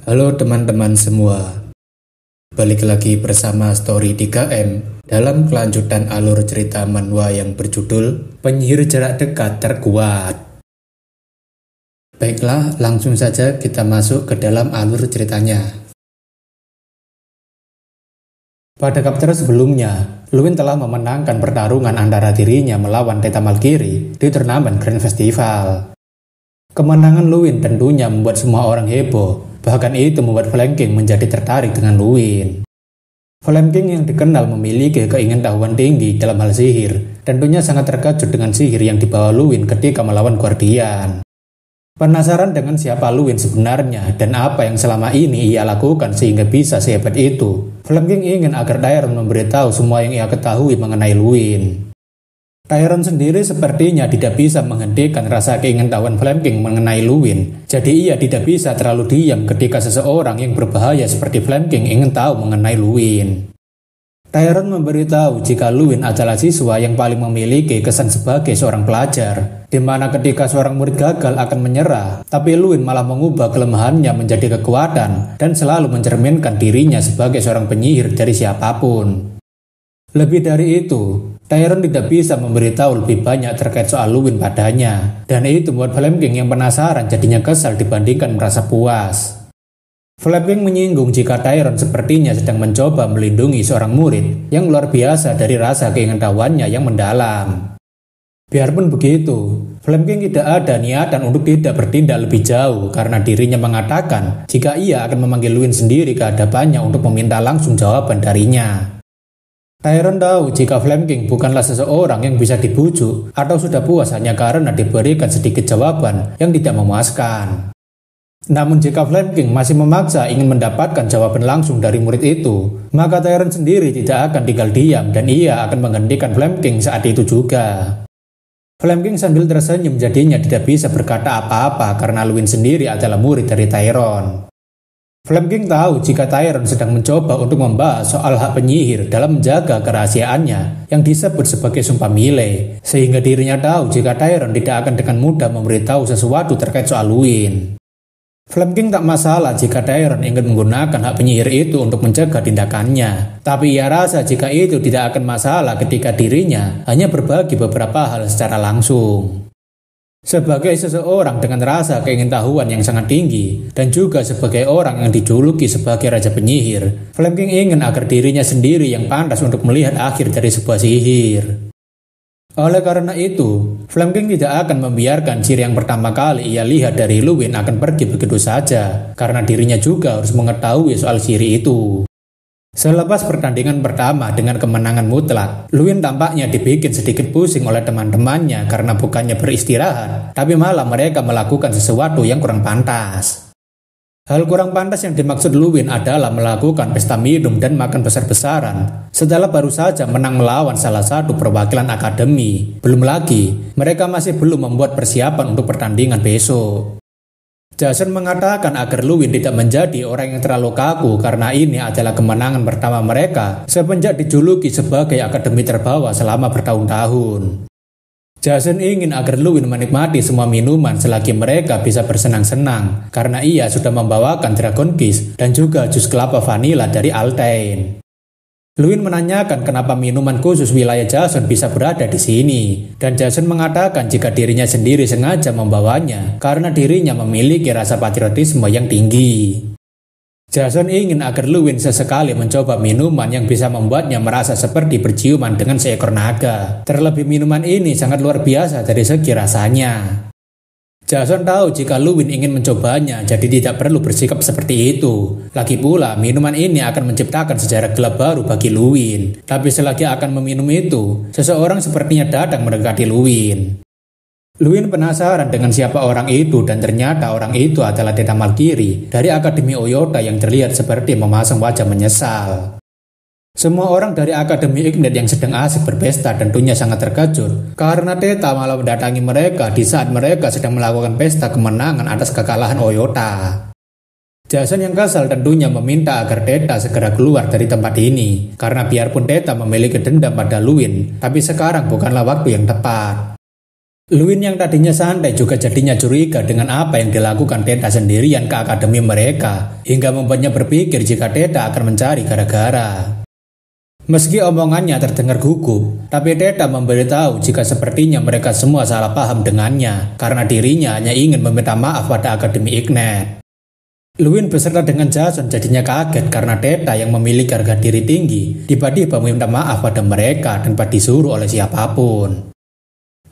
Halo teman-teman semua, balik lagi bersama Story 3M dalam kelanjutan alur cerita manhwa yang berjudul Penyihir Jarak Dekat Terkuat. Baiklah, langsung saja kita masuk ke dalam alur ceritanya. Pada chapter sebelumnya, Luin telah memenangkan pertarungan antara dirinya melawan Teta Malkiri di turnamen Grand Festival. Kemenangan Luin tentunya membuat semua orang heboh. Bahkan itu membuat Flame King menjadi tertarik dengan Luin. Flame King yang dikenal memiliki keingintahuan tinggi dalam hal sihir, tentunya sangat terkejut dengan sihir yang dibawa Luin ketika melawan Guardian. Penasaran dengan siapa Luin sebenarnya dan apa yang selama ini ia lakukan sehingga bisa sehebat itu, Flame King ingin agar Tyron memberitahu semua yang ia ketahui mengenai Luin. Tyron sendiri sepertinya tidak bisa menghentikan rasa keingintahuan Flame King mengenai Luin. Jadi ia tidak bisa terlalu diam ketika seseorang yang berbahaya seperti Flame King ingin tahu mengenai Luin. Tyron memberitahu jika Luin adalah siswa yang paling memiliki kesan sebagai seorang pelajar, di mana ketika seorang murid gagal akan menyerah, tapi Luin malah mengubah kelemahannya menjadi kekuatan dan selalu mencerminkan dirinya sebagai seorang penyihir dari siapapun. Lebih dari itu, Tyron tidak bisa memberitahu lebih banyak terkait soal Luin padanya, dan itu membuat Flame King yang penasaran jadinya kesal dibandingkan merasa puas. Flame King menyinggung jika Tyron sepertinya sedang mencoba melindungi seorang murid yang luar biasa dari rasa keingintahuannya yang mendalam. Biarpun begitu, Flame King tidak ada niatan untuk tidak bertindak lebih jauh karena dirinya mengatakan jika ia akan memanggil Luin sendiri ke hadapannya untuk meminta langsung jawaban darinya. Tyron tahu jika Flame King bukanlah seseorang yang bisa dibujuk atau sudah puas hanya karena diberikan sedikit jawaban yang tidak memuaskan. Namun jika Flame King masih memaksa ingin mendapatkan jawaban langsung dari murid itu, maka Tyron sendiri tidak akan tinggal diam dan ia akan menghentikan Flame King saat itu juga. Flame King sambil tersenyum jadinya tidak bisa berkata apa-apa karena Luin sendiri adalah murid dari Tyron. Flame King tahu jika Tyron sedang mencoba untuk membahas soal hak penyihir dalam menjaga kerahasiaannya yang disebut sebagai sumpah milih, sehingga dirinya tahu jika Tyron tidak akan dengan mudah memberitahu sesuatu terkait soal Luin. Flame King tak masalah jika Tyron ingin menggunakan hak penyihir itu untuk mencegah tindakannya, tapi ia rasa jika itu tidak akan masalah ketika dirinya hanya berbagi beberapa hal secara langsung. Sebagai seseorang dengan rasa keingintahuan yang sangat tinggi dan juga sebagai orang yang dijuluki sebagai Raja Penyihir, Flame King ingin agar dirinya sendiri yang pantas untuk melihat akhir dari sebuah sihir. Oleh karena itu, Flame King tidak akan membiarkan sihir yang pertama kali ia lihat dari Luin akan pergi begitu saja, karena dirinya juga harus mengetahui soal sihir itu. Selepas pertandingan pertama dengan kemenangan mutlak, Luin tampaknya dibikin sedikit pusing oleh teman-temannya karena bukannya beristirahat, tapi malah mereka melakukan sesuatu yang kurang pantas. Hal kurang pantas yang dimaksud Luin adalah melakukan pesta minum dan makan besar-besaran setelah baru saja menang melawan salah satu perwakilan akademi. Belum lagi, mereka masih belum membuat persiapan untuk pertandingan besok. Jason mengatakan agar Luin tidak menjadi orang yang terlalu kaku karena ini adalah kemenangan pertama mereka semenjak dijuluki sebagai akademi terbawa selama bertahun-tahun. Jason ingin agar Luin menikmati semua minuman selagi mereka bisa bersenang-senang karena ia sudah membawakan Dragon Kiss dan juga jus kelapa vanila dari Altain. Luin menanyakan kenapa minuman khusus wilayah Jason bisa berada di sini, dan Jason mengatakan jika dirinya sendiri sengaja membawanya karena dirinya memiliki rasa patriotisme yang tinggi. Jason ingin agar Luin sesekali mencoba minuman yang bisa membuatnya merasa seperti berciuman dengan seekor naga. Terlebih minuman ini sangat luar biasa dari segi rasanya. Jason tahu jika Luin ingin mencobanya, jadi tidak perlu bersikap seperti itu. Lagi pula, minuman ini akan menciptakan sejarah gelap baru bagi Luin. Tapi selagi akan meminum itu, seseorang sepertinya datang mendekati Luin. Luin penasaran dengan siapa orang itu dan ternyata orang itu adalah Teta Malkiri dari Akademi Oyota yang terlihat seperti memasang wajah menyesal. Semua orang dari Akademi Ignite yang sedang asik berpesta tentunya sangat terkejut karena Teta malah mendatangi mereka di saat mereka sedang melakukan pesta kemenangan atas kekalahan Oyota. Jason yang kesal tentunya meminta agar Teta segera keluar dari tempat ini karena biarpun Teta memiliki dendam pada Luin, tapi sekarang bukanlah waktu yang tepat. Luin yang tadinya santai juga jadinya curiga dengan apa yang dilakukan Theta sendirian ke akademi mereka, hingga membuatnya berpikir jika Theta akan mencari gara-gara. Meski omongannya terdengar gugup, tapi Theta memberitahu jika sepertinya mereka semua salah paham dengannya, karena dirinya hanya ingin meminta maaf pada Akademi Ignite. Luin beserta dengan Jason jadinya kaget karena Theta yang memiliki harga diri tinggi tiba-tiba meminta maaf pada mereka tanpa disuruh oleh siapapun.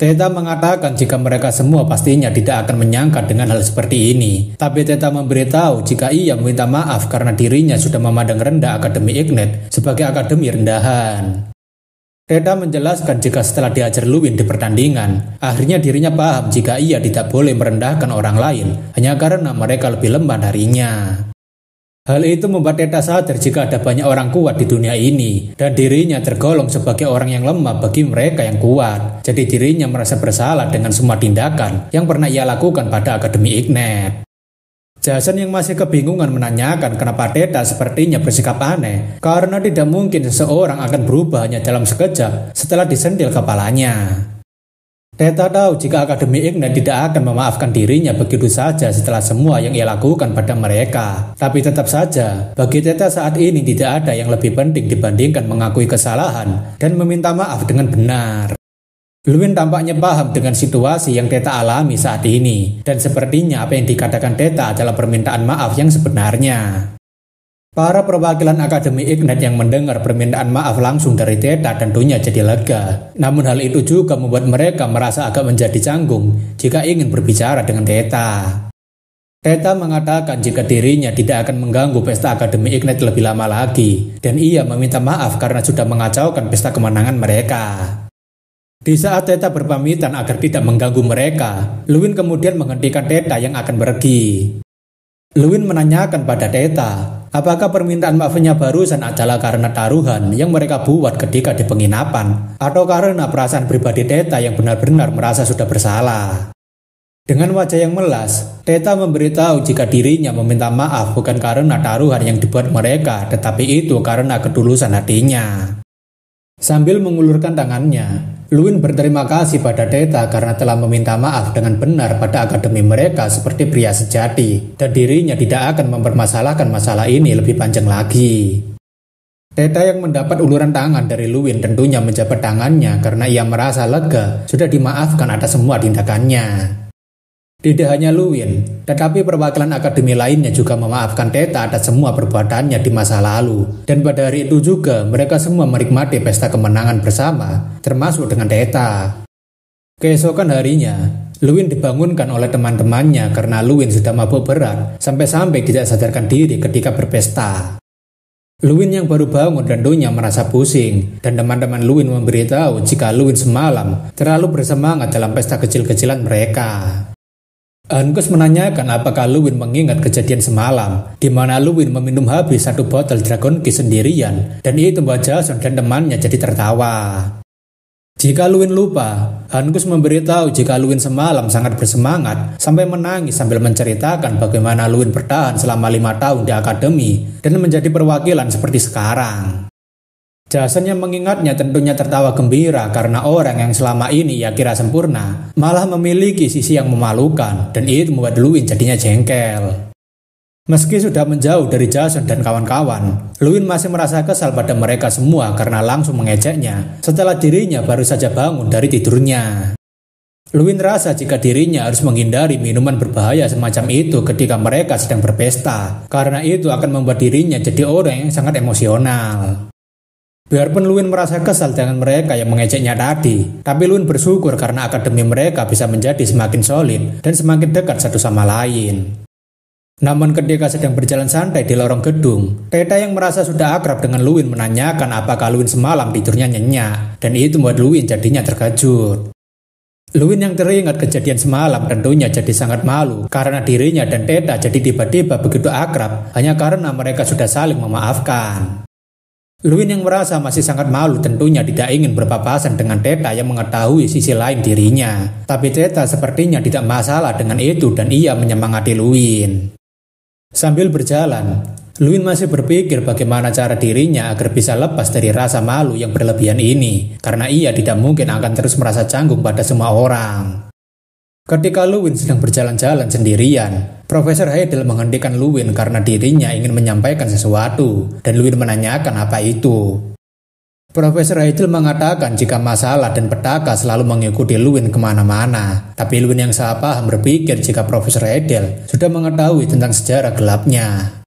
Theta mengatakan jika mereka semua pastinya tidak akan menyangka dengan hal seperti ini. Tapi Theta memberitahu jika ia meminta maaf karena dirinya sudah memandang rendah Akademi Ignite sebagai akademi rendahan. Theta menjelaskan jika setelah diajar Luin di pertandingan, akhirnya dirinya paham jika ia tidak boleh merendahkan orang lain hanya karena mereka lebih lemah darinya. Hal itu membuat Theta sadar jika ada banyak orang kuat di dunia ini dan dirinya tergolong sebagai orang yang lemah bagi mereka yang kuat. Jadi dirinya merasa bersalah dengan semua tindakan yang pernah ia lakukan pada Akademi Ignite. Jason yang masih kebingungan menanyakan kenapa Theta sepertinya bersikap aneh, karena tidak mungkin seseorang akan berubah hanya dalam sekejap setelah disentil kepalanya. Theta tahu jika Akademi Ignite tidak akan memaafkan dirinya begitu saja setelah semua yang ia lakukan pada mereka. Tapi tetap saja, bagi Theta saat ini tidak ada yang lebih penting dibandingkan mengakui kesalahan dan meminta maaf dengan benar. Luin tampaknya paham dengan situasi yang Theta alami saat ini, dan sepertinya apa yang dikatakan Theta adalah permintaan maaf yang sebenarnya. Para perwakilan Akademi Ignite yang mendengar permintaan maaf langsung dari Theta tentunya jadi lega. Namun hal itu juga membuat mereka merasa agak menjadi canggung jika ingin berbicara dengan Theta. Theta mengatakan jika dirinya tidak akan mengganggu pesta Akademi Ignite lebih lama lagi, dan ia meminta maaf karena sudah mengacaukan pesta kemenangan mereka. Di saat Theta berpamitan agar tidak mengganggu mereka, Luin kemudian menghentikan Theta yang akan pergi. Luin menanyakan pada Theta, apakah permintaan maafnya barusan adalah karena taruhan yang mereka buat ketika di penginapan, atau karena perasaan pribadi Theta yang benar-benar merasa sudah bersalah? Dengan wajah yang melas, Theta memberitahu jika dirinya meminta maaf bukan karena taruhan yang dibuat mereka, tetapi itu karena ketulusan hatinya. Sambil mengulurkan tangannya, Luin berterima kasih pada Theta karena telah meminta maaf dengan benar pada akademi mereka seperti pria sejati, dan dirinya tidak akan mempermasalahkan masalah ini lebih panjang lagi. Theta yang mendapat uluran tangan dari Luin tentunya menjabat tangannya karena ia merasa lega sudah dimaafkan atas semua tindakannya. Tidak hanya Luin, tetapi perwakilan akademi lainnya juga memaafkan Theta atas semua perbuatannya di masa lalu. Dan pada hari itu juga mereka semua menikmati pesta kemenangan bersama, termasuk dengan Theta. Keesokan harinya, Luin dibangunkan oleh teman-temannya karena Luin sudah mabuk berat sampai-sampai tidak sadarkan diri ketika berpesta. Luin yang baru bangun tentunya merasa pusing, dan teman-teman Luin memberitahu jika Luin semalam terlalu bersemangat dalam pesta kecil-kecilan mereka. Angus menanyakan apakah Luin mengingat kejadian semalam, di mana Luin meminum habis satu botol Dragon Key sendirian, dan itu membuat Jason dan temannya jadi tertawa. Jika Luin lupa, Angus memberitahu jika Luin semalam sangat bersemangat sampai menangis sambil menceritakan bagaimana Luin bertahan selama 5 tahun di akademi dan menjadi perwakilan seperti sekarang. Jason yang mengingatnya tentunya tertawa gembira karena orang yang selama ini ia kira sempurna malah memiliki sisi yang memalukan, dan itu membuat Luin jadinya jengkel. Meski sudah menjauh dari Jason dan kawan-kawan, Luin masih merasa kesal pada mereka semua karena langsung mengejeknya setelah dirinya baru saja bangun dari tidurnya. Luin rasa jika dirinya harus menghindari minuman berbahaya semacam itu ketika mereka sedang berpesta, karena itu akan membuat dirinya jadi orang yang sangat emosional. Biarpun Luin merasa kesal dengan mereka yang mengejeknya tadi, tapi Luin bersyukur karena akademi mereka bisa menjadi semakin solid dan semakin dekat satu sama lain. Namun ketika sedang berjalan santai di lorong gedung, Theta yang merasa sudah akrab dengan Luin menanyakan apakah Luin semalam tidurnya nyenyak, dan itu membuat Luin jadinya terkejut. Luin yang teringat kejadian semalam tentunya jadi sangat malu karena dirinya dan Theta jadi tiba-tiba begitu akrab hanya karena mereka sudah saling memaafkan. Luin yang merasa masih sangat malu tentunya tidak ingin berpapasan dengan Theta yang mengetahui sisi lain dirinya. Tapi Theta sepertinya tidak masalah dengan itu dan ia menyemangati Luin. Sambil berjalan, Luin masih berpikir bagaimana cara dirinya agar bisa lepas dari rasa malu yang berlebihan ini, karena ia tidak mungkin akan terus merasa canggung pada semua orang. Ketika Luwin sedang berjalan-jalan sendirian, Profesor Heidel menghentikan Luwin karena dirinya ingin menyampaikan sesuatu, dan Luwin menanyakan apa itu. Profesor Heidel mengatakan jika masalah dan petaka selalu mengikuti Luwin kemana-mana, tapi Luwin yang salah paham berpikir jika Profesor Heidel sudah mengetahui tentang sejarah gelapnya.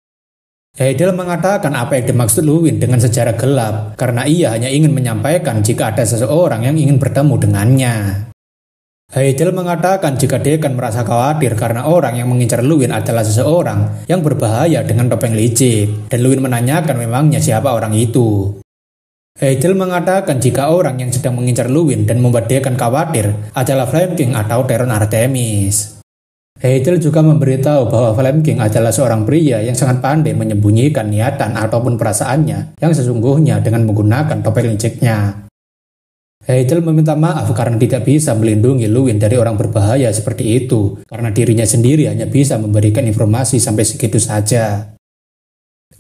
Heidel mengatakan apa yang dimaksud Luwin dengan sejarah gelap, karena ia hanya ingin menyampaikan jika ada seseorang yang ingin bertemu dengannya. Heidel mengatakan jika Dekan merasa khawatir karena orang yang mengincar Luwin adalah seseorang yang berbahaya dengan topeng licik, dan Luwin menanyakan memangnya siapa orang itu. Heidel mengatakan jika orang yang sedang mengincar Luwin dan membuat Dekan khawatir adalah Flame King atau Theron Artemis. Heidel juga memberitahu bahwa Flame King adalah seorang pria yang sangat pandai menyembunyikan niatan ataupun perasaannya yang sesungguhnya dengan menggunakan topeng liciknya. Heidel meminta maaf karena tidak bisa melindungi Luwin dari orang berbahaya seperti itu, karena dirinya sendiri hanya bisa memberikan informasi sampai segitu saja.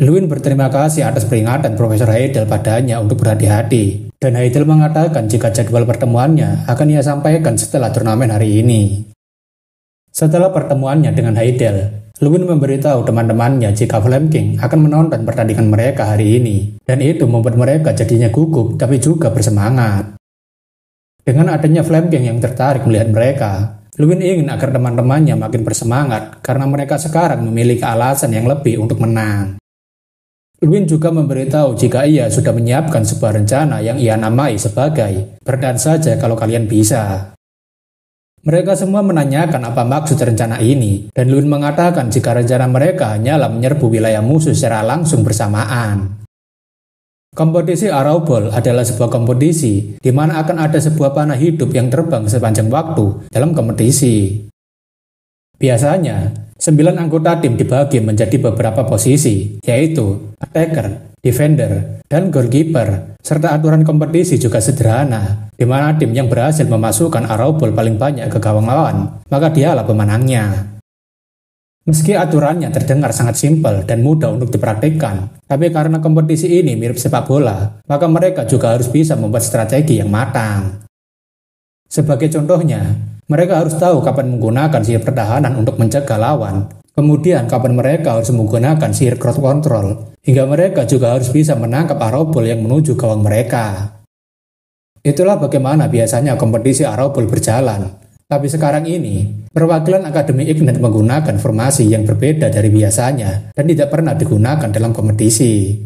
Luwin berterima kasih atas peringatan Profesor Heidel padanya untuk berhati-hati, dan Heidel mengatakan jika jadwal pertemuannya akan ia sampaikan setelah turnamen hari ini. Setelah pertemuannya dengan Heidel, Luwin memberitahu teman-temannya jika Flame King akan menonton pertandingan mereka hari ini, dan itu membuat mereka jadinya gugup tapi juga bersemangat. Dengan adanya Flame King yang tertarik melihat mereka, Luwin ingin agar teman-temannya makin bersemangat karena mereka sekarang memiliki alasan yang lebih untuk menang. Luwin juga memberitahu jika ia sudah menyiapkan sebuah rencana yang ia namai sebagai "bertahan saja kalau kalian bisa". Mereka semua menanyakan apa maksud rencana ini, dan Luwin mengatakan jika rencana mereka hanyalah menyerbu wilayah musuh secara langsung bersamaan. Kompetisi Arrow Ball adalah sebuah kompetisi di mana akan ada sebuah panah hidup yang terbang sepanjang waktu dalam kompetisi. Biasanya, 9 anggota tim dibagi menjadi beberapa posisi, yaitu attacker, defender, dan goalkeeper, serta aturan kompetisi juga sederhana, di mana tim yang berhasil memasukkan Arrow Ball paling banyak ke gawang lawan, maka dialah pemenangnya. Meski aturannya terdengar sangat simpel dan mudah untuk dipraktikkan, tapi karena kompetisi ini mirip sepak bola, maka mereka juga harus bisa membuat strategi yang matang. Sebagai contohnya, mereka harus tahu kapan menggunakan sihir pertahanan untuk mencegah lawan, kemudian kapan mereka harus menggunakan sihir crowd control, hingga mereka juga harus bisa menangkap arrow ball yang menuju gawang mereka. Itulah bagaimana biasanya kompetisi arrow ball berjalan. Tapi sekarang ini, perwakilan Akademi Ignite menggunakan formasi yang berbeda dari biasanya dan tidak pernah digunakan dalam kompetisi.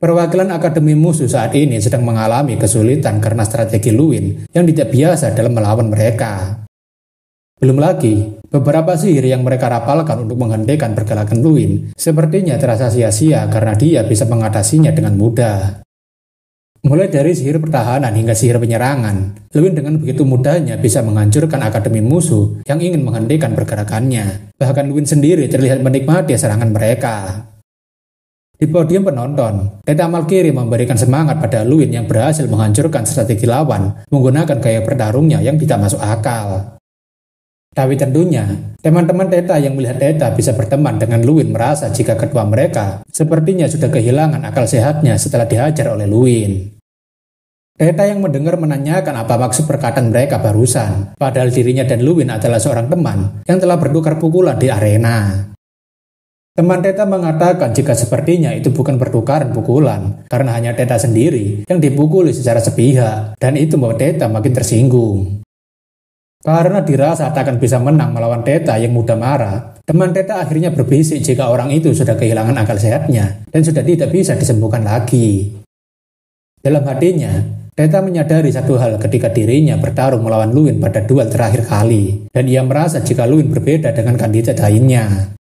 Perwakilan Akademi musuh saat ini sedang mengalami kesulitan karena strategi Luwin yang tidak biasa dalam melawan mereka. Belum lagi, beberapa sihir yang mereka rapalkan untuk menghentikan pergerakan Luwin sepertinya terasa sia-sia karena dia bisa mengatasinya dengan mudah. Mulai dari sihir pertahanan hingga sihir penyerangan, Luwin dengan begitu mudahnya bisa menghancurkan akademi musuh yang ingin menghentikan pergerakannya. Bahkan Luwin sendiri terlihat menikmati serangan mereka. Di podium penonton, Teta Malkiri memberikan semangat pada Luwin yang berhasil menghancurkan strategi lawan menggunakan gaya bertarungnya yang tidak masuk akal. Tapi tentunya, teman-teman Teta yang melihat Teta bisa berteman dengan Luwin merasa jika ketua mereka sepertinya sudah kehilangan akal sehatnya setelah dihajar oleh Luwin. Teta yang mendengar menanyakan apa maksud perkataan mereka barusan, padahal dirinya dan Luwin adalah seorang teman yang telah bertukar pukulan di arena. Teman Teta mengatakan jika sepertinya itu bukan pertukaran pukulan, karena hanya Teta sendiri yang dipukuli secara sepihak, dan itu membuat Teta makin tersinggung. Karena dirasa tak akan bisa menang melawan Teta yang mudah marah, teman Teta akhirnya berbisik jika orang itu sudah kehilangan akal sehatnya dan sudah tidak bisa disembuhkan lagi. Dalam hatinya, Teta menyadari satu hal ketika dirinya bertarung melawan Luwin pada duel terakhir kali, dan ia merasa jika Luwin berbeda dengan kandidat lainnya.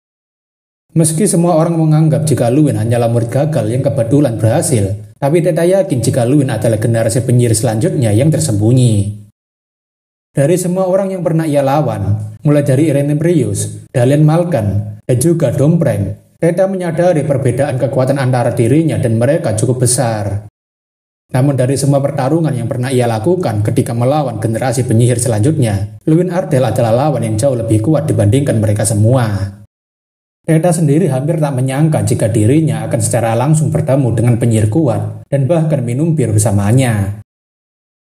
Meski semua orang menganggap jika Luwin hanyalah murid gagal yang kebetulan berhasil, tapi Teta yakin jika Luwin adalah generasi penyihir selanjutnya yang tersembunyi. Dari semua orang yang pernah ia lawan, mulai dari Irene Prius, Dalian Malkan, dan juga Dompreng, Teta menyadari perbedaan kekuatan antara dirinya dan mereka cukup besar. Namun dari semua pertarungan yang pernah ia lakukan ketika melawan generasi penyihir selanjutnya, Luwin Ardell adalah lawan yang jauh lebih kuat dibandingkan mereka semua. Teta sendiri hampir tak menyangka jika dirinya akan secara langsung bertemu dengan penyihir kuat dan bahkan minum bir bersamanya.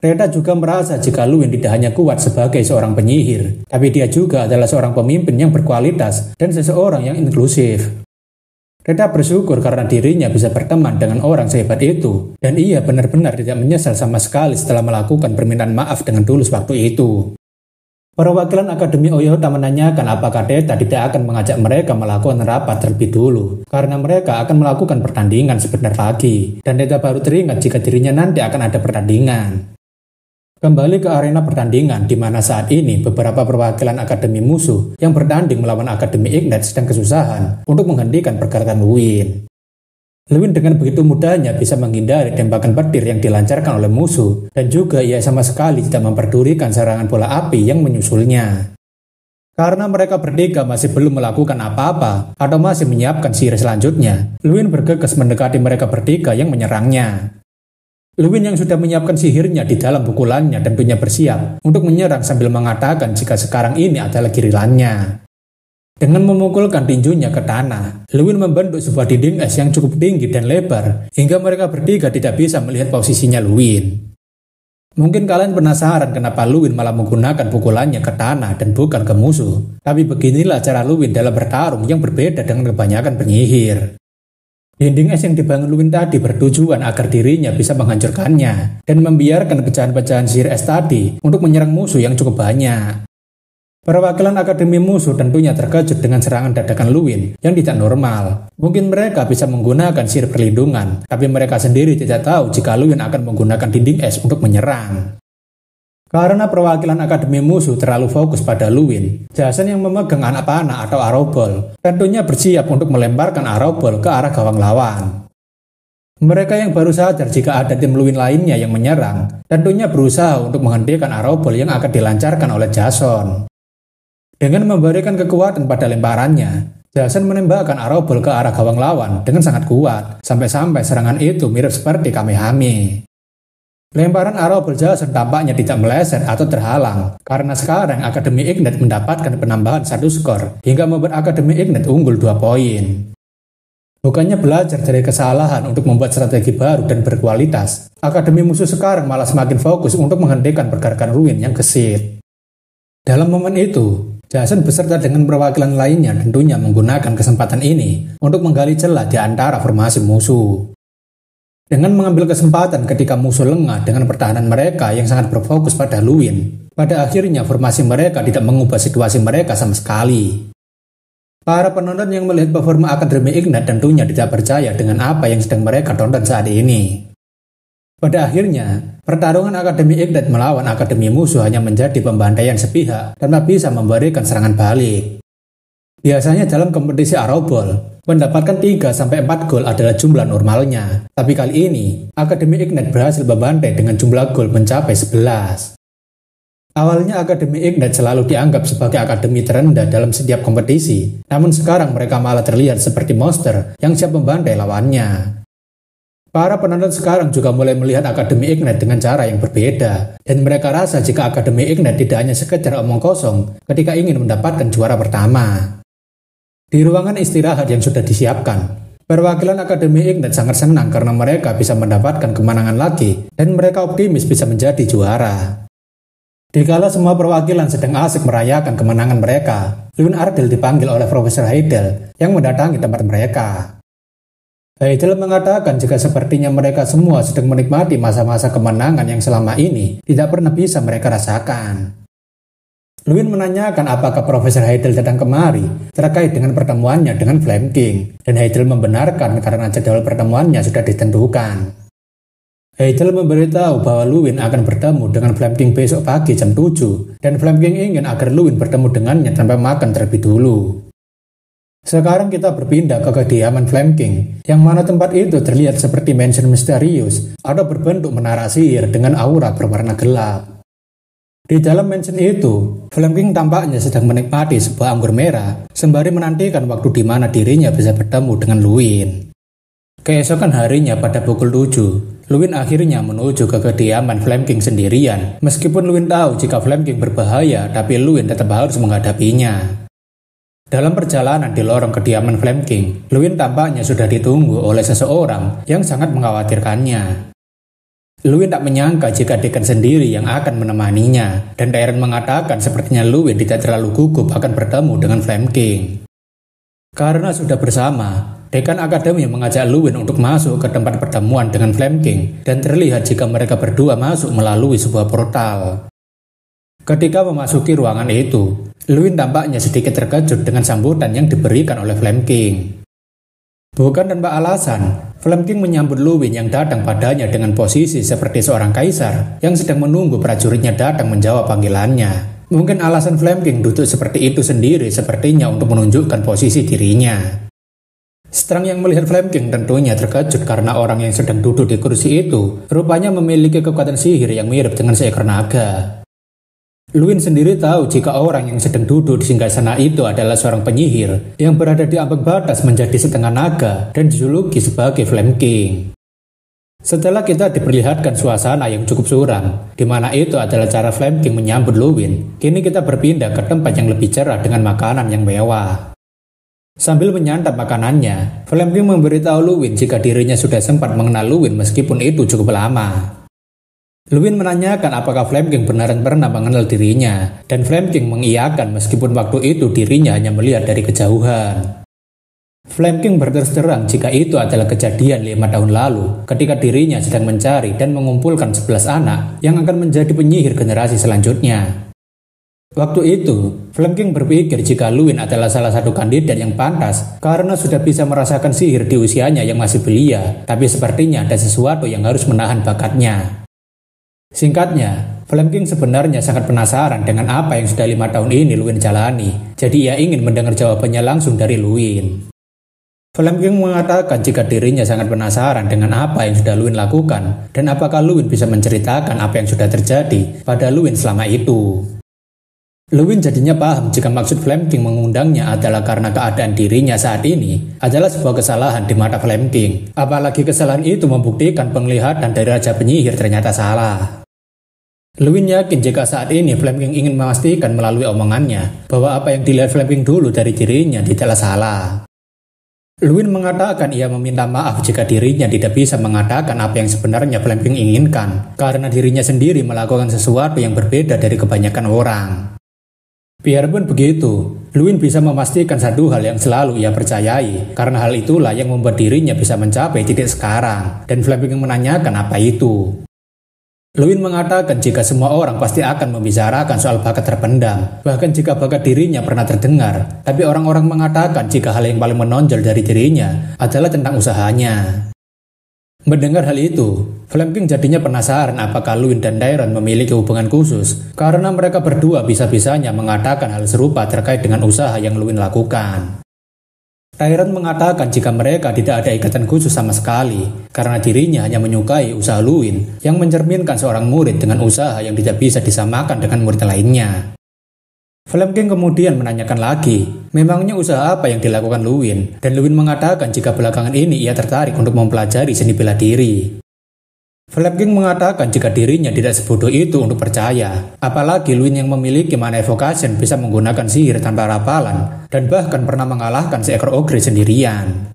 Reda juga merasa jika Luwin tidak hanya kuat sebagai seorang penyihir, tapi dia juga adalah seorang pemimpin yang berkualitas dan seseorang yang inklusif. Reda bersyukur karena dirinya bisa berteman dengan orang sehebat itu, dan ia benar-benar tidak menyesal sama sekali setelah melakukan permintaan maaf dengan tulus waktu itu. Perwakilan Akademi Oyota menanyakan apakah Deta tidak akan mengajak mereka melakukan rapat terlebih dulu, karena mereka akan melakukan pertandingan sebentar lagi, dan Deta baru teringat jika dirinya nanti akan ada pertandingan. Kembali ke arena pertandingan di mana saat ini beberapa perwakilan Akademi musuh yang bertanding melawan Akademi Ignite sedang kesusahan untuk menghentikan pergerakan Luwin. Luwin dengan begitu mudahnya bisa menghindari tembakan petir yang dilancarkan oleh musuh dan juga ia sama sekali tidak memperdulikan serangan bola api yang menyusulnya. Karena mereka bertiga masih belum melakukan apa-apa atau masih menyiapkan sihir selanjutnya, Luwin bergegas mendekati mereka bertiga yang menyerangnya. Luwin yang sudah menyiapkan sihirnya di dalam pukulannya tentunya bersiap untuk menyerang sambil mengatakan jika sekarang ini adalah gilirannya. Dengan memukulkan tinjunya ke tanah, Luwin membentuk sebuah dinding es yang cukup tinggi dan lebar hingga mereka bertiga tidak bisa melihat posisinya Luwin. Mungkin kalian penasaran kenapa Luwin malah menggunakan pukulannya ke tanah dan bukan ke musuh. Tapi beginilah cara Luwin dalam bertarung yang berbeda dengan kebanyakan penyihir. Dinding es yang dibangun Luwin tadi bertujuan agar dirinya bisa menghancurkannya dan membiarkan pecahan-pecahan sihir es tadi untuk menyerang musuh yang cukup banyak. Perwakilan Akademi musuh tentunya terkejut dengan serangan dadakan Luwin yang tidak normal. Mungkin mereka bisa menggunakan sihir perlindungan, tapi mereka sendiri tidak tahu jika Luwin akan menggunakan dinding es untuk menyerang. Karena perwakilan Akademi musuh terlalu fokus pada Luwin, Jason yang memegang anak panah atau arrow ball tentunya bersiap untuk melemparkan arrow ball ke arah gawang lawan. Mereka yang baru sadar jika ada tim Luwin lainnya yang menyerang, tentunya berusaha untuk menghentikan arrow ball yang akan dilancarkan oleh Jason. Dengan memberikan kekuatan pada lemparannya, Jason menembakkan arrow ball ke arah gawang lawan dengan sangat kuat, sampai-sampai serangan itu mirip seperti Kamehame. Lemparan arrow ball Jason tampaknya tidak meleset atau terhalang, karena sekarang Akademi Ignite mendapatkan penambahan 1 skor, hingga membuat Akademi Ignite unggul 2 poin. Bukannya belajar dari kesalahan untuk membuat strategi baru dan berkualitas, Akademi musuh sekarang malah semakin fokus untuk menghentikan pergerakan Luwin yang gesit. Dalam momen itu, Jason beserta dengan perwakilan lainnya tentunya menggunakan kesempatan ini untuk menggali celah di antara formasi musuh. Dengan mengambil kesempatan ketika musuh lengah dengan pertahanan mereka yang sangat berfokus pada Luwin, pada akhirnya formasi mereka tidak mengubah situasi mereka sama sekali. Para penonton yang melihat performa Akademi Ignite tentunya tidak percaya dengan apa yang sedang mereka tonton saat ini. Pada akhirnya, pertarungan Akademi Ignite melawan Akademi musuh hanya menjadi pembantaian sepihak tanpa bisa memberikan serangan balik. Biasanya dalam kompetisi arrow ball, mendapatkan 3-4 gol adalah jumlah normalnya. Tapi kali ini, Akademi Ignite berhasil membantai dengan jumlah gol mencapai 11. Awalnya Akademi Ignite selalu dianggap sebagai akademi terendah dalam setiap kompetisi, namun sekarang mereka malah terlihat seperti monster yang siap membantai lawannya. Para penonton sekarang juga mulai melihat Akademi Ignite dengan cara yang berbeda, dan mereka rasa jika Akademi Ignite tidak hanya sekedar omong kosong ketika ingin mendapatkan juara pertama. Di ruangan istirahat yang sudah disiapkan, perwakilan Akademi Ignite sangat senang karena mereka bisa mendapatkan kemenangan lagi dan mereka optimis bisa menjadi juara. Dikala semua perwakilan sedang asik merayakan kemenangan mereka, Luwin Ardell dipanggil oleh Profesor Heidel yang mendatangi tempat mereka. Heidel mengatakan jika sepertinya mereka semua sedang menikmati masa-masa kemenangan yang selama ini tidak pernah bisa mereka rasakan. Luwin menanyakan apakah Profesor Heidel datang kemari terkait dengan pertemuannya dengan Flame King, dan Heidel membenarkan karena jadwal pertemuannya sudah ditentukan. Heidel memberitahu bahwa Luwin akan bertemu dengan Flame King besok pagi jam 7, dan Flame King ingin agar Luwin bertemu dengannya tanpa makan terlebih dulu. Sekarang kita berpindah ke kediaman Flame King, yang mana tempat itu terlihat seperti mansion misterius atau berbentuk menara sihir dengan aura berwarna gelap. Di dalam mansion itu, Flame King tampaknya sedang menikmati sebuah anggur merah sembari menantikan waktu di mana dirinya bisa bertemu dengan Luwin. Keesokan harinya pada pukul 7, Luwin akhirnya menuju ke kediaman Flame King sendirian. Meskipun Luwin tahu jika Flame King berbahaya, tapi Luwin tetap harus menghadapinya. Dalam perjalanan di lorong kediaman Flame King, Luwin tampaknya sudah ditunggu oleh seseorang yang sangat mengkhawatirkannya. Luwin tak menyangka jika Dekan sendiri yang akan menemaninya, dan Tyrion mengatakan sepertinya Luwin tidak terlalu gugup akan bertemu dengan Flame King. Karena sudah bersama, Dekan Akademi mengajak Luwin untuk masuk ke tempat pertemuan dengan Flame King, dan terlihat jika mereka berdua masuk melalui sebuah portal. Ketika memasuki ruangan itu, Luwin tampaknya sedikit terkejut dengan sambutan yang diberikan oleh Flame King. Bukan tanpa alasan, Flame King menyambut Luwin yang datang padanya dengan posisi seperti seorang kaisar yang sedang menunggu prajuritnya datang menjawab panggilannya. Mungkin alasan Flame King duduk seperti itu sendiri sepertinya untuk menunjukkan posisi dirinya. Strang yang melihat Flame King tentunya terkejut karena orang yang sedang duduk di kursi itu rupanya memiliki kekuatan sihir yang mirip dengan seekor naga. Luwin sendiri tahu jika orang yang sedang duduk di singgasana itu adalah seorang penyihir yang berada di ambang batas menjadi setengah naga dan dijuluki sebagai Flame King. Setelah kita diperlihatkan suasana yang cukup suram, di mana itu adalah cara Flame King menyambut Luwin, kini kita berpindah ke tempat yang lebih cerah dengan makanan yang mewah. Sambil menyantap makanannya, Flame King memberitahu Luwin jika dirinya sudah sempat mengenal Luwin meskipun itu cukup lama. Luwin menanyakan apakah Flame King benaran pernah mengenal dirinya, dan Flame King mengiyakan meskipun waktu itu dirinya hanya melihat dari kejauhan. Flame King berterus terang jika itu adalah kejadian 5 tahun lalu ketika dirinya sedang mencari dan mengumpulkan 11 anak yang akan menjadi penyihir generasi selanjutnya. Waktu itu, Flame King berpikir jika Luwin adalah salah satu kandidat yang pantas karena sudah bisa merasakan sihir di usianya yang masih belia, tapi sepertinya ada sesuatu yang harus menahan bakatnya. Singkatnya, Flame King sebenarnya sangat penasaran dengan apa yang sudah 5 tahun ini Luwin jalani, jadi ia ingin mendengar jawabannya langsung dari Luwin. Flame King mengatakan jika dirinya sangat penasaran dengan apa yang sudah Luwin lakukan dan apakah Luwin bisa menceritakan apa yang sudah terjadi pada Luwin selama itu. Luwin jadinya paham jika maksud Flame King mengundangnya adalah karena keadaan dirinya saat ini adalah sebuah kesalahan di mata Flame King. Apalagi kesalahan itu membuktikan penglihatan dari Raja Penyihir ternyata salah. Luwin yakin jika saat ini Flame King ingin memastikan melalui omongannya bahwa apa yang dilihat Flame King dulu dari dirinya tidaklah salah. Luwin mengatakan ia meminta maaf jika dirinya tidak bisa mengatakan apa yang sebenarnya Flame King inginkan karena dirinya sendiri melakukan sesuatu yang berbeda dari kebanyakan orang. Biarpun begitu, Luwin bisa memastikan satu hal yang selalu ia percayai, karena hal itulah yang membuat dirinya bisa mencapai titik sekarang, dan Flame King menanyakan apa itu. Luwin mengatakan jika semua orang pasti akan membicarakan soal bakat terpendam, bahkan jika bakat dirinya pernah terdengar, tapi orang-orang mengatakan jika hal yang paling menonjol dari dirinya adalah tentang usahanya. Mendengar hal itu, Flame King jadinya penasaran apakah Luwin dan Tyrion memiliki hubungan khusus karena mereka berdua bisa-bisanya mengatakan hal serupa terkait dengan usaha yang Luwin lakukan. Tyrion mengatakan jika mereka tidak ada ikatan khusus sama sekali karena dirinya hanya menyukai usaha Luwin yang mencerminkan seorang murid dengan usaha yang tidak bisa disamakan dengan murid lainnya. Flame King kemudian menanyakan lagi, memangnya usaha apa yang dilakukan Luwin? Dan Luwin mengatakan jika belakangan ini ia tertarik untuk mempelajari seni bela diri. Flame King mengatakan jika dirinya tidak sebodoh itu untuk percaya, apalagi Luwin yang memiliki mana evocation bisa menggunakan sihir tanpa rapalan dan bahkan pernah mengalahkan seekor ogre sendirian.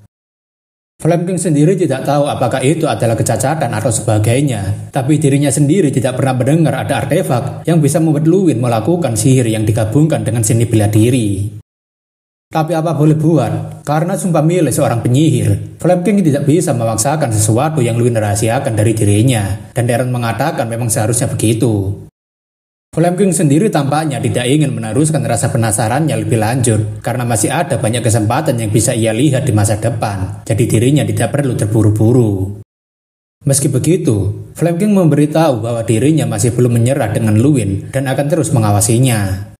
Flame King sendiri tidak tahu apakah itu adalah kecacatan atau sebagainya, tapi dirinya sendiri tidak pernah mendengar ada artefak yang bisa membuat Luwin melakukan sihir yang digabungkan dengan seni bela diri. Tapi apa boleh buat, karena sumpah milik seorang penyihir, Flame King tidak bisa memaksakan sesuatu yang Luwin rahasiakan dari dirinya, dan Tyrion mengatakan memang seharusnya begitu. Flame King sendiri tampaknya tidak ingin meneruskan rasa penasarannya lebih lanjut karena masih ada banyak kesempatan yang bisa ia lihat di masa depan, jadi dirinya tidak perlu terburu-buru. Meski begitu, Flame King memberitahu bahwa dirinya masih belum menyerah dengan Luwin dan akan terus mengawasinya.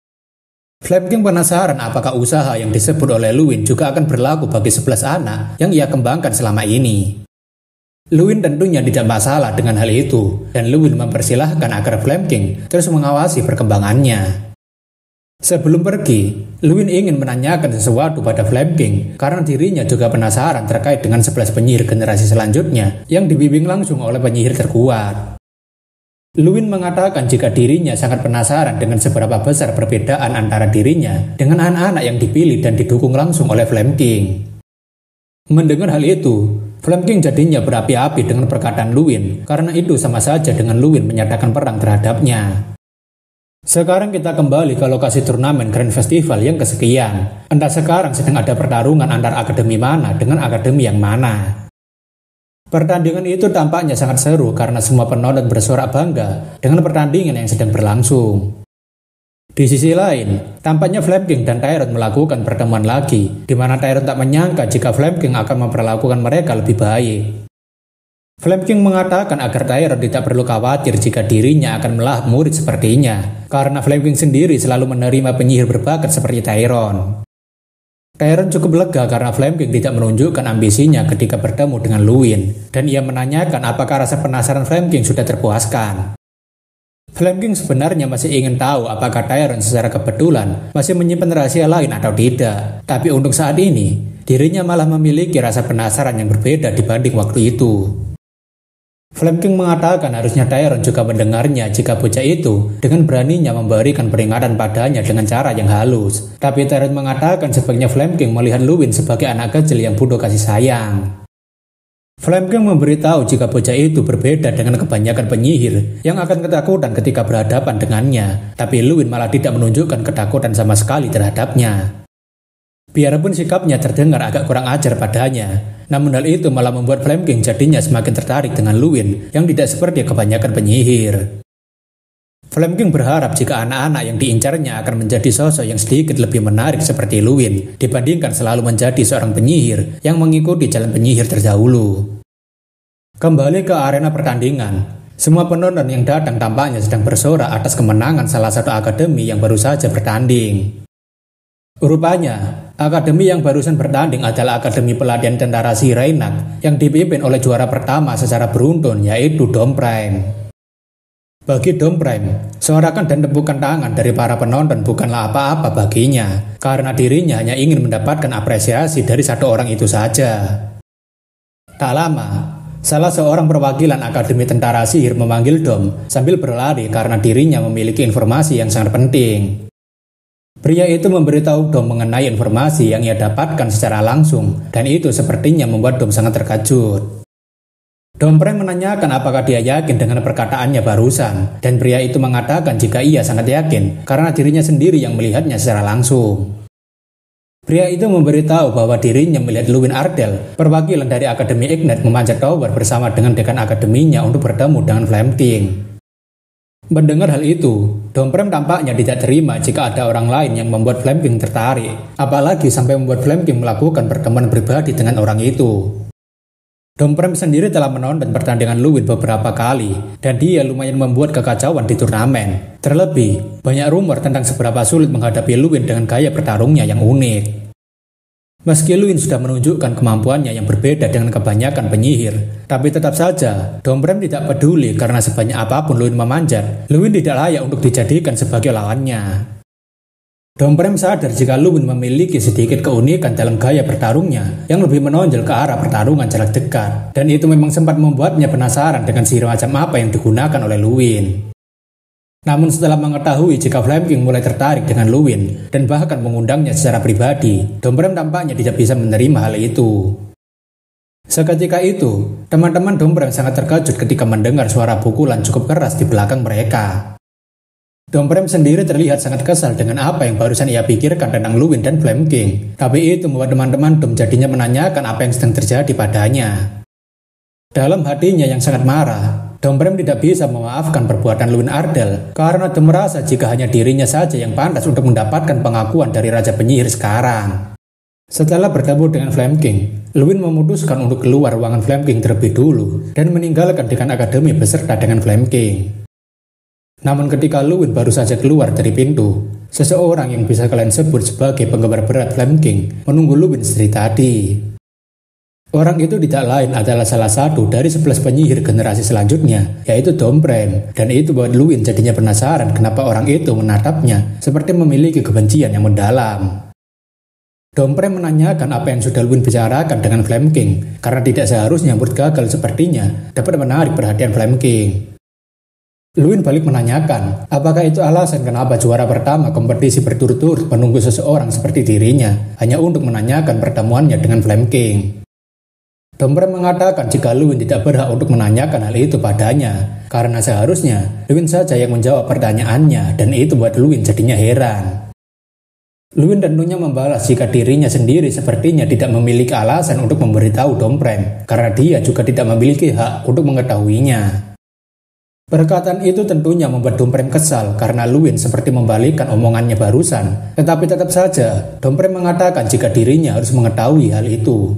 Flame King penasaran apakah usaha yang disebut oleh Luwin juga akan berlaku bagi 11 anak yang ia kembangkan selama ini. Luwin tentunya tidak masalah dengan hal itu, dan Luwin mempersilahkan agar Flame King terus mengawasi perkembangannya. Sebelum pergi, Luwin ingin menanyakan sesuatu pada Flame King karena dirinya juga penasaran terkait dengan 11 penyihir generasi selanjutnya yang dibimbing langsung oleh penyihir terkuat. Luwin mengatakan jika dirinya sangat penasaran dengan seberapa besar perbedaan antara dirinya dengan anak-anak yang dipilih dan didukung langsung oleh Flame King. Mendengar hal itu, Flame King jadinya berapi-api dengan perkataan Luwin, karena itu sama saja dengan Luwin menyatakan perang terhadapnya. Sekarang kita kembali ke lokasi turnamen Grand Festival yang kesekian. Entah sekarang sedang ada pertarungan antar akademi mana dengan akademi yang mana. Pertandingan itu tampaknya sangat seru karena semua penonton bersorak bangga dengan pertandingan yang sedang berlangsung. Di sisi lain, tampaknya Flame King dan Tyrant melakukan pertemuan lagi, di mana Tyrant tak menyangka jika Flame King akan memperlakukan mereka lebih baik. Flame King mengatakan agar Tyrant tidak perlu khawatir jika dirinya akan melahap murid sepertinya, karena Flame King sendiri selalu menerima penyihir berbakat seperti Tyrant. Tyrant cukup lega karena Flame King tidak menunjukkan ambisinya ketika bertemu dengan Luwin, dan ia menanyakan apakah rasa penasaran Flame King sudah terpuaskan. Flame King sebenarnya masih ingin tahu apakah Tyrant secara kebetulan masih menyimpan rahasia lain atau tidak. Tapi untuk saat ini, dirinya malah memiliki rasa penasaran yang berbeda dibanding waktu itu. Flame King mengatakan harusnya Tyrant juga mendengarnya jika bocah itu dengan beraninya memberikan peringatan padanya dengan cara yang halus. Tapi Tyrant mengatakan sebaiknya Flame King melihat Luwin sebagai anak kecil yang butuh kasih sayang. Flame King memberitahu jika bocah itu berbeda dengan kebanyakan penyihir yang akan ketakutan ketika berhadapan dengannya, tapi Luwin malah tidak menunjukkan ketakutan sama sekali terhadapnya. Biarpun sikapnya terdengar agak kurang ajar padanya, namun hal itu malah membuat Flame King jadinya semakin tertarik dengan Luwin yang tidak seperti kebanyakan penyihir. Flame King berharap jika anak-anak yang diincarnya akan menjadi sosok yang sedikit lebih menarik seperti Luwin dibandingkan selalu menjadi seorang penyihir yang mengikuti jalan penyihir terdahulu. Kembali ke arena pertandingan, semua penonton yang datang tampaknya sedang bersorak atas kemenangan salah satu akademi yang baru saja bertanding. Rupanya, akademi yang barusan bertanding adalah Akademi Pelatihan Tentara Sirainak yang dipimpin oleh juara pertama secara beruntun yaitu Dom Prime. Bagi Dom Prime, sorakan dan tepukan tangan dari para penonton bukanlah apa-apa baginya, karena dirinya hanya ingin mendapatkan apresiasi dari satu orang itu saja. Tak lama, salah seorang perwakilan Akademi Tentara Sihir memanggil Dom sambil berlari karena dirinya memiliki informasi yang sangat penting. Pria itu memberitahu Dom mengenai informasi yang ia dapatkan secara langsung, dan itu sepertinya membuat Dom sangat terkejut. Dom Prime menanyakan apakah dia yakin dengan perkataannya barusan, dan pria itu mengatakan jika ia sangat yakin karena dirinya sendiri yang melihatnya secara langsung. Pria itu memberitahu bahwa dirinya melihat Luwin Ardell, perwakilan dari Akademi Ignite memanjat tower bersama dengan dekan akademinya untuk bertemu dengan Flame King. Mendengar hal itu, Dom Prime tampaknya tidak terima jika ada orang lain yang membuat Flame King tertarik, apalagi sampai membuat Flame King melakukan pertemuan pribadi dengan orang itu. Dom Prime sendiri telah menonton pertandingan Luwin beberapa kali, dan dia lumayan membuat kekacauan di turnamen. Terlebih, banyak rumor tentang seberapa sulit menghadapi Luwin dengan gaya bertarungnya yang unik. Meski Luwin sudah menunjukkan kemampuannya yang berbeda dengan kebanyakan penyihir, tapi tetap saja, Dom Prime tidak peduli karena sebanyak apapun Luwin memanjat, Luwin tidak layak untuk dijadikan sebagai lawannya. Dom Prime sadar jika Luwin memiliki sedikit keunikan dalam gaya bertarungnya yang lebih menonjol ke arah pertarungan jarak dekat, dan itu memang sempat membuatnya penasaran dengan sihir macam apa yang digunakan oleh Luwin. Namun setelah mengetahui jika Flame King mulai tertarik dengan Luwin dan bahkan mengundangnya secara pribadi, Dom Prime tampaknya tidak bisa menerima hal itu. Seketika itu, teman-teman Dom Prime sangat terkejut ketika mendengar suara pukulan cukup keras di belakang mereka. Dom Prime sendiri terlihat sangat kesal dengan apa yang barusan ia pikirkan tentang Luwin dan Flame King. Tapi itu membuat teman-teman Dom jadinya menanyakan apa yang sedang terjadi padanya. Dalam hatinya yang sangat marah, Dom Prime tidak bisa memaafkan perbuatan Luwin Ardell karena Dom merasa jika hanya dirinya saja yang pantas untuk mendapatkan pengakuan dari Raja Penyihir sekarang. Setelah bertemu dengan Flame King, Luwin memutuskan untuk keluar ruangan Flame King terlebih dulu dan meninggalkan dekan akademi beserta dengan Flame King. Namun ketika Luwin baru saja keluar dari pintu, seseorang yang bisa kalian sebut sebagai penggemar berat Flame King menunggu Luwin dari tadi. Orang itu tidak lain adalah salah satu dari 11 penyihir generasi selanjutnya, yaitu Dom Prime, dan itu buat Luwin jadinya penasaran kenapa orang itu menatapnya seperti memiliki kebencian yang mendalam. Dom Prime menanyakan apa yang sudah Luwin bicarakan dengan Flame King, karena tidak seharusnya murid gagal sepertinya dapat menarik perhatian Flame King. Luwin balik menanyakan, apakah itu alasan kenapa juara pertama kompetisi berturut-turut menunggu seseorang seperti dirinya hanya untuk menanyakan pertemuannya dengan Flame King. Domprem mengatakan jika Luwin tidak berhak untuk menanyakan hal itu padanya, karena seharusnya Luwin saja yang menjawab pertanyaannya, dan itu buat Luwin jadinya heran. Luwin tentunya membalas jika dirinya sendiri sepertinya tidak memiliki alasan untuk memberitahu Domprem, karena dia juga tidak memiliki hak untuk mengetahuinya. Perkataan itu tentunya membuat Domprem kesal karena Luwin seperti membalikkan omongannya barusan, tetapi tetap saja Domprem mengatakan jika dirinya harus mengetahui hal itu.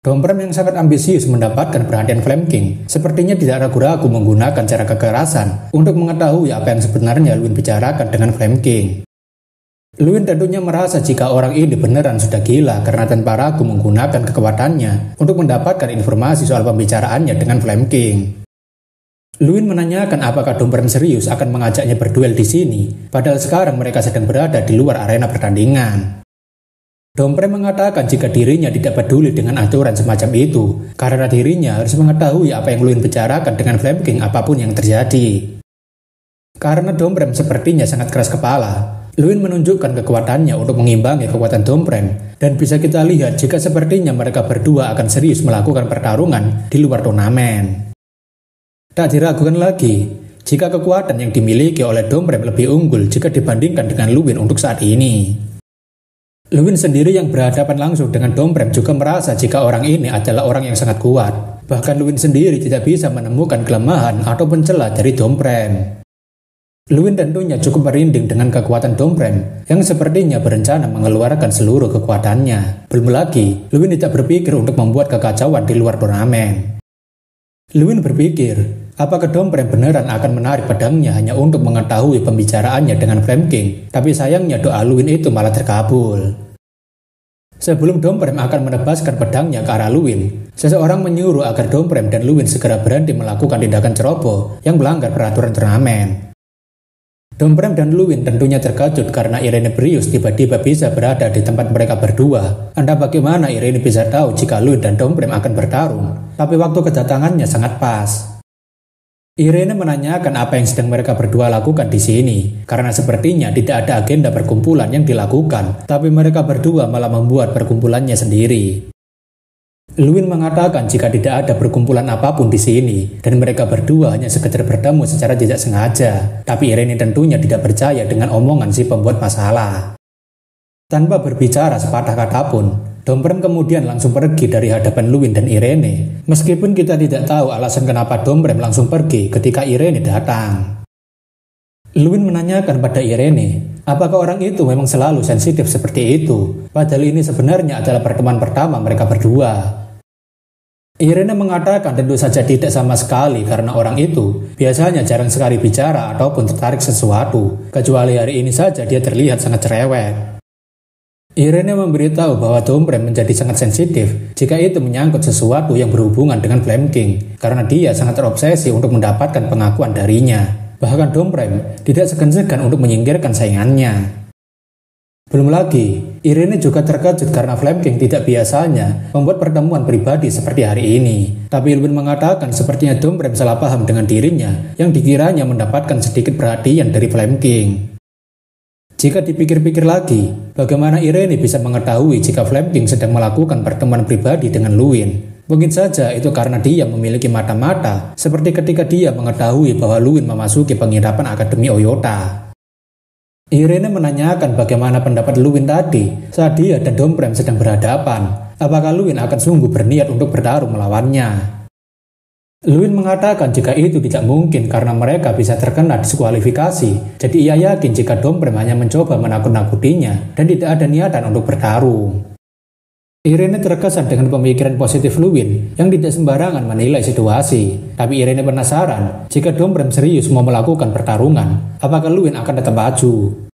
Domprem yang sangat ambisius mendapatkan perhatian Flame King sepertinya tidak ragu-ragu menggunakan cara kekerasan untuk mengetahui apa yang sebenarnya Luwin bicarakan dengan Flame King. Luwin tentunya merasa jika orang ini beneran sudah gila karena tanpa ragu menggunakan kekuatannya untuk mendapatkan informasi soal pembicaraannya dengan Flame King. Luwin menanyakan apakah Domprem serius akan mengajaknya berduel di sini, padahal sekarang mereka sedang berada di luar arena pertandingan. Domprem mengatakan jika dirinya tidak peduli dengan aturan semacam itu, karena dirinya harus mengetahui apa yang Luwin bicarakan dengan Flame King apapun yang terjadi. Karena Domprem sepertinya sangat keras kepala, Luwin menunjukkan kekuatannya untuk mengimbangi kekuatan Domprem, dan bisa kita lihat jika sepertinya mereka berdua akan serius melakukan pertarungan di luar turnamen. Tak diragukan lagi, jika kekuatan yang dimiliki oleh Domprem lebih unggul jika dibandingkan dengan Luwin untuk saat ini. Luwin sendiri yang berhadapan langsung dengan Domprem juga merasa jika orang ini adalah orang yang sangat kuat. Bahkan Luwin sendiri tidak bisa menemukan kelemahan atau celah dari Domprem. Luwin tentunya cukup merinding dengan kekuatan Domprem yang sepertinya berencana mengeluarkan seluruh kekuatannya. Belum lagi, Luwin tidak berpikir untuk membuat kekacauan di luar turnamen. Luwin berpikir, apakah Domprem beneran akan menarik pedangnya hanya untuk mengetahui pembicaraannya dengan Flame King, tapi sayangnya doa Luwin itu malah terkabul. Sebelum Domprem akan menebaskan pedangnya ke arah Luwin, seseorang menyuruh agar Domprem dan Luwin segera berhenti melakukan tindakan ceroboh yang melanggar peraturan turnamen. Domprem dan Luwin tentunya terkejut karena Irene Brius tiba-tiba bisa berada di tempat mereka berdua. Entah bagaimana Irene bisa tahu jika Luwin dan Domprem akan bertarung, tapi waktu kedatangannya sangat pas. Irene menanyakan apa yang sedang mereka berdua lakukan di sini, karena sepertinya tidak ada agenda perkumpulan yang dilakukan, tapi mereka berdua malah membuat perkumpulannya sendiri. Luwin mengatakan jika tidak ada perkumpulan apapun di sini, dan mereka berdua hanya sekedar bertemu secara tidak sengaja, tapi Irene tentunya tidak percaya dengan omongan si pembuat masalah. Tanpa berbicara sepatah kata pun, Domprem kemudian langsung pergi dari hadapan Luwin dan Irene, meskipun kita tidak tahu alasan kenapa Domprem langsung pergi ketika Irene datang. Luwin menanyakan pada Irene, apakah orang itu memang selalu sensitif seperti itu, padahal ini sebenarnya adalah pertemuan pertama mereka berdua. Irene mengatakan tentu saja tidak sama sekali karena orang itu biasanya jarang sekali bicara ataupun tertarik sesuatu, kecuali hari ini saja dia terlihat sangat cerewet. Irene memberitahu bahwa Domprem menjadi sangat sensitif jika itu menyangkut sesuatu yang berhubungan dengan Flame King, karena dia sangat terobsesi untuk mendapatkan pengakuan darinya. Bahkan Domprem tidak segan-segan untuk menyingkirkan saingannya. Belum lagi, Irene juga terkejut karena Flame King tidak biasanya membuat pertemuan pribadi seperti hari ini. Tapi Luwin mengatakan sepertinya Domprem salah paham dengan dirinya yang dikiranya mendapatkan sedikit perhatian dari Flame King. Jika dipikir-pikir lagi, bagaimana Irene bisa mengetahui jika Flame King sedang melakukan pertemuan pribadi dengan Luwin? Mungkin saja itu karena dia memiliki mata-mata, seperti ketika dia mengetahui bahwa Luwin memasuki penginapan Akademi Oyota. Irene menanyakan bagaimana pendapat Luwin tadi saat dia dan Domprem sedang berhadapan. Apakah Luwin akan sungguh berniat untuk bertarung melawannya? Luwin mengatakan jika itu tidak mungkin karena mereka bisa terkena diskualifikasi. Jadi ia yakin jika Domprem hanya mencoba menakut-nakutinya dan tidak ada niatan untuk bertarung. Irene terkesan dengan pemikiran positif Luwin yang tidak sembarangan menilai situasi. Tapi Irene penasaran jika Domprem serius mau melakukan pertarungan, apakah Luwin akan tetap maju?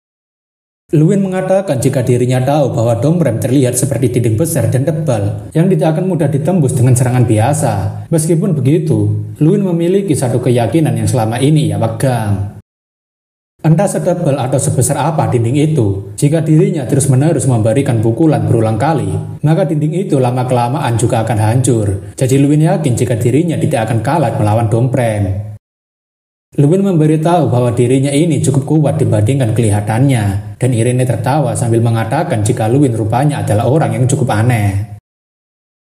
Luwin mengatakan jika dirinya tahu bahwa Domprem terlihat seperti dinding besar dan tebal yang tidak akan mudah ditembus dengan serangan biasa. Meskipun begitu, Luwin memiliki satu keyakinan yang selama ini ia pegang. Entah setebal atau sebesar apa dinding itu, jika dirinya terus-menerus memberikan pukulan berulang kali, maka dinding itu lama-kelamaan juga akan hancur. Jadi Luwin yakin jika dirinya tidak akan kalah melawan Domprem. Luwin memberitahu bahwa dirinya ini cukup kuat dibandingkan kelihatannya, dan Irene tertawa sambil mengatakan jika Luwin rupanya adalah orang yang cukup aneh.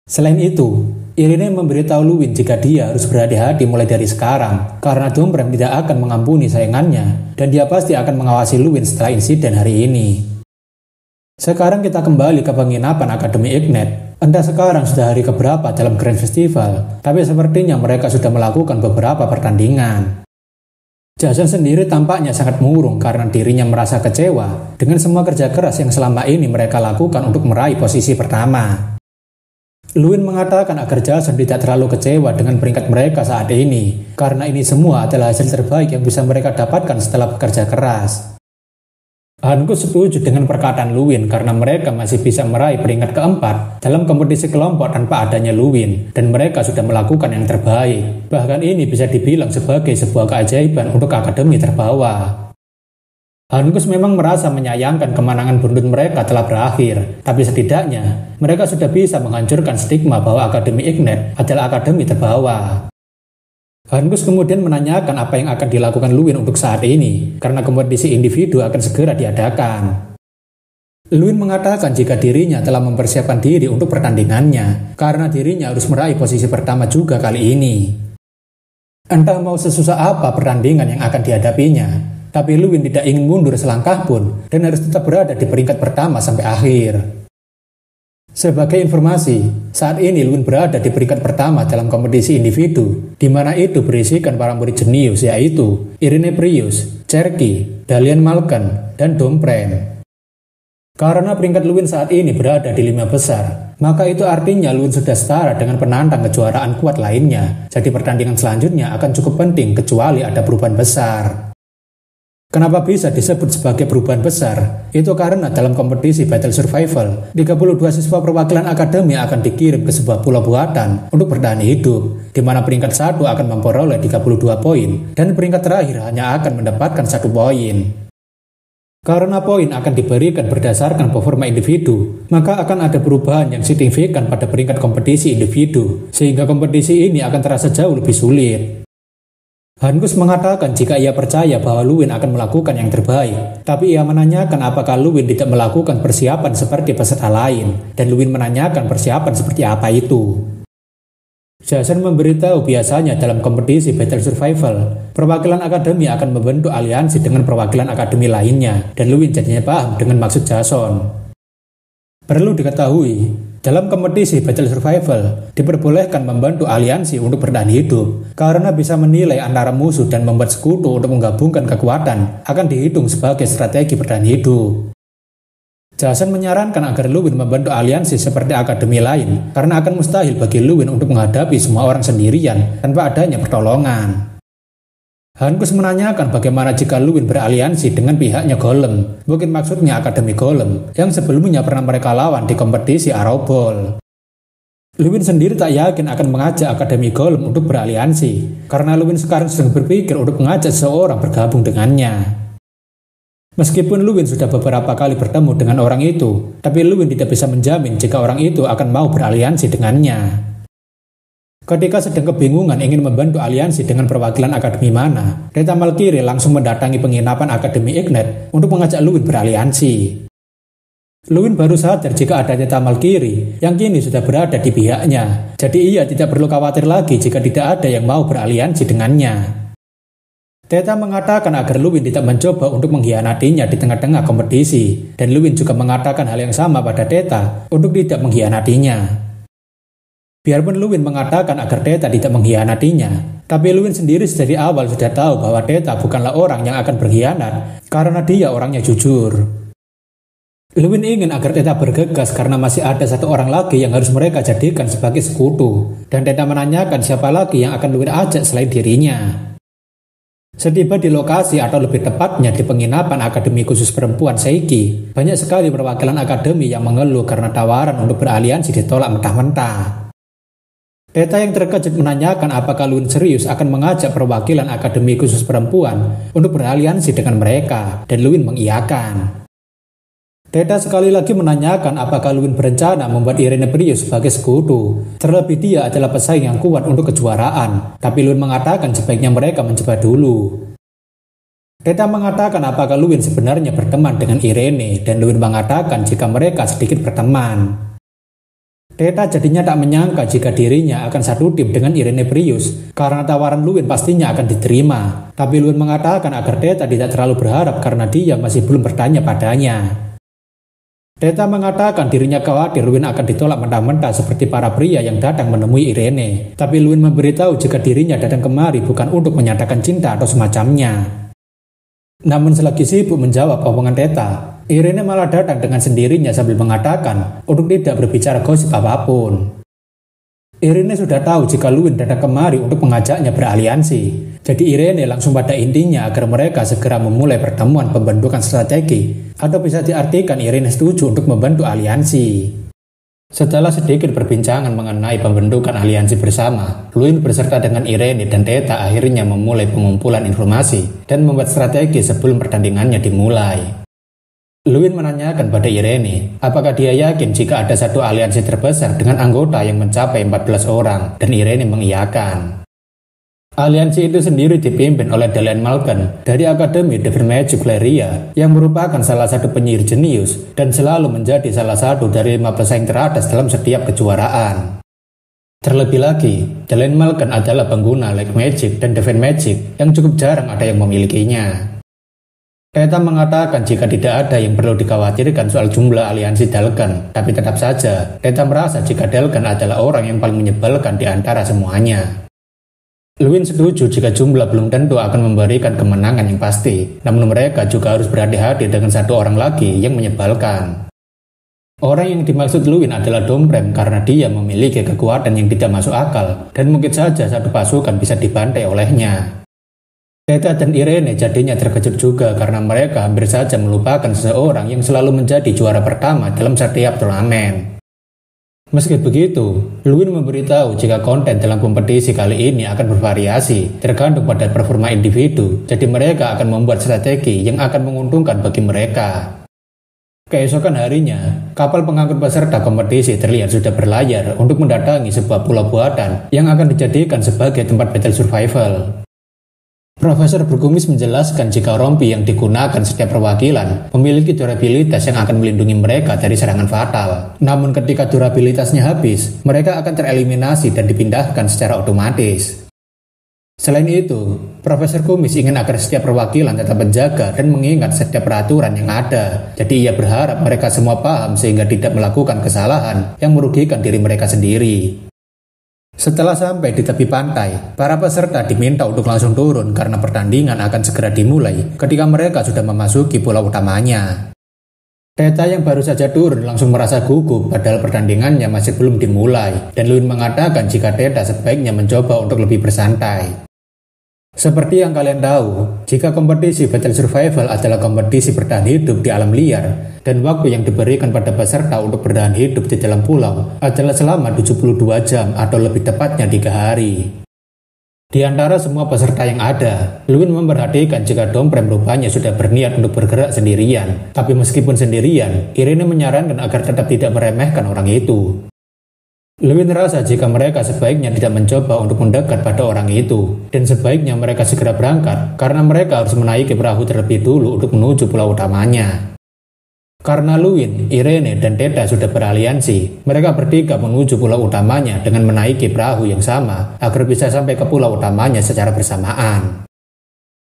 Selain itu, Irene memberitahu Luwin jika dia harus berhati-hati mulai dari sekarang karena Domprem tidak akan mengampuni sayangannya dan dia pasti akan mengawasi Luwin setelah insiden hari ini. Sekarang kita kembali ke penginapan Akademi Ignet. Entah sekarang sudah hari keberapa dalam Grand Festival, tapi sepertinya mereka sudah melakukan beberapa pertandingan. Jason sendiri tampaknya sangat murung karena dirinya merasa kecewa dengan semua kerja keras yang selama ini mereka lakukan untuk meraih posisi pertama. Luwin mengatakan agar Jason tidak terlalu kecewa dengan peringkat mereka saat ini, karena ini semua adalah hasil terbaik yang bisa mereka dapatkan setelah bekerja keras. Hankus setuju dengan perkataan Luwin karena mereka masih bisa meraih peringkat keempat dalam kompetisi kelompok tanpa adanya Luwin, dan mereka sudah melakukan yang terbaik. Bahkan ini bisa dibilang sebagai sebuah keajaiban untuk akademi terbawah. Hankus memang merasa menyayangkan kemenangan buntut mereka telah berakhir, tapi setidaknya mereka sudah bisa menghancurkan stigma bahwa Akademi Ignet adalah akademi terbawah. Hankus kemudian menanyakan apa yang akan dilakukan Luwin untuk saat ini, karena kompetisi individu akan segera diadakan. Luwin mengatakan jika dirinya telah mempersiapkan diri untuk pertandingannya, karena dirinya harus meraih posisi pertama juga kali ini. Entah mau sesusah apa pertandingan yang akan dihadapinya, tapi Luwin tidak ingin mundur selangkah pun dan harus tetap berada di peringkat pertama sampai akhir. Sebagai informasi, saat ini Luwin berada di peringkat pertama dalam kompetisi individu, di mana itu berisikan para murid jenius yaitu Irene Prius, Cherky, Dalian Malkan, dan Domprem. Karena peringkat Luwin saat ini berada di 5 besar, maka itu artinya Luwin sudah setara dengan penantang kejuaraan kuat lainnya, jadi pertandingan selanjutnya akan cukup penting kecuali ada perubahan besar. Kenapa bisa disebut sebagai perubahan besar? Itu karena dalam kompetisi Battle Survival, 32 siswa perwakilan akademi akan dikirim ke sebuah pulau buatan untuk bertahan hidup, di mana peringkat 1 akan memperoleh 32 poin, dan peringkat terakhir hanya akan mendapatkan 1 poin. Karena poin akan diberikan berdasarkan performa individu, maka akan ada perubahan yang signifikan pada peringkat kompetisi individu, sehingga kompetisi ini akan terasa jauh lebih sulit. Hankus mengatakan jika ia percaya bahwa Luwin akan melakukan yang terbaik, tapi ia menanyakan apakah Luwin tidak melakukan persiapan seperti peserta lain, dan Luwin menanyakan persiapan seperti apa itu. Jason memberitahu biasanya dalam kompetisi Battle Survival, perwakilan akademi akan membentuk aliansi dengan perwakilan akademi lainnya, dan Luwin jadinya paham dengan maksud Jason. Perlu diketahui, dalam kompetisi Battle Survival, diperbolehkan membantu aliansi untuk bertahan hidup, karena bisa menilai antara musuh dan membuat sekutu untuk menggabungkan kekuatan akan dihitung sebagai strategi bertahan hidup. Jason menyarankan agar Luwin membantu aliansi seperti akademi lain, karena akan mustahil bagi Luwin untuk menghadapi semua orang sendirian tanpa adanya pertolongan. Hankus menanyakan bagaimana jika Luwin beraliansi dengan pihaknya Golem, mungkin maksudnya Akademi Golem, yang sebelumnya pernah mereka lawan di kompetisi Arrow Ball. Luwin sendiri tak yakin akan mengajak Akademi Golem untuk beraliansi, karena Luwin sekarang sedang berpikir untuk mengajak seseorang bergabung dengannya. Meskipun Luwin sudah beberapa kali bertemu dengan orang itu, tapi Luwin tidak bisa menjamin jika orang itu akan mau beraliansi dengannya. Ketika sedang kebingungan ingin membantu aliansi dengan perwakilan akademi mana, Reta Malkiri langsung mendatangi penginapan Akademi Ignet untuk mengajak Luwin beraliansi. Luwin baru sadar jika ada Reta Malkiri yang kini sudah berada di pihaknya, jadi ia tidak perlu khawatir lagi jika tidak ada yang mau beraliansi dengannya. Teta mengatakan agar Luwin tidak mencoba untuk mengkhianatinya di tengah-tengah kompetisi, dan Luwin juga mengatakan hal yang sama pada Teta untuk tidak mengkhianatinya. Biarpun Luwin mengatakan agar Teta tidak mengkhianatinya, tapi Luwin sendiri dari awal sudah tahu bahwa Teta bukanlah orang yang akan berkhianat karena dia orangnya jujur. Luwin ingin agar Teta bergegas karena masih ada satu orang lagi yang harus mereka jadikan sebagai sekutu, dan Teta menanyakan siapa lagi yang akan Luwin ajak selain dirinya. Setiba di lokasi atau lebih tepatnya di penginapan Akademi Khusus Perempuan Seiki, banyak sekali perwakilan akademi yang mengeluh karena tawaran untuk beraliansi ditolak mentah-mentah. Teta yang terkejut menanyakan apakah Luwin serius akan mengajak perwakilan Akademi Khusus Perempuan untuk beraliansi dengan mereka, dan Luwin mengiyakan. Teta sekali lagi menanyakan apakah Luwin berencana membuat Irene Prius sebagai sekutu, terlebih dia adalah pesaing yang kuat untuk kejuaraan, tapi Luwin mengatakan sebaiknya mereka mencoba dulu. Teta mengatakan apakah Luwin sebenarnya berteman dengan Irene, dan Luwin mengatakan jika mereka sedikit berteman. Teta jadinya tak menyangka jika dirinya akan satu tim dengan Irene Prius karena tawaran Luwin pastinya akan diterima. Tapi Luwin mengatakan agar Teta tidak terlalu berharap karena dia masih belum bertanya padanya. Teta mengatakan dirinya khawatir Luwin akan ditolak mentah-mentah seperti para pria yang datang menemui Irene. Tapi Luwin memberitahu jika dirinya datang kemari bukan untuk menyatakan cinta atau semacamnya. Namun selagi sibuk menjawab omongan Teta, Irene malah datang dengan sendirinya sambil mengatakan untuk tidak berbicara gosip apapun. Irene sudah tahu jika Luwin datang kemari untuk mengajaknya beraliansi. Jadi Irene langsung pada intinya agar mereka segera memulai pertemuan pembentukan strategi, atau bisa diartikan Irene setuju untuk membentuk aliansi. Setelah sedikit perbincangan mengenai pembentukan aliansi bersama, Luwin beserta dengan Irene dan Teta akhirnya memulai pengumpulan informasi dan membuat strategi sebelum pertandingannya dimulai. Luwin menanyakan pada Irene, apakah dia yakin jika ada satu aliansi terbesar dengan anggota yang mencapai 14 orang, dan Irene mengiyakan. Aliansi itu sendiri dipimpin oleh Dalian Malkan dari Akademi Devil Magic Valeria yang merupakan salah satu penyihir jenius dan selalu menjadi salah satu dari 5 pesaing teratas dalam setiap kejuaraan. Terlebih lagi, Dalian Malkan adalah pengguna Light Magic dan Divine Magic yang cukup jarang ada yang memilikinya. Teta mengatakan jika tidak ada yang perlu dikhawatirkan soal jumlah aliansi Dalkan, tapi tetap saja Teta merasa jika Dalkan adalah orang yang paling menyebalkan di antara semuanya. Luwin setuju jika jumlah belum tentu akan memberikan kemenangan yang pasti, namun mereka juga harus berhati-hati dengan satu orang lagi yang menyebalkan. Orang yang dimaksud Luwin adalah Domprem karena dia memiliki kekuatan yang tidak masuk akal dan mungkin saja satu pasukan bisa dibantai olehnya. Teta dan Irene jadinya terkejut juga karena mereka hampir saja melupakan seseorang yang selalu menjadi juara pertama dalam setiap turnamen. Meski begitu, Luwin memberitahu jika konten dalam kompetisi kali ini akan bervariasi, tergantung pada performa individu, jadi mereka akan membuat strategi yang akan menguntungkan bagi mereka. Keesokan harinya, kapal pengangkut peserta kompetisi terlihat sudah berlayar untuk mendatangi sebuah pulau buatan yang akan dijadikan sebagai tempat battle survival. Profesor Berkumis menjelaskan jika rompi yang digunakan setiap perwakilan memiliki durabilitas yang akan melindungi mereka dari serangan fatal. Namun ketika durabilitasnya habis, mereka akan tereliminasi dan dipindahkan secara otomatis. Selain itu, Profesor Kumis ingin agar setiap perwakilan tetap menjaga dan mengingat setiap peraturan yang ada. Jadi ia berharap mereka semua paham sehingga tidak melakukan kesalahan yang merugikan diri mereka sendiri. Setelah sampai di tepi pantai, para peserta diminta untuk langsung turun karena pertandingan akan segera dimulai ketika mereka sudah memasuki pulau utamanya. Teta yang baru saja turun langsung merasa gugup padahal pertandingannya masih belum dimulai, dan Luwin mengatakan jika Teta sebaiknya mencoba untuk lebih bersantai. Seperti yang kalian tahu, jika kompetisi Battle Survival adalah kompetisi bertahan hidup di alam liar, dan waktu yang diberikan pada peserta untuk bertahan hidup di dalam pulau adalah selama 72 jam atau lebih tepatnya 3 hari. Di antara semua peserta yang ada, Luwin memperhatikan jika Domprem rupanya sudah berniat untuk bergerak sendirian, tapi meskipun sendirian, Irene menyarankan agar tetap tidak meremehkan orang itu. Luwin merasa jika mereka sebaiknya tidak mencoba untuk mendekat pada orang itu, dan sebaiknya mereka segera berangkat karena mereka harus menaiki perahu terlebih dulu untuk menuju pulau utamanya. Karena Luwin, Irene, dan Teta sudah beraliansi, mereka bertiga menuju pulau utamanya dengan menaiki perahu yang sama agar bisa sampai ke pulau utamanya secara bersamaan.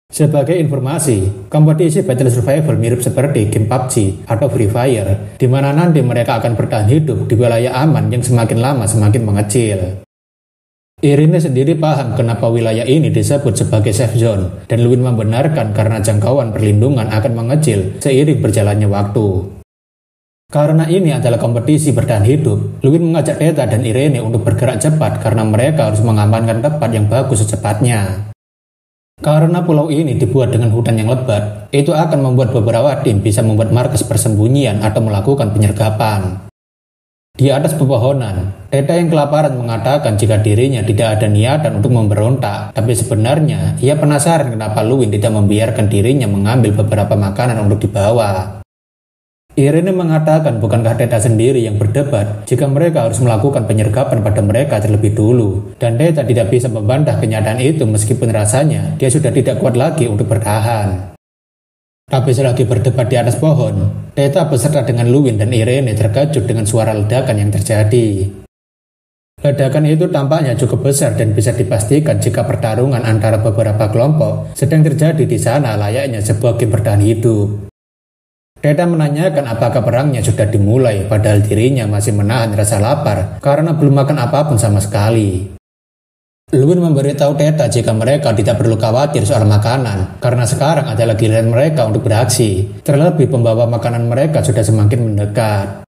Sebagai informasi, kompetisi Battle Survival mirip seperti game PUBG atau Free Fire, di mana nanti mereka akan bertahan hidup di wilayah aman yang semakin lama semakin mengecil. Irene sendiri paham kenapa wilayah ini disebut sebagai safe zone, dan Luwin membenarkan karena jangkauan perlindungan akan mengecil seiring berjalannya waktu. Karena ini adalah kompetisi bertahan hidup, Luwin mengajak Teta dan Irene untuk bergerak cepat karena mereka harus mengamankan tempat yang bagus secepatnya. Karena pulau ini dibuat dengan hutan yang lebat, itu akan membuat beberapa tim bisa membuat markas persembunyian atau melakukan penyergapan. Di atas pepohonan, Teta yang kelaparan mengatakan jika dirinya tidak ada niatan untuk memberontak, tapi sebenarnya ia penasaran kenapa Luwin tidak membiarkan dirinya mengambil beberapa makanan untuk dibawa. Irene mengatakan bukankah Teta sendiri yang berdebat jika mereka harus melakukan penyergapan pada mereka terlebih dulu, dan Teta tidak bisa membantah kenyataan itu meskipun rasanya dia sudah tidak kuat lagi untuk bertahan. Tapi selagi berdebat di atas pohon, Teta beserta dengan Luwin dan Irene terkejut dengan suara ledakan yang terjadi. Ledakan itu tampaknya cukup besar dan bisa dipastikan jika pertarungan antara beberapa kelompok sedang terjadi di sana layaknya sebuah game bertahan hidup. Theta menanyakan apakah perangnya sudah dimulai, padahal dirinya masih menahan rasa lapar karena belum makan apapun sama sekali. Luwin memberitahu Theta jika mereka tidak perlu khawatir soal makanan, karena sekarang adalah giliran mereka untuk beraksi. Terlebih pembawa makanan mereka sudah semakin mendekat.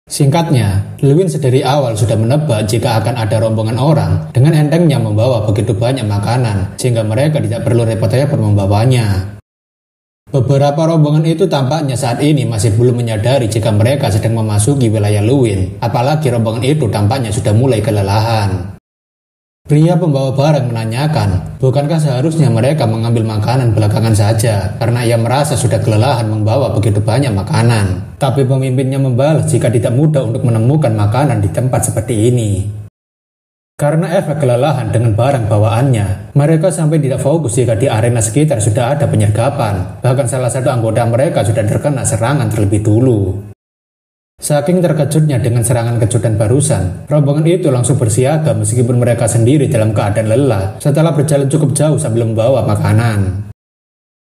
Singkatnya, Luwin sedari awal sudah menebak jika akan ada rombongan orang dengan entengnya membawa begitu banyak makanan, sehingga mereka tidak perlu repot-repot membawanya. Beberapa rombongan itu tampaknya saat ini masih belum menyadari jika mereka sedang memasuki wilayah Luwin, apalagi rombongan itu tampaknya sudah mulai kelelahan. Pria pembawa barang menanyakan, bukankah seharusnya mereka mengambil makanan belakangan saja, karena ia merasa sudah kelelahan membawa begitu banyak makanan. Tapi pemimpinnya membalas jika tidak mudah untuk menemukan makanan di tempat seperti ini. Karena efek kelelahan dengan barang bawaannya, mereka sampai tidak fokus jika di arena sekitar sudah ada penyergapan. Bahkan salah satu anggota mereka sudah terkena serangan terlebih dulu. Saking terkejutnya dengan serangan kejutan barusan, rombongan itu langsung bersiaga meskipun mereka sendiri dalam keadaan lelah setelah berjalan cukup jauh sambil membawa makanan.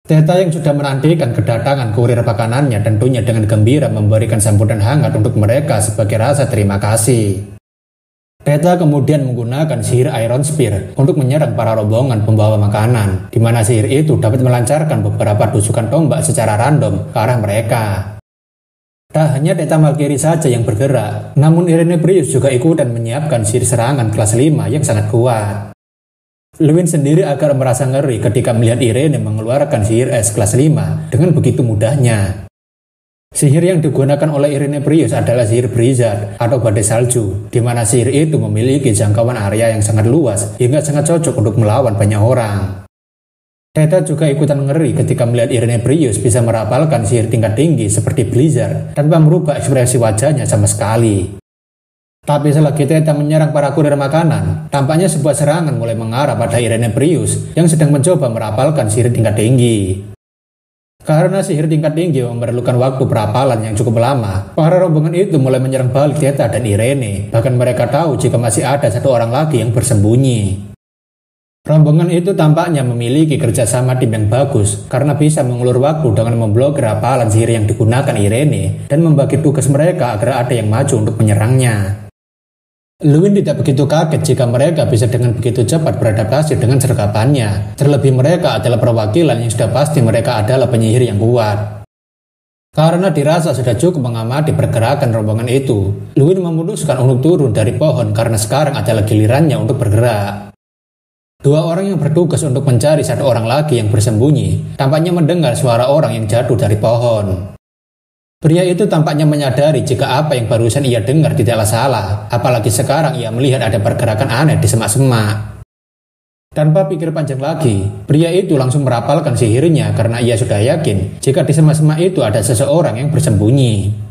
Theta yang sudah menantikan kedatangan kurir makanannya tentunya dengan gembira memberikan sambutan hangat untuk mereka sebagai rasa terima kasih. Theta kemudian menggunakan sihir Iron Spear untuk menyerang para rombongan pembawa makanan, di mana sihir itu dapat melancarkan beberapa tusukan tombak secara random ke arah mereka. Tak hanya Theta Malkiri saja yang bergerak, namun Irenebrius juga ikutan menyiapkan sihir serangan kelas 5 yang sangat kuat. Luwin sendiri agak merasa ngeri ketika melihat Irene mengeluarkan sihir es kelas 5 dengan begitu mudahnya. Sihir yang digunakan oleh Irenebrius adalah sihir Blizzard atau badai salju, di mana sihir itu memiliki jangkauan area yang sangat luas hingga sangat cocok untuk melawan banyak orang. Theta juga ikutan ngeri ketika melihat Irenebrius bisa merapalkan sihir tingkat tinggi seperti Blizzard tanpa merubah ekspresi wajahnya sama sekali. Tapi selagi Theta menyerang para kurir makanan, tampaknya sebuah serangan mulai mengarah pada Irenebrius yang sedang mencoba merapalkan sihir tingkat tinggi. Karena sihir tingkat tinggi memerlukan waktu perapalan yang cukup lama, para rombongan itu mulai menyerang balik Theta dan Irene. Bahkan mereka tahu jika masih ada satu orang lagi yang bersembunyi. Rombongan itu tampaknya memiliki kerjasama tim yang bagus karena bisa mengulur waktu dengan memblokir rapalan sihir yang digunakan Irene dan membagi tugas mereka agar ada yang maju untuk menyerangnya. Luwin tidak begitu kaget jika mereka bisa dengan begitu cepat beradaptasi dengan sergapannya. Terlebih mereka adalah perwakilan yang sudah pasti mereka adalah penyihir yang kuat. Karena dirasa sudah cukup mengamati pergerakan rombongan itu, Luwin memutuskan untuk turun dari pohon karena sekarang adalah gilirannya untuk bergerak. Dua orang yang bertugas untuk mencari satu orang lagi yang bersembunyi tampaknya mendengar suara orang yang jatuh dari pohon. Pria itu tampaknya menyadari jika apa yang barusan ia dengar tidaklah salah, apalagi sekarang ia melihat ada pergerakan aneh di semak-semak. Tanpa pikir panjang lagi, pria itu langsung merapalkan sihirnya karena ia sudah yakin jika di semak-semak itu ada seseorang yang bersembunyi.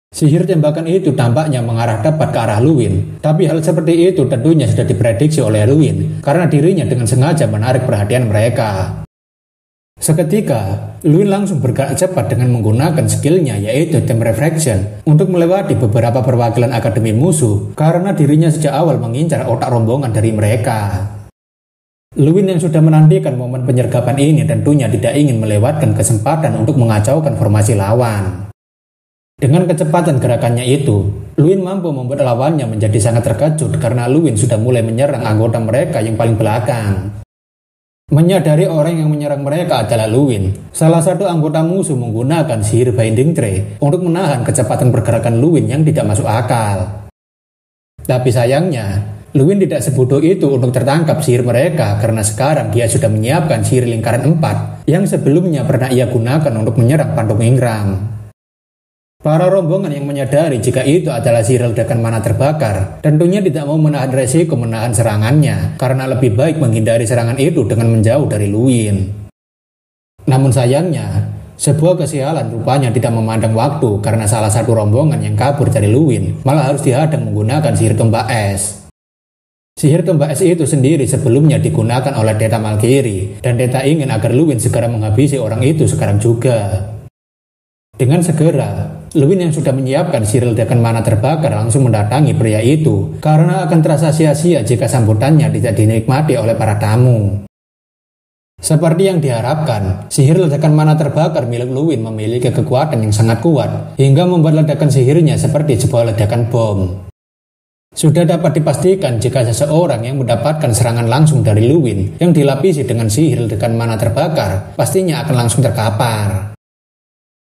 Sihir tembakan itu tampaknya mengarah tepat ke arah Luwin, tapi hal seperti itu tentunya sudah diprediksi oleh Luwin karena dirinya dengan sengaja menarik perhatian mereka. Seketika, Luwin langsung bergerak cepat dengan menggunakan skillnya yaitu Time Refraction untuk melewati beberapa perwakilan akademi musuh karena dirinya sejak awal mengincar otak rombongan dari mereka. Luwin yang sudah menantikan momen penyergapan ini tentunya tidak ingin melewatkan kesempatan untuk mengacaukan formasi lawan. Dengan kecepatan gerakannya itu, Luwin mampu membuat lawannya menjadi sangat terkejut karena Luwin sudah mulai menyerang anggota mereka yang paling belakang. Menyadari orang yang menyerang mereka adalah Luwin, salah satu anggota musuh menggunakan sihir Binding Tree untuk menahan kecepatan pergerakan Luwin yang tidak masuk akal. Tapi sayangnya, Luwin tidak sebodoh itu untuk tertangkap sihir mereka karena sekarang dia sudah menyiapkan sihir lingkaran 4 yang sebelumnya pernah ia gunakan untuk menyerang Pandung Ingram. Para rombongan yang menyadari jika itu adalah sihir ledakan mana terbakar tentunya tidak mau menahan resiko menahan serangannya karena lebih baik menghindari serangan itu dengan menjauh dari Luwin. Namun sayangnya, sebuah kesialan rupanya tidak memandang waktu karena salah satu rombongan yang kabur dari Luwin malah harus dihadang menggunakan sihir tombak es. Sihir tombak es itu sendiri sebelumnya digunakan oleh Theta Malkiri dan Theta ingin agar Luwin segera menghabisi orang itu sekarang juga. Dengan segera, Lewin yang sudah menyiapkan sihir ledakan mana terbakar langsung mendatangi pria itu karena akan terasa sia-sia jika sambutannya tidak dinikmati oleh para tamu. Seperti yang diharapkan, sihir ledakan mana terbakar milik Lewin memiliki kekuatan yang sangat kuat hingga membuat ledakan sihirnya seperti sebuah ledakan bom. Sudah dapat dipastikan jika seseorang yang mendapatkan serangan langsung dari Lewin yang dilapisi dengan sihir ledakan mana terbakar pastinya akan langsung terkapar.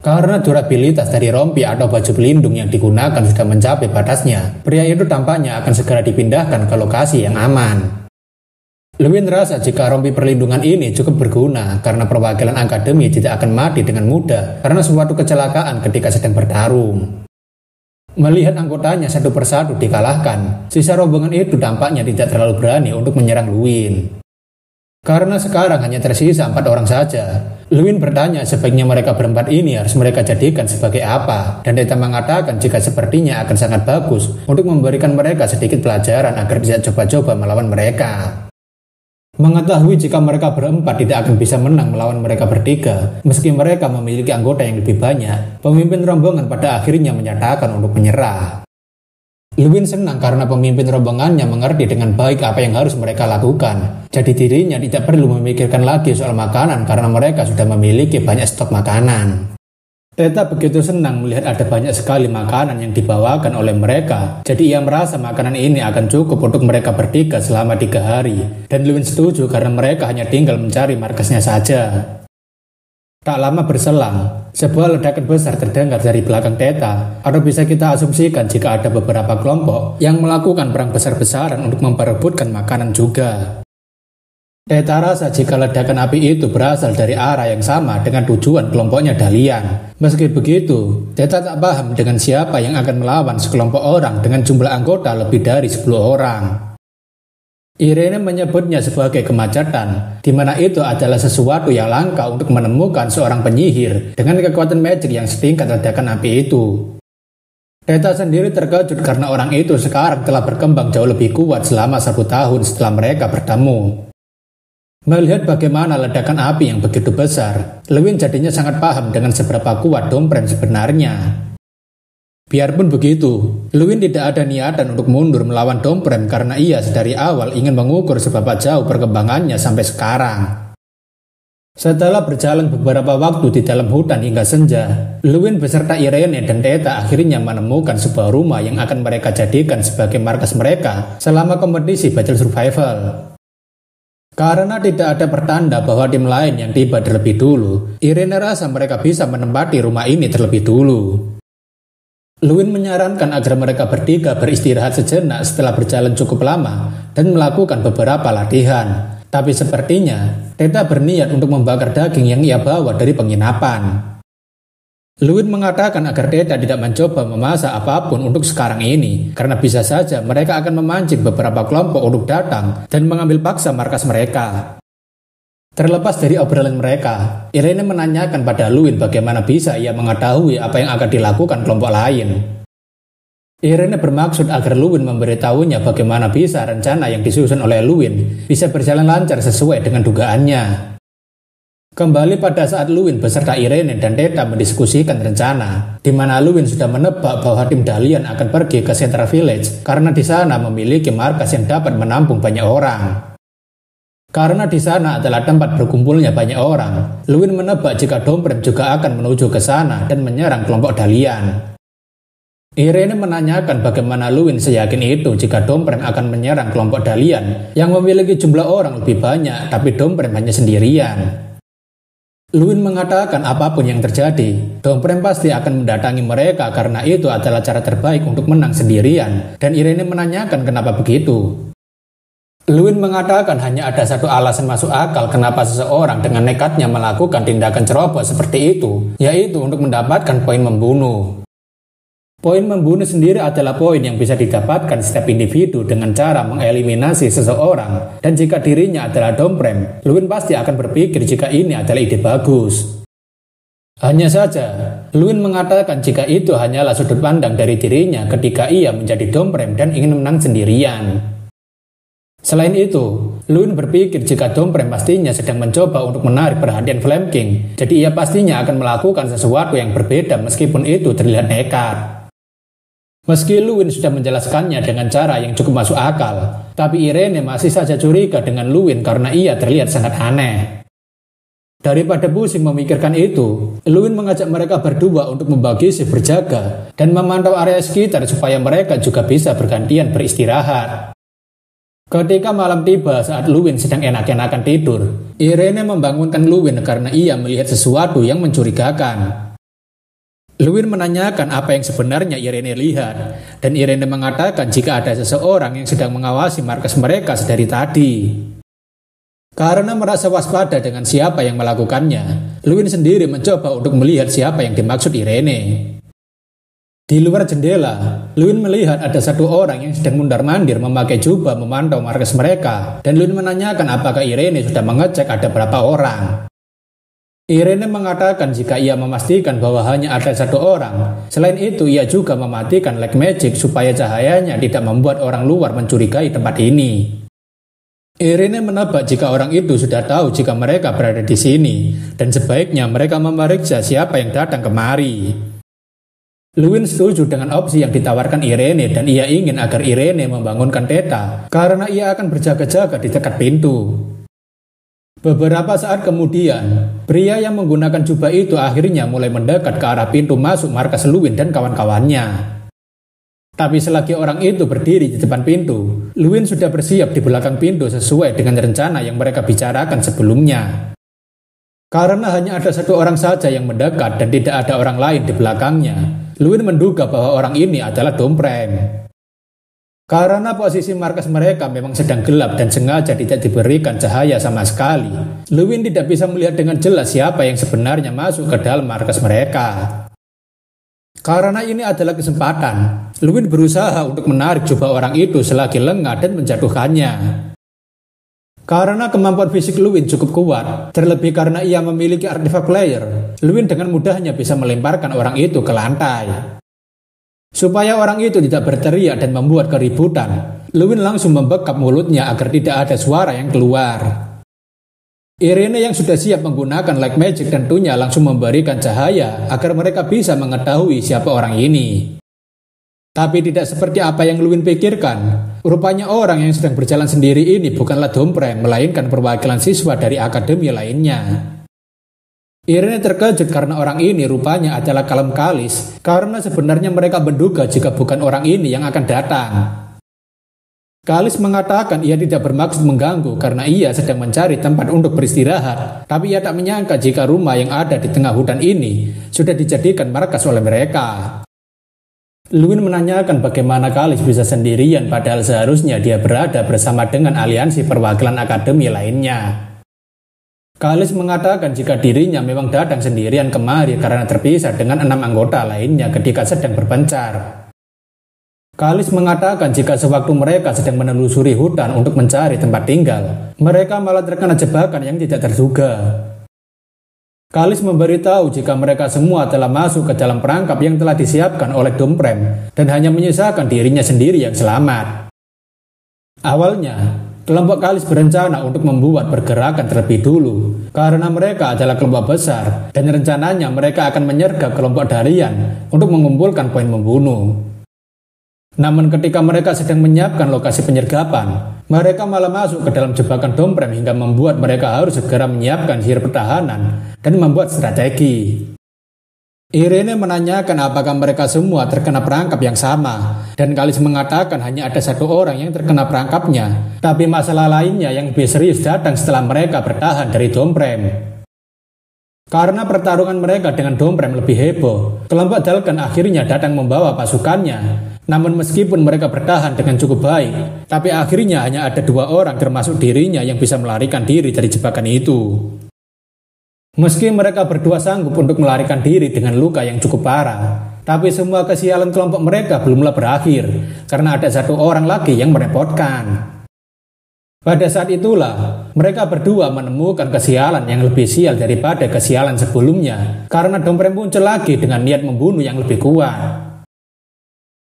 Karena durabilitas dari rompi atau baju pelindung yang digunakan sudah mencapai batasnya, pria itu tampaknya akan segera dipindahkan ke lokasi yang aman. Lewin rasa jika rompi perlindungan ini cukup berguna karena perwakilan akademi tidak akan mati dengan mudah karena suatu kecelakaan ketika sedang bertarung. Melihat anggotanya satu persatu dikalahkan, sisa rombongan itu tampaknya tidak terlalu berani untuk menyerang Lewin. Karena sekarang hanya tersisa 4 orang saja, Lewin bertanya sebaiknya mereka berempat ini harus mereka jadikan sebagai apa, dan Deta mengatakan jika sepertinya akan sangat bagus untuk memberikan mereka sedikit pelajaran agar tidak coba-coba melawan mereka. Mengetahui jika mereka berempat tidak akan bisa menang melawan mereka bertiga, meski mereka memiliki anggota yang lebih banyak, pemimpin rombongan pada akhirnya menyatakan untuk menyerah. Lewin senang karena pemimpin rombongannya mengerti dengan baik apa yang harus mereka lakukan, jadi dirinya tidak perlu memikirkan lagi soal makanan karena mereka sudah memiliki banyak stok makanan. Deta begitu senang melihat ada banyak sekali makanan yang dibawakan oleh mereka, jadi ia merasa makanan ini akan cukup untuk mereka bertiga selama 3 hari, dan Lewin setuju karena mereka hanya tinggal mencari markasnya saja. Tak lama berselang, sebuah ledakan besar terdengar dari belakang Deta, atau bisa kita asumsikan jika ada beberapa kelompok yang melakukan perang besar-besaran untuk memperebutkan makanan juga. Deta rasa jika ledakan api itu berasal dari arah yang sama dengan tujuan kelompoknya Dalian. Meski begitu, Deta tak paham dengan siapa yang akan melawan sekelompok orang dengan jumlah anggota lebih dari 10 orang. Irene menyebutnya sebagai kemacetan, di mana itu adalah sesuatu yang langka untuk menemukan seorang penyihir dengan kekuatan magic yang setingkat ledakan api itu. Deta sendiri terkejut karena orang itu sekarang telah berkembang jauh lebih kuat selama 1 tahun setelah mereka bertemu. Melihat bagaimana ledakan api yang begitu besar, Lewin jadinya sangat paham dengan seberapa kuat Domprem sebenarnya. Biarpun begitu, Lewin tidak ada niatan untuk mundur melawan Domprem karena ia sedari awal ingin mengukur seberapa jauh perkembangannya sampai sekarang. Setelah berjalan beberapa waktu di dalam hutan hingga senja, Lewin beserta Irene dan Deta akhirnya menemukan sebuah rumah yang akan mereka jadikan sebagai markas mereka selama kompetisi Battle Survival. Karena tidak ada pertanda bahwa tim lain yang tiba terlebih dulu, Irene rasa mereka bisa menempati rumah ini terlebih dulu. Lewin menyarankan agar mereka bertiga beristirahat sejenak setelah berjalan cukup lama dan melakukan beberapa latihan. Tapi sepertinya, Deta berniat untuk membakar daging yang ia bawa dari penginapan. Lewin mengatakan agar Deta tidak mencoba memasak apapun untuk sekarang ini, karena bisa saja mereka akan memancing beberapa kelompok untuk datang dan mengambil paksa markas mereka. Terlepas dari obrolan mereka, Irene menanyakan pada Lewin bagaimana bisa ia mengetahui apa yang akan dilakukan kelompok lain. Irene bermaksud agar Lewin memberitahunya bagaimana bisa rencana yang disusun oleh Lewin bisa berjalan lancar sesuai dengan dugaannya. Kembali pada saat Lewin beserta Irene dan Deta mendiskusikan rencana, di mana Lewin sudah menebak bahwa tim Dalian akan pergi ke Central Village karena di sana memiliki markas yang dapat menampung banyak orang. Karena di sana adalah tempat berkumpulnya banyak orang, Lewin menebak jika Domprem juga akan menuju ke sana dan menyerang kelompok Dalian. Irene menanyakan bagaimana Lewin seyakin itu jika Domprem akan menyerang kelompok Dalian yang memiliki jumlah orang lebih banyak, tapi Domprem hanya sendirian. Lewin mengatakan apapun yang terjadi, Domprem pasti akan mendatangi mereka karena itu adalah cara terbaik untuk menang sendirian, dan Irene menanyakan kenapa begitu. Lewin mengatakan hanya ada satu alasan masuk akal kenapa seseorang dengan nekatnya melakukan tindakan ceroboh seperti itu, yaitu untuk mendapatkan poin membunuh. Poin membunuh sendiri adalah poin yang bisa didapatkan setiap individu dengan cara mengeliminasi seseorang, dan jika dirinya adalah Domprem, Lewin pasti akan berpikir jika ini adalah ide bagus. Hanya saja, Lewin mengatakan jika itu hanyalah sudut pandang dari dirinya ketika ia menjadi Domprem dan ingin menang sendirian. Selain itu, Luin berpikir jika Domprem pastinya sedang mencoba untuk menarik perhatian Flame King, jadi ia pastinya akan melakukan sesuatu yang berbeda meskipun itu terlihat nekat. Meski Luin sudah menjelaskannya dengan cara yang cukup masuk akal, tapi Irene masih saja curiga dengan Luin karena ia terlihat sangat aneh. Daripada pusing memikirkan itu, Luin mengajak mereka berdua untuk membagi shift berjaga dan memantau area sekitar supaya mereka juga bisa bergantian beristirahat. Ketika malam tiba saat Luin sedang enak-enakan tidur, Irene membangunkan Luin karena ia melihat sesuatu yang mencurigakan. Luin menanyakan apa yang sebenarnya Irene lihat, dan Irene mengatakan jika ada seseorang yang sedang mengawasi markas mereka sedari tadi. Karena merasa waspada dengan siapa yang melakukannya, Luin sendiri mencoba untuk melihat siapa yang dimaksud Irene. Di luar jendela, Luin melihat ada satu orang yang sedang mundar-mandir memakai jubah memantau markas mereka, dan Luin menanyakan apakah Irene sudah mengecek ada berapa orang. Irene mengatakan jika ia memastikan bahwa hanya ada satu orang. Selain itu, ia juga mematikan light magic supaya cahayanya tidak membuat orang luar mencurigai tempat ini. Irene menebak jika orang itu sudah tahu jika mereka berada di sini, dan sebaiknya mereka memeriksa siapa yang datang kemari. Luin setuju dengan opsi yang ditawarkan Irene dan ia ingin agar Irene membangunkan Theta karena ia akan berjaga-jaga di dekat pintu. Beberapa saat kemudian, pria yang menggunakan jubah itu akhirnya mulai mendekat ke arah pintu masuk markas Luin dan kawan-kawannya. Tapi selagi orang itu berdiri di depan pintu, Luin sudah bersiap di belakang pintu sesuai dengan rencana yang mereka bicarakan sebelumnya. Karena hanya ada satu orang saja yang mendekat dan tidak ada orang lain di belakangnya, Luin menduga bahwa orang ini adalah Domprem. Karena posisi markas mereka memang sedang gelap dan sengaja tidak diberikan cahaya sama sekali, Luin tidak bisa melihat dengan jelas siapa yang sebenarnya masuk ke dalam markas mereka. Karena ini adalah kesempatan, Luin berusaha untuk menarik jubah orang itu selagi lengah dan menjatuhkannya. Karena kemampuan fisik Luin cukup kuat, terlebih karena ia memiliki artifact player, Luin dengan mudahnya bisa melemparkan orang itu ke lantai. Supaya orang itu tidak berteriak dan membuat keributan, Luin langsung membekap mulutnya agar tidak ada suara yang keluar. Irene yang sudah siap menggunakan light magic tentunya langsung memberikan cahaya agar mereka bisa mengetahui siapa orang ini. Tapi tidak seperti apa yang Luin pikirkan. Rupanya orang yang sedang berjalan sendiri ini bukanlah Domprem, melainkan perwakilan siswa dari akademi lainnya. Irene terkejut karena orang ini rupanya adalah Kalem Kalis, karena sebenarnya mereka menduga jika bukan orang ini yang akan datang. Kalis mengatakan ia tidak bermaksud mengganggu karena ia sedang mencari tempat untuk beristirahat, tapi ia tak menyangka jika rumah yang ada di tengah hutan ini sudah dijadikan markas oleh mereka. Luin menanyakan bagaimana Kalis bisa sendirian padahal seharusnya dia berada bersama dengan aliansi perwakilan akademi lainnya. Kalis mengatakan jika dirinya memang datang sendirian kemari karena terpisah dengan 6 anggota lainnya ketika sedang berpencar. Kalis mengatakan jika sewaktu mereka sedang menelusuri hutan untuk mencari tempat tinggal, mereka malah terkena jebakan yang tidak terduga. Kalis memberitahu jika mereka semua telah masuk ke dalam perangkap yang telah disiapkan oleh Domprem dan hanya menyisakan dirinya sendiri yang selamat. Awalnya, kelompok Kalis berencana untuk membuat pergerakan terlebih dulu karena mereka adalah kelompok besar dan rencananya mereka akan menyergap kelompok Darian untuk mengumpulkan poin membunuh. Namun ketika mereka sedang menyiapkan lokasi penyergapan, mereka malah masuk ke dalam jebakan Domprem hingga membuat mereka harus segera menyiapkan sihir pertahanan dan membuat strategi. Irene menanyakan apakah mereka semua terkena perangkap yang sama, dan Kalis mengatakan hanya ada satu orang yang terkena perangkapnya, tapi masalah lainnya yang lebih serius datang setelah mereka bertahan dari Domprem. Karena pertarungan mereka dengan Domprem lebih heboh, kelompok Dalkan akhirnya datang membawa pasukannya. Namun meskipun mereka bertahan dengan cukup baik, tapi akhirnya hanya ada 2 orang termasuk dirinya yang bisa melarikan diri dari jebakan itu. Meski mereka berdua sanggup untuk melarikan diri dengan luka yang cukup parah, tapi semua kesialan kelompok mereka belumlah berakhir, karena ada 1 orang lagi yang merepotkan. Pada saat itulah, mereka berdua menemukan kesialan yang lebih sial daripada kesialan sebelumnya, karena Domprem muncul lagi dengan niat membunuh yang lebih kuat.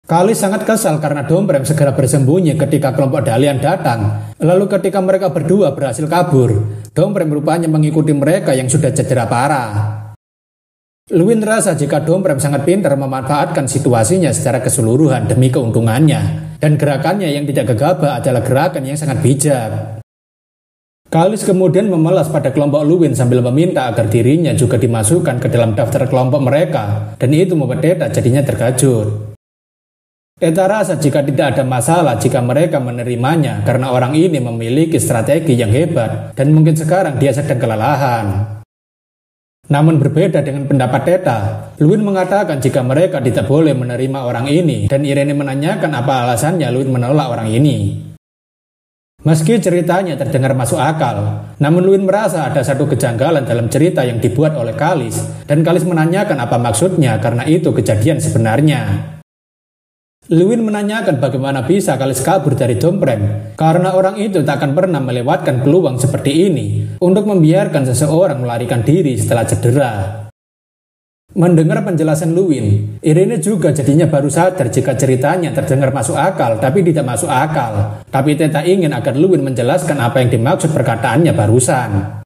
Kalis sangat kesal karena Domprem segera bersembunyi ketika kelompok Dalian datang. Lalu ketika mereka berdua berhasil kabur, Domprem rupanya mengikuti mereka yang sudah cedera parah. Luwin merasa jika Domprem sangat pintar memanfaatkan situasinya secara keseluruhan demi keuntungannya, dan gerakannya yang tidak gegabah adalah gerakan yang sangat bijak. Kalis kemudian memelas pada kelompok Luwin sambil meminta agar dirinya juga dimasukkan ke dalam daftar kelompok mereka, dan itu membuat Theta jadinya terkejut. Theta rasa jika tidak ada masalah jika mereka menerimanya karena orang ini memiliki strategi yang hebat dan mungkin sekarang dia sedang kelelahan. Namun berbeda dengan pendapat Theta, Luwin mengatakan jika mereka tidak boleh menerima orang ini dan Irene menanyakan apa alasannya Luwin menolak orang ini. Meski ceritanya terdengar masuk akal, namun Luwin merasa ada satu kejanggalan dalam cerita yang dibuat oleh Kalis dan Kalis menanyakan apa maksudnya karena itu kejadian sebenarnya. Luwin menanyakan bagaimana bisa Kalis kabur dari Domprem karena orang itu tak akan pernah melewatkan peluang seperti ini untuk membiarkan seseorang melarikan diri setelah cedera. Mendengar penjelasan Luwin, Irene juga jadinya baru sadar jika ceritanya terdengar masuk akal tapi tidak masuk akal. Tapi Theta ingin agar Luwin menjelaskan apa yang dimaksud perkataannya barusan.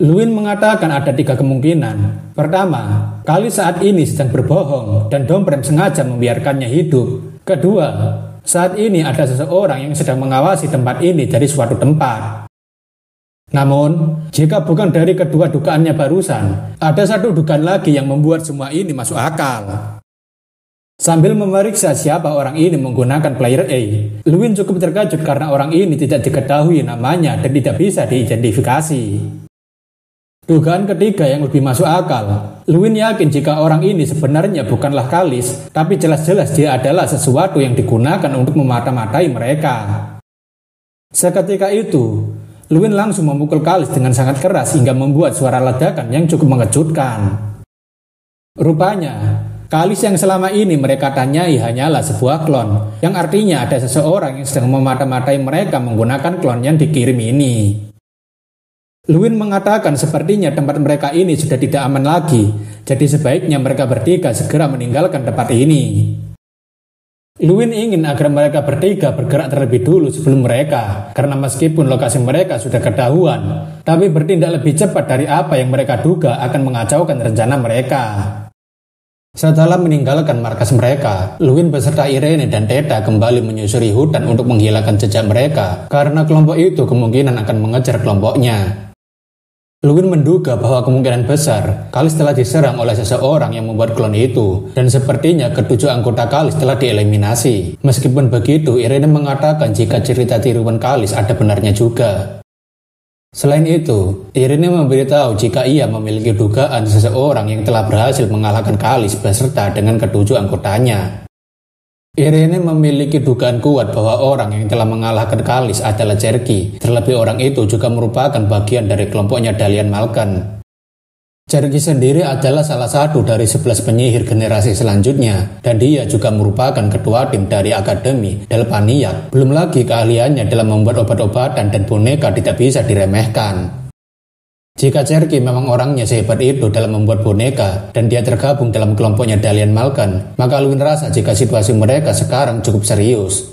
Luwin mengatakan ada 3 kemungkinan. Pertama, Kalis saat ini sedang berbohong dan Domprem sengaja membiarkannya hidup. Kedua, saat ini ada seseorang yang sedang mengawasi tempat ini dari suatu tempat. Namun, jika bukan dari kedua dugaannya barusan, ada satu dugaan lagi yang membuat semua ini masuk akal. Sambil memeriksa siapa orang ini menggunakan player A, Luwin cukup terkejut karena orang ini tidak diketahui namanya dan tidak bisa diidentifikasi. Dugaan ketiga yang lebih masuk akal, Luwin yakin jika orang ini sebenarnya bukanlah Kalis, tapi jelas-jelas dia adalah sesuatu yang digunakan untuk memata-matai mereka. Seketika itu, Luwin langsung memukul Kalis dengan sangat keras hingga membuat suara ledakan yang cukup mengejutkan. Rupanya, Kalis yang selama ini mereka tanyai hanyalah sebuah klon, yang artinya ada seseorang yang sedang memata-matai mereka menggunakan klon yang dikirim ini. Luwin mengatakan sepertinya tempat mereka ini sudah tidak aman lagi, jadi sebaiknya mereka bertiga segera meninggalkan tempat ini. Luwin ingin agar mereka bertiga bergerak terlebih dulu sebelum mereka, karena meskipun lokasi mereka sudah ketahuan, tapi bertindak lebih cepat dari apa yang mereka duga akan mengacaukan rencana mereka. Setelah meninggalkan markas mereka, Luwin beserta Irene dan Theta kembali menyusuri hutan untuk menghilangkan jejak mereka, karena kelompok itu kemungkinan akan mengejar kelompoknya. Luwin menduga bahwa kemungkinan besar Kalis telah diserang oleh seseorang yang membuat klon itu, dan sepertinya ke-7 anggota Kalis telah dieliminasi. Meskipun begitu, Irene mengatakan jika cerita tiruan Kalis ada benarnya juga. Selain itu, Irene memberitahu jika ia memiliki dugaan seseorang yang telah berhasil mengalahkan Kalis beserta dengan ke-7 anggotanya. Irene memiliki dugaan kuat bahwa orang yang telah mengalahkan Kalis adalah Cherky, terlebih orang itu juga merupakan bagian dari kelompoknya Dalian Malkan. Cherky sendiri adalah salah satu dari 11 penyihir generasi selanjutnya, dan dia juga merupakan ketua tim dari Akademi Delphaniac. Belum lagi keahliannya dalam membuat obat-obatan dan boneka tidak bisa diremehkan. Jika Cherky memang orangnya sehebat itu dalam membuat boneka dan dia tergabung dalam kelompoknya Dalian Malkan, maka Luwin rasa jika situasi mereka sekarang cukup serius.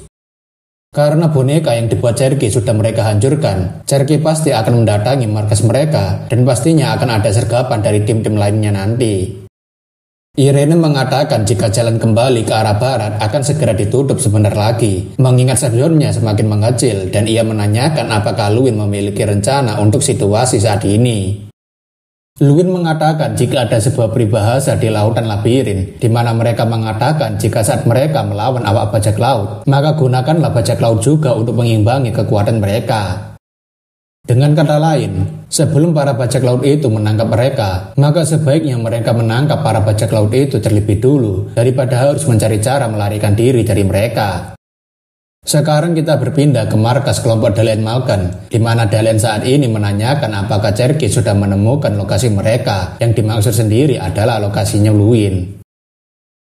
Karena boneka yang dibuat Cherky sudah mereka hancurkan, Cherky pasti akan mendatangi markas mereka dan pastinya akan ada sergapan dari tim-tim lainnya nanti. Irene mengatakan jika jalan kembali ke arah barat akan segera ditutup sebentar lagi, mengingat stadionnya semakin mengecil, dan ia menanyakan apakah Luwin memiliki rencana untuk situasi saat ini. Luwin mengatakan jika ada sebuah peribahasa di lautan labirin, di mana mereka mengatakan jika saat mereka melawan awak bajak laut, maka gunakanlah bajak laut juga untuk mengimbangi kekuatan mereka. Dengan kata lain, sebelum para bajak laut itu menangkap mereka, maka sebaiknya mereka menangkap para bajak laut itu terlebih dulu daripada harus mencari cara melarikan diri dari mereka. Sekarang kita berpindah ke markas kelompok Dalian Malkan, di mana Dalian saat ini menanyakan apakah Cherky sudah menemukan lokasi mereka, yang dimaksud sendiri adalah lokasinya Luwin.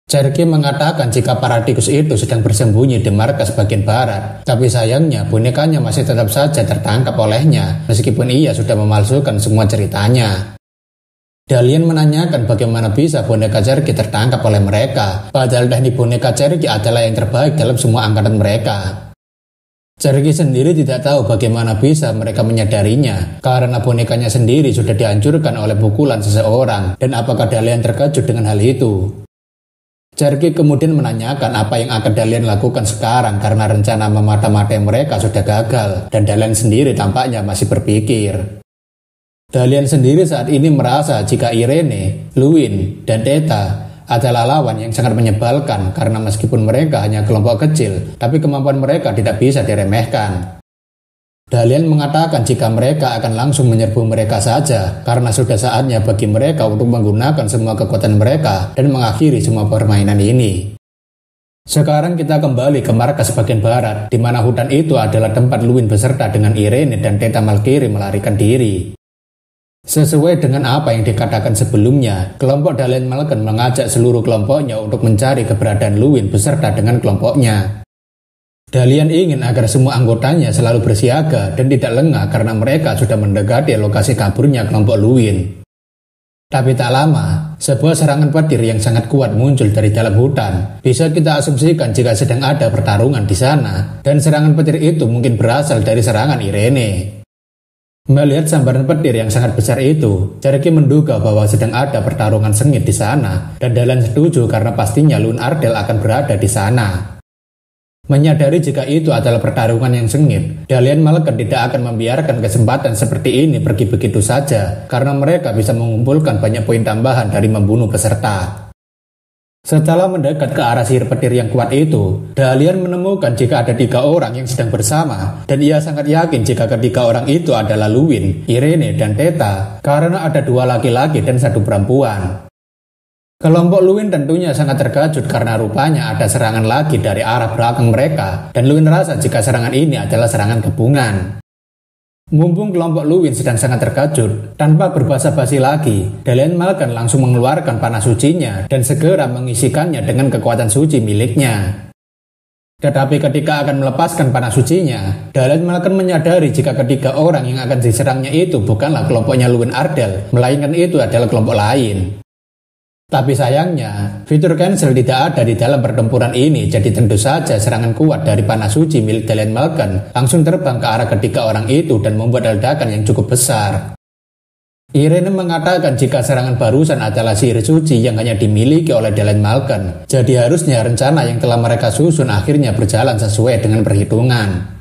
Cherky mengatakan jika para tikus itu sedang bersembunyi di markas bagian barat, tapi sayangnya bonekanya masih tetap saja tertangkap olehnya, meskipun ia sudah memalsukan semua ceritanya. Dalian menanyakan bagaimana bisa boneka Cherky tertangkap oleh mereka, padahal teknik boneka Cherky adalah yang terbaik dalam semua angkatan mereka. Cherky sendiri tidak tahu bagaimana bisa mereka menyadarinya, karena bonekanya sendiri sudah dihancurkan oleh pukulan seseorang, dan apakah Dalian terkejut dengan hal itu? Cherky kemudian menanyakan apa yang akan Dalian lakukan sekarang karena rencana memata-matai mereka sudah gagal, dan Dalian sendiri tampaknya masih berpikir. Dalian sendiri saat ini merasa jika Irene, Luwin, dan Theta adalah lawan yang sangat menyebalkan karena meskipun mereka hanya kelompok kecil, tapi kemampuan mereka tidak bisa diremehkan. Dalian mengatakan jika mereka akan langsung menyerbu mereka saja karena sudah saatnya bagi mereka untuk menggunakan semua kekuatan mereka dan mengakhiri semua permainan ini. Sekarang kita kembali ke markas bagian barat, di mana hutan itu adalah tempat Luwin beserta dengan Irene dan Theta Malkyrie melarikan diri. Sesuai dengan apa yang dikatakan sebelumnya, kelompok Dalian Malken mengajak seluruh kelompoknya untuk mencari keberadaan Luwin beserta dengan kelompoknya. Dalian ingin agar semua anggotanya selalu bersiaga dan tidak lengah karena mereka sudah mendekati lokasi kaburnya kelompok Luwin. Tapi tak lama, sebuah serangan petir yang sangat kuat muncul dari dalam hutan. Bisa kita asumsikan jika sedang ada pertarungan di sana, dan serangan petir itu mungkin berasal dari serangan Irene. Melihat sambaran petir yang sangat besar itu, Cherky menduga bahwa sedang ada pertarungan sengit di sana, dan Dalian setuju karena pastinya Luwin Ardell akan berada di sana. Menyadari jika itu adalah pertarungan yang sengit, Dalian Malken tidak akan membiarkan kesempatan seperti ini pergi begitu saja, karena mereka bisa mengumpulkan banyak poin tambahan dari membunuh peserta. Setelah mendekat ke arah sihir petir yang kuat itu, Dalian menemukan jika ada 3 orang yang sedang bersama, dan ia sangat yakin jika ketiga orang itu adalah Luwin, Irene, dan Theta, karena ada 2 laki-laki dan 1 perempuan. Kelompok Luwin tentunya sangat terkejut karena rupanya ada serangan lagi dari arah belakang mereka, dan Luwin rasa jika serangan ini adalah serangan gabungan. Mumpung kelompok Luwin sedang sangat terkejut, tanpa berbasa-basi lagi, Dalian Malken langsung mengeluarkan panah sucinya dan segera mengisikannya dengan kekuatan suci miliknya. Tetapi ketika akan melepaskan panah sucinya, Dalian Malken menyadari jika ketiga orang yang akan diserangnya itu bukanlah kelompoknya Luwin Ardell, melainkan itu adalah kelompok lain. Tapi sayangnya, fitur cancel tidak ada di dalam pertempuran ini, jadi tentu saja serangan kuat dari panah suci milik Dalian Malken langsung terbang ke arah ketiga orang itu dan membuat ledakan yang cukup besar. Irene mengatakan jika serangan barusan adalah sihir suci yang hanya dimiliki oleh Dalian Malken, jadi harusnya rencana yang telah mereka susun akhirnya berjalan sesuai dengan perhitungan.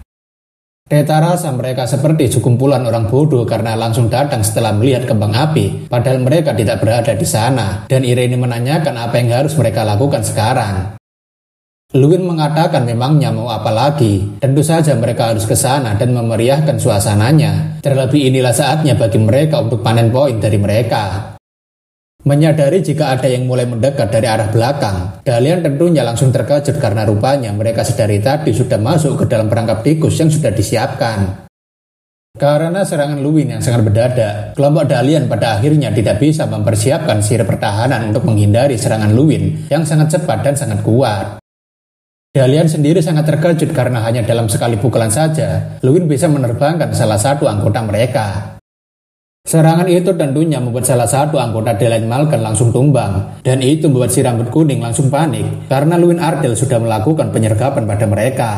Theta rasa mereka seperti sekumpulan orang bodoh karena langsung datang setelah melihat kembang api, padahal mereka tidak berada di sana, dan Irene menanyakan apa yang harus mereka lakukan sekarang. Luwin mengatakan memangnya mau apa lagi, tentu saja mereka harus ke sana dan memeriahkan suasananya, terlebih inilah saatnya bagi mereka untuk panen poin dari mereka. Menyadari jika ada yang mulai mendekat dari arah belakang, Dalian tentunya langsung terkejut karena rupanya mereka sedari tadi sudah masuk ke dalam perangkap tikus yang sudah disiapkan. Karena serangan Luwin yang sangat mendadak, kelompok Dalian pada akhirnya tidak bisa mempersiapkan sihir pertahanan untuk menghindari serangan Luwin yang sangat cepat dan sangat kuat. Dalian sendiri sangat terkejut karena hanya dalam sekali pukulan saja, Luwin bisa menerbangkan salah satu anggota mereka. Serangan itu tentunya membuat salah satu anggota Dalian Malken langsung tumbang, dan itu membuat si rambut kuning langsung panik karena Luwin Ardell sudah melakukan penyergapan pada mereka.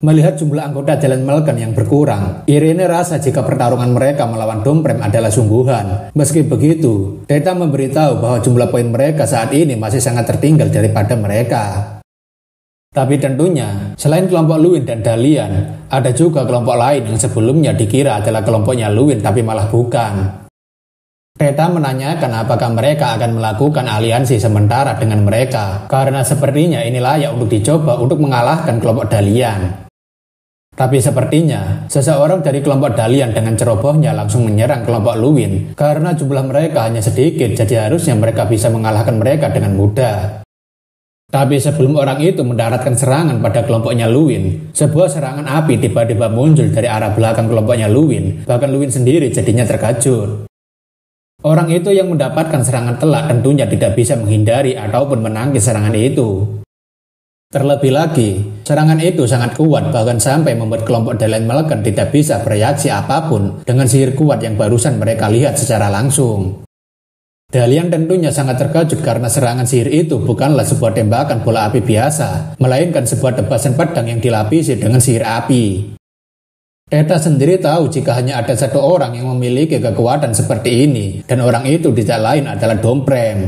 Melihat jumlah anggota Dalian Malken yang berkurang, Irene rasa jika pertarungan mereka melawan Domprem adalah sungguhan. Meski begitu, Theta memberitahu bahwa jumlah poin mereka saat ini masih sangat tertinggal daripada mereka. Tapi tentunya, selain kelompok Luwin dan Dalian, ada juga kelompok lain yang sebelumnya dikira adalah kelompoknya Luwin tapi malah bukan. Theta menanyakan apakah mereka akan melakukan aliansi sementara dengan mereka, karena sepertinya ini layak untuk dicoba untuk mengalahkan kelompok Dalian. Tapi sepertinya, seseorang dari kelompok Dalian dengan cerobohnya langsung menyerang kelompok Luwin, karena jumlah mereka hanya sedikit, jadi harusnya mereka bisa mengalahkan mereka dengan mudah. Tapi sebelum orang itu mendaratkan serangan pada kelompoknya Luwin, sebuah serangan api tiba-tiba muncul dari arah belakang kelompoknya Luwin, bahkan Luwin sendiri jadinya terkejut. Orang itu yang mendapatkan serangan telak tentunya tidak bisa menghindari ataupun menangkis serangan itu. Terlebih lagi, serangan itu sangat kuat bahkan sampai membuat kelompok Dalian Malken tidak bisa bereaksi apapun dengan sihir kuat yang barusan mereka lihat secara langsung. Dalian tentunya sangat terkejut karena serangan sihir itu bukanlah sebuah tembakan bola api biasa, melainkan sebuah tebasan pedang yang dilapisi dengan sihir api. Theta sendiri tahu jika hanya ada satu orang yang memiliki kekuatan seperti ini, dan orang itu tidak lain adalah Domprem.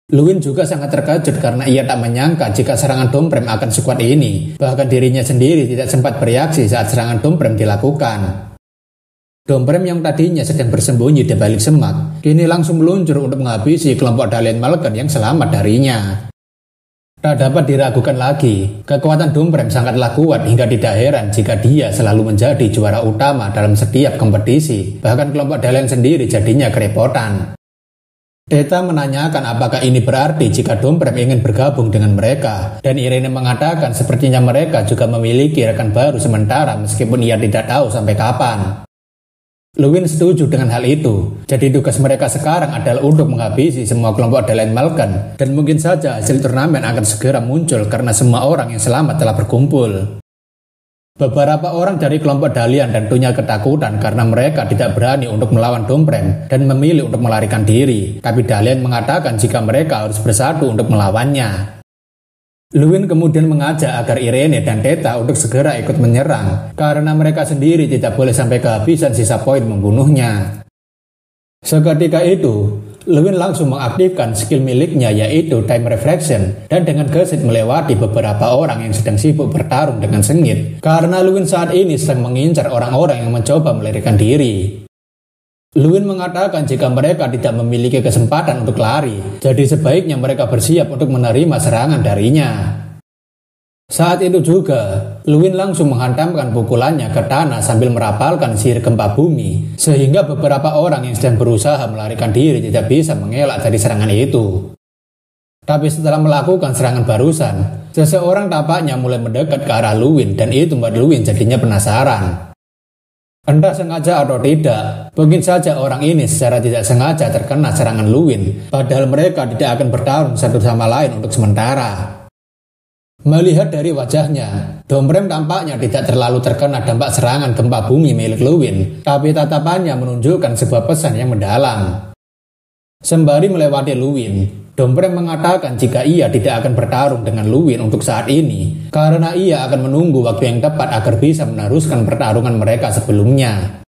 Luwin juga sangat terkejut karena ia tak menyangka jika serangan Domprem akan sekuat ini, bahkan dirinya sendiri tidak sempat bereaksi saat serangan Domprem dilakukan. Domprem yang tadinya sedang bersembunyi di balik semak, kini langsung meluncur untuk menghabisi kelompok Dalian Malken yang selamat darinya. Tak dapat diragukan lagi, kekuatan Domprem sangatlah kuat hingga tidak heran jika dia selalu menjadi juara utama dalam setiap kompetisi, bahkan kelompok Dalian sendiri jadinya kerepotan. Theta menanyakan apakah ini berarti jika Domprem ingin bergabung dengan mereka, dan Irene mengatakan sepertinya mereka juga memiliki rekan baru sementara meskipun ia tidak tahu sampai kapan. Luwin setuju dengan hal itu, jadi tugas mereka sekarang adalah untuk menghabisi semua kelompok Dalian Malken, dan mungkin saja hasil turnamen akan segera muncul karena semua orang yang selamat telah berkumpul. Beberapa orang dari kelompok Dalian tentunya ketakutan karena mereka tidak berani untuk melawan Domprem dan memilih untuk melarikan diri, tapi Dalian mengatakan jika mereka harus bersatu untuk melawannya. Luwin kemudian mengajak agar Irene dan Theta untuk segera ikut menyerang, karena mereka sendiri tidak boleh sampai kehabisan sisa poin membunuhnya. Seketika itu, Luwin langsung mengaktifkan skill miliknya yaitu Time Reflection, dan dengan gesit melewati beberapa orang yang sedang sibuk bertarung dengan sengit, karena Luwin saat ini sedang mengincar orang-orang yang mencoba melarikan diri. Luwin mengatakan jika mereka tidak memiliki kesempatan untuk lari, jadi sebaiknya mereka bersiap untuk menerima serangan darinya. Saat itu juga, Luwin langsung menghantamkan pukulannya ke tanah sambil merapalkan sihir gempa bumi, sehingga beberapa orang yang sedang berusaha melarikan diri tidak bisa mengelak dari serangan itu. Tapi setelah melakukan serangan barusan, seseorang tampaknya mulai mendekat ke arah Luwin, dan itu membuat Luwin jadinya penasaran. Entah sengaja atau tidak, mungkin saja orang ini secara tidak sengaja terkena serangan Luwin, padahal mereka tidak akan bertarung satu sama lain untuk sementara. Melihat dari wajahnya, Domprem tampaknya tidak terlalu terkena dampak serangan gempa bumi milik Luwin, tapi tatapannya menunjukkan sebuah pesan yang mendalam. Sembari melewati Luwin, Domprem mengatakan jika ia tidak akan bertarung dengan Luwin untuk saat ini, karena ia akan menunggu waktu yang tepat agar bisa meneruskan pertarungan mereka sebelumnya.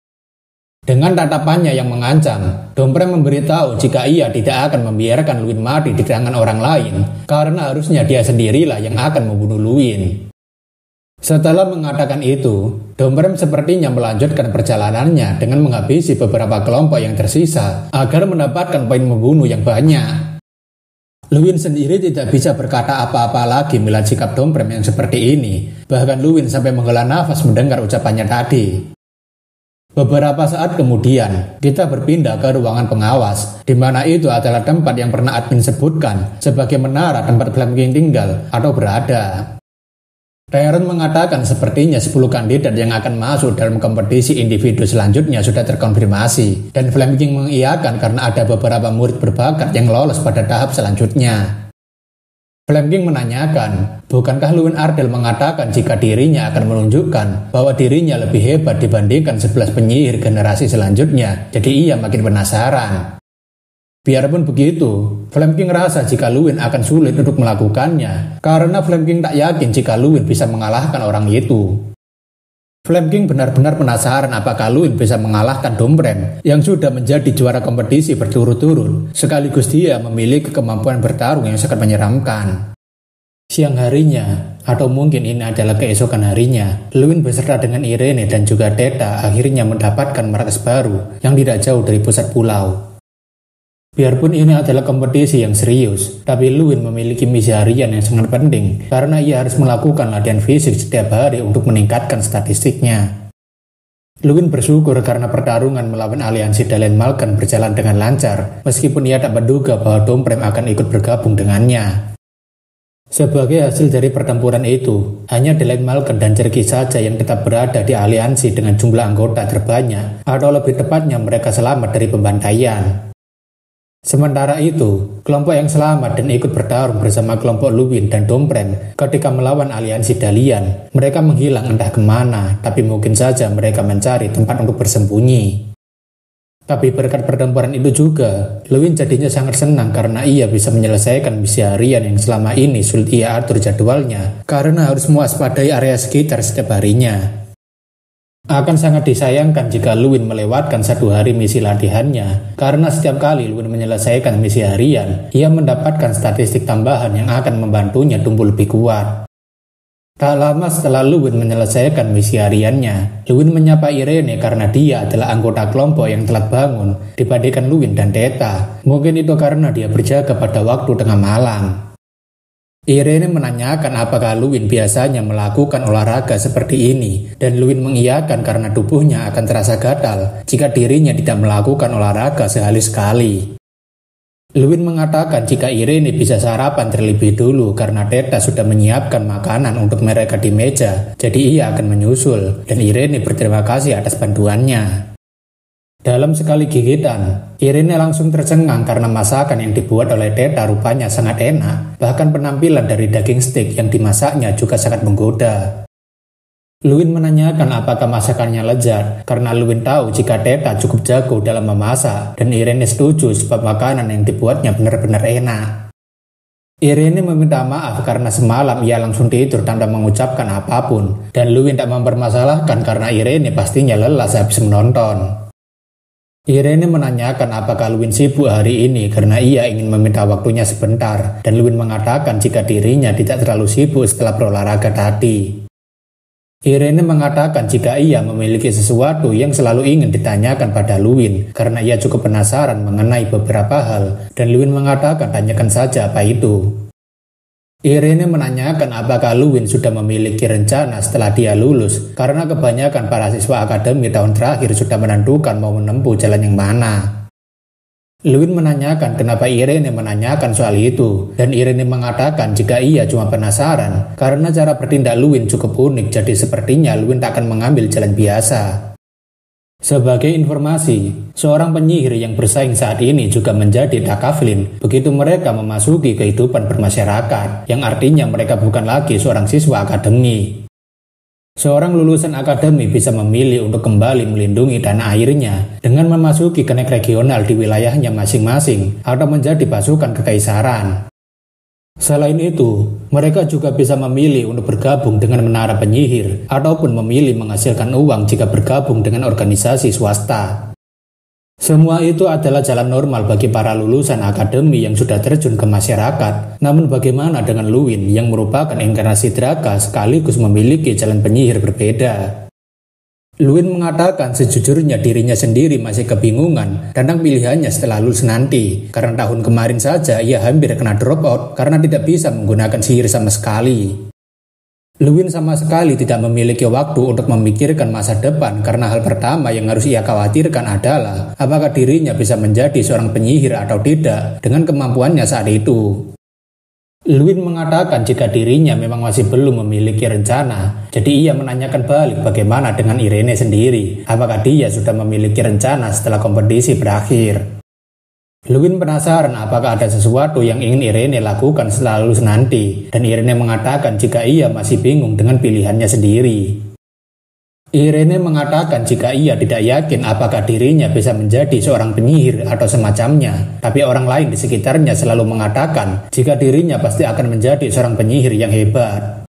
Dengan tatapannya yang mengancam, Domprem memberitahu jika ia tidak akan membiarkan Luwin mati di tangan orang lain, karena harusnya dia sendirilah yang akan membunuh Luwin. Setelah mengatakan itu, Domprem sepertinya melanjutkan perjalanannya dengan menghabisi beberapa kelompok yang tersisa agar mendapatkan poin membunuh yang banyak. Luwin sendiri tidak bisa berkata apa-apa lagi melihat sikap Domprem yang seperti ini, bahkan Luwin sampai menghela nafas mendengar ucapannya tadi. Beberapa saat kemudian, kita berpindah ke ruangan pengawas, di mana itu adalah tempat yang pernah admin sebutkan sebagai menara tempat Flaming tinggal atau berada. Tyron mengatakan sepertinya 10 kandidat yang akan masuk dalam kompetisi individu selanjutnya sudah terkonfirmasi, dan Flaming mengiyakan karena ada beberapa murid berbakat yang lolos pada tahap selanjutnya. Flaming menanyakan, bukankah Luwin Ardell mengatakan jika dirinya akan menunjukkan bahwa dirinya lebih hebat dibandingkan 11 penyihir generasi selanjutnya, jadi ia makin penasaran. Biarpun begitu, Flaming rasa jika Luwin akan sulit untuk melakukannya, karena Flaming tak yakin jika Luwin bisa mengalahkan orang itu. Flaming benar-benar penasaran apakah Luwin bisa mengalahkan Domprem yang sudah menjadi juara kompetisi berturut-turut, sekaligus dia memiliki kemampuan bertarung yang sangat menyeramkan. Siang harinya, atau mungkin ini adalah keesokan harinya, Luwin beserta dengan Irene dan juga Theta akhirnya mendapatkan markas baru yang tidak jauh dari pusat pulau. Biarpun ini adalah kompetisi yang serius, tapi Luwin memiliki misi harian yang sangat penting karena ia harus melakukan latihan fisik setiap hari untuk meningkatkan statistiknya. Luwin bersyukur karena pertarungan melawan aliansi Dalian Malken berjalan dengan lancar, meskipun ia tak menduga bahwa Domprem akan ikut bergabung dengannya. Sebagai hasil dari pertempuran itu, hanya Dalian Malken dan Cherky saja yang tetap berada di aliansi dengan jumlah anggota terbanyak, atau lebih tepatnya mereka selamat dari pembantaian. Sementara itu, kelompok yang selamat dan ikut bertarung bersama kelompok Luwin dan Domprem ketika melawan aliansi Dalian, mereka menghilang entah kemana, tapi mungkin saja mereka mencari tempat untuk bersembunyi. Tapi berkat pertempuran itu juga, Lewin jadinya sangat senang karena ia bisa menyelesaikan misi harian yang selama ini sulit ia atur jadwalnya karena harus mewaspadai area sekitar setiap harinya. Akan sangat disayangkan jika Lewin melewatkan 1 hari misi latihannya karena setiap kali Lewin menyelesaikan misi harian, ia mendapatkan statistik tambahan yang akan membantunya tumbuh lebih kuat. Tak lama setelah Lewin menyelesaikan misi hariannya, Lewin menyapa Irene karena dia adalah anggota kelompok yang telat bangun dibandingkan Lewin dan Theta. Mungkin itu karena dia berjaga pada waktu tengah malam. Irene menanyakan apakah Lewin biasanya melakukan olahraga seperti ini, dan Lewin mengiyakan karena tubuhnya akan terasa gatal jika dirinya tidak melakukan olahraga sehari sekali. Lewin mengatakan jika Irene bisa sarapan terlebih dulu karena Theta sudah menyiapkan makanan untuk mereka di meja, jadi ia akan menyusul, dan Irene berterima kasih atas bantuannya. Dalam sekali gigitan, Irene langsung tercengang karena masakan yang dibuat oleh Theta rupanya sangat enak, bahkan penampilan dari daging steak yang dimasaknya juga sangat menggoda. Lewin menanyakan apakah masakannya lezat, karena Lewin tahu jika Theta cukup jago dalam memasak, dan Irene setuju sebab makanan yang dibuatnya benar-benar enak. Irene meminta maaf karena semalam ia langsung tidur tanpa mengucapkan apapun, dan Lewin tak mempermasalahkan karena Irene pastinya lelah sehabis menonton. Irene menanyakan apakah Lewin sibuk hari ini karena ia ingin meminta waktunya sebentar, dan Lewin mengatakan jika dirinya tidak terlalu sibuk setelah berolahraga tadi. Irene mengatakan jika ia memiliki sesuatu yang selalu ingin ditanyakan pada Lewin karena ia cukup penasaran mengenai beberapa hal, dan Lewin mengatakan tanyakan saja apa itu. Irene menanyakan apakah Lewin sudah memiliki rencana setelah dia lulus karena kebanyakan para siswa akademi tahun terakhir sudah menentukan mau menempuh jalan yang mana. Lewin menanyakan kenapa Irene menanyakan soal itu, dan Irene mengatakan jika ia cuma penasaran karena cara bertindak Lewin cukup unik, jadi sepertinya Lewin tak akan mengambil jalan biasa. Sebagai informasi, seorang penyihir yang bersaing saat ini juga menjadi takaflin begitu mereka memasuki kehidupan bermasyarakat, yang artinya mereka bukan lagi seorang siswa akademi. Seorang lulusan akademi bisa memilih untuk kembali melindungi tanah airnya dengan memasuki kenek regional di wilayahnya masing-masing atau menjadi pasukan kekaisaran. Selain itu, mereka juga bisa memilih untuk bergabung dengan menara penyihir ataupun memilih menghasilkan uang jika bergabung dengan organisasi swasta. Semua itu adalah jalan normal bagi para lulusan akademi yang sudah terjun ke masyarakat. Namun bagaimana dengan Lewin yang merupakan inkarnasi Draka sekaligus memiliki jalan penyihir berbeda? Lewin mengatakan sejujurnya dirinya sendiri masih kebingungan tentang pilihannya setelah lulus nanti, karena tahun kemarin saja ia hampir kena drop out karena tidak bisa menggunakan sihir sama sekali. Lewin sama sekali tidak memiliki waktu untuk memikirkan masa depan karena hal pertama yang harus ia khawatirkan adalah apakah dirinya bisa menjadi seorang penyihir atau tidak dengan kemampuannya saat itu. Lewin mengatakan jika dirinya memang masih belum memiliki rencana, jadi ia menanyakan balik bagaimana dengan Irene sendiri, apakah dia sudah memiliki rencana setelah kompetisi berakhir. Lewin penasaran apakah ada sesuatu yang ingin Irene lakukan setelah lulus nanti, dan Irene mengatakan jika ia masih bingung dengan pilihannya sendiri. Irene mengatakan jika ia tidak yakin apakah dirinya bisa menjadi seorang penyihir atau semacamnya, tapi orang lain di sekitarnya selalu mengatakan jika dirinya pasti akan menjadi seorang penyihir yang hebat.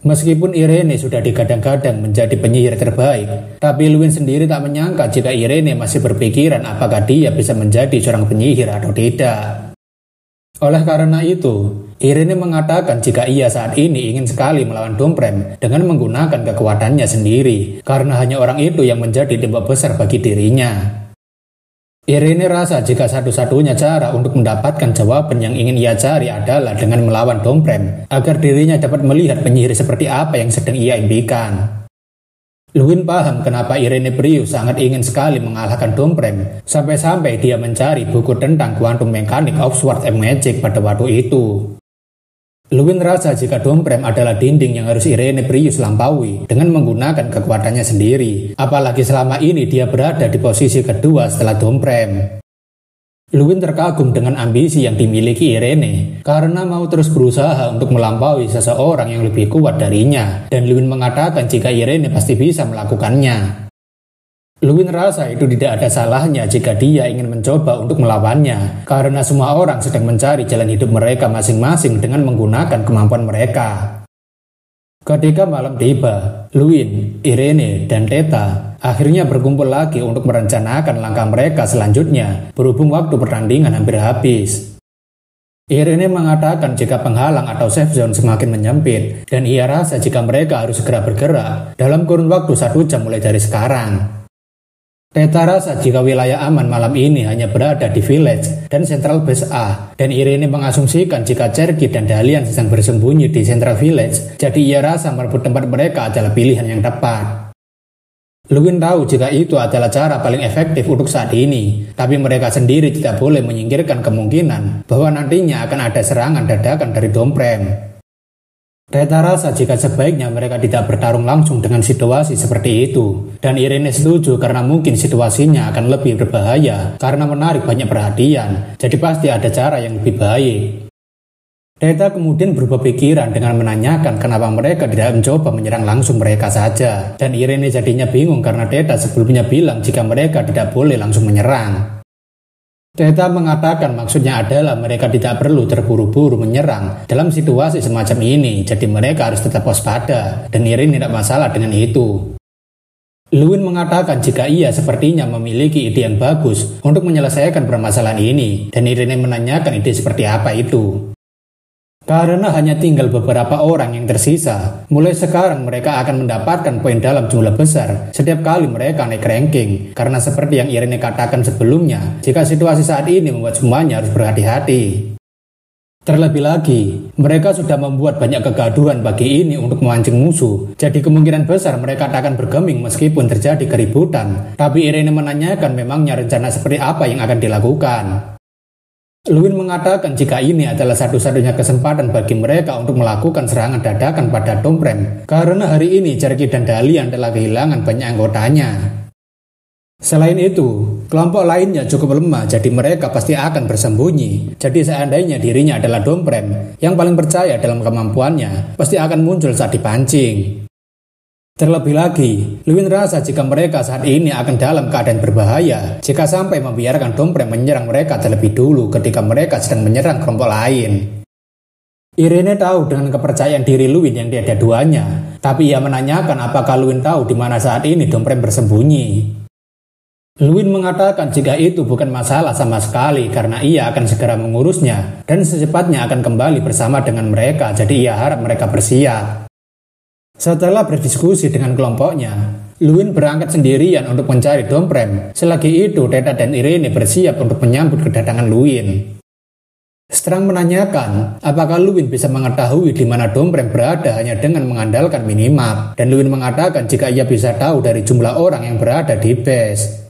Meskipun Irene sudah digadang-gadang menjadi penyihir terbaik, tapi Lewin sendiri tak menyangka jika Irene masih berpikiran apakah dia bisa menjadi seorang penyihir atau tidak. Oleh karena itu, Irene mengatakan jika ia saat ini ingin sekali melawan Domprem dengan menggunakan kekuatannya sendiri, karena hanya orang itu yang menjadi tembok besar bagi dirinya. Irene rasa jika satu-satunya cara untuk mendapatkan jawaban yang ingin ia cari adalah dengan melawan Domprem, agar dirinya dapat melihat penyihir seperti apa yang sedang ia impikan. Lewin paham kenapa Irene Prius sangat ingin sekali mengalahkan Domprem, sampai-sampai dia mencari buku tentang Quantum Mechanics of Sword and Magic pada waktu itu. Lewin rasa jika Domprem adalah dinding yang harus Irene Prius lampaui dengan menggunakan kekuatannya sendiri, apalagi selama ini dia berada di posisi kedua setelah Domprem. Lewin terkagum dengan ambisi yang dimiliki Irene karena mau terus berusaha untuk melampaui seseorang yang lebih kuat darinya, dan Lewin mengatakan jika Irene pasti bisa melakukannya. Luwin rasa itu tidak ada salahnya jika dia ingin mencoba untuk melawannya, karena semua orang sedang mencari jalan hidup mereka masing-masing dengan menggunakan kemampuan mereka. Ketika malam tiba, Luwin, Irene, dan Theta akhirnya berkumpul lagi untuk merencanakan langkah mereka selanjutnya berhubung waktu pertandingan hampir habis. Irene mengatakan jika penghalang atau safe zone semakin menyempit dan ia rasa jika mereka harus segera bergerak dalam kurun waktu 1 jam mulai dari sekarang. Theta rasa jika wilayah aman malam ini hanya berada di Village dan Central Base A, dan Irene mengasumsikan jika Cherky dan Dalian sedang bersembunyi di Central Village, jadi ia rasa merebut tempat mereka adalah pilihan yang tepat. Luwin tahu jika itu adalah cara paling efektif untuk saat ini, tapi mereka sendiri tidak boleh menyingkirkan kemungkinan bahwa nantinya akan ada serangan dadakan dari Domprem. Theta rasa jika sebaiknya mereka tidak bertarung langsung dengan situasi seperti itu, dan Irene setuju karena mungkin situasinya akan lebih berbahaya karena menarik banyak perhatian, jadi pasti ada cara yang lebih baik. Theta kemudian berubah pikiran dengan menanyakan kenapa mereka tidak mencoba menyerang langsung mereka saja, dan Irene jadinya bingung karena Theta sebelumnya bilang jika mereka tidak boleh langsung menyerang. Theta mengatakan maksudnya adalah mereka tidak perlu terburu-buru menyerang dalam situasi semacam ini, jadi mereka harus tetap waspada, dan Irene tidak masalah dengan itu. Luwin mengatakan jika ia sepertinya memiliki ide yang bagus untuk menyelesaikan permasalahan ini, dan Irene menanyakan ide seperti apa itu. Karena hanya tinggal beberapa orang yang tersisa, mulai sekarang mereka akan mendapatkan poin dalam jumlah besar setiap kali mereka naik ranking. Karena seperti yang Irene katakan sebelumnya, jika situasi saat ini membuat semuanya harus berhati-hati. Terlebih lagi, mereka sudah membuat banyak kegaduhan bagi ini untuk memancing musuh, jadi kemungkinan besar mereka akan bergeming meskipun terjadi keributan. Tapi Irene menanyakan memangnya rencana seperti apa yang akan dilakukan. Luwin mengatakan jika ini adalah satu-satunya kesempatan bagi mereka untuk melakukan serangan dadakan pada Domprem, karena hari ini Cherky dan Dalian telah kehilangan banyak anggotanya. Selain itu, kelompok lainnya cukup lemah, jadi mereka pasti akan bersembunyi. Jadi seandainya dirinya adalah Domprem yang paling percaya dalam kemampuannya, pasti akan muncul saat dipancing. Terlebih lagi, Luwin rasa jika mereka saat ini akan dalam keadaan berbahaya jika sampai membiarkan Domprem menyerang mereka terlebih dulu ketika mereka sedang menyerang kelompok lain. Irene tahu dengan kepercayaan diri Luwin yang tiada duanya, tapi ia menanyakan apakah Luwin tahu di mana saat ini Domprem bersembunyi. Luwin mengatakan jika itu bukan masalah sama sekali karena ia akan segera mengurusnya dan secepatnya akan kembali bersama dengan mereka, jadi ia harap mereka bersiap. Setelah berdiskusi dengan kelompoknya, Luwin berangkat sendirian untuk mencari Domprem. Selagi itu, Theta dan Irene bersiap untuk menyambut kedatangan Luwin. Strang menanyakan apakah Luwin bisa mengetahui di mana Domprem berada hanya dengan mengandalkan minimap, dan Luwin mengatakan jika ia bisa tahu dari jumlah orang yang berada di base.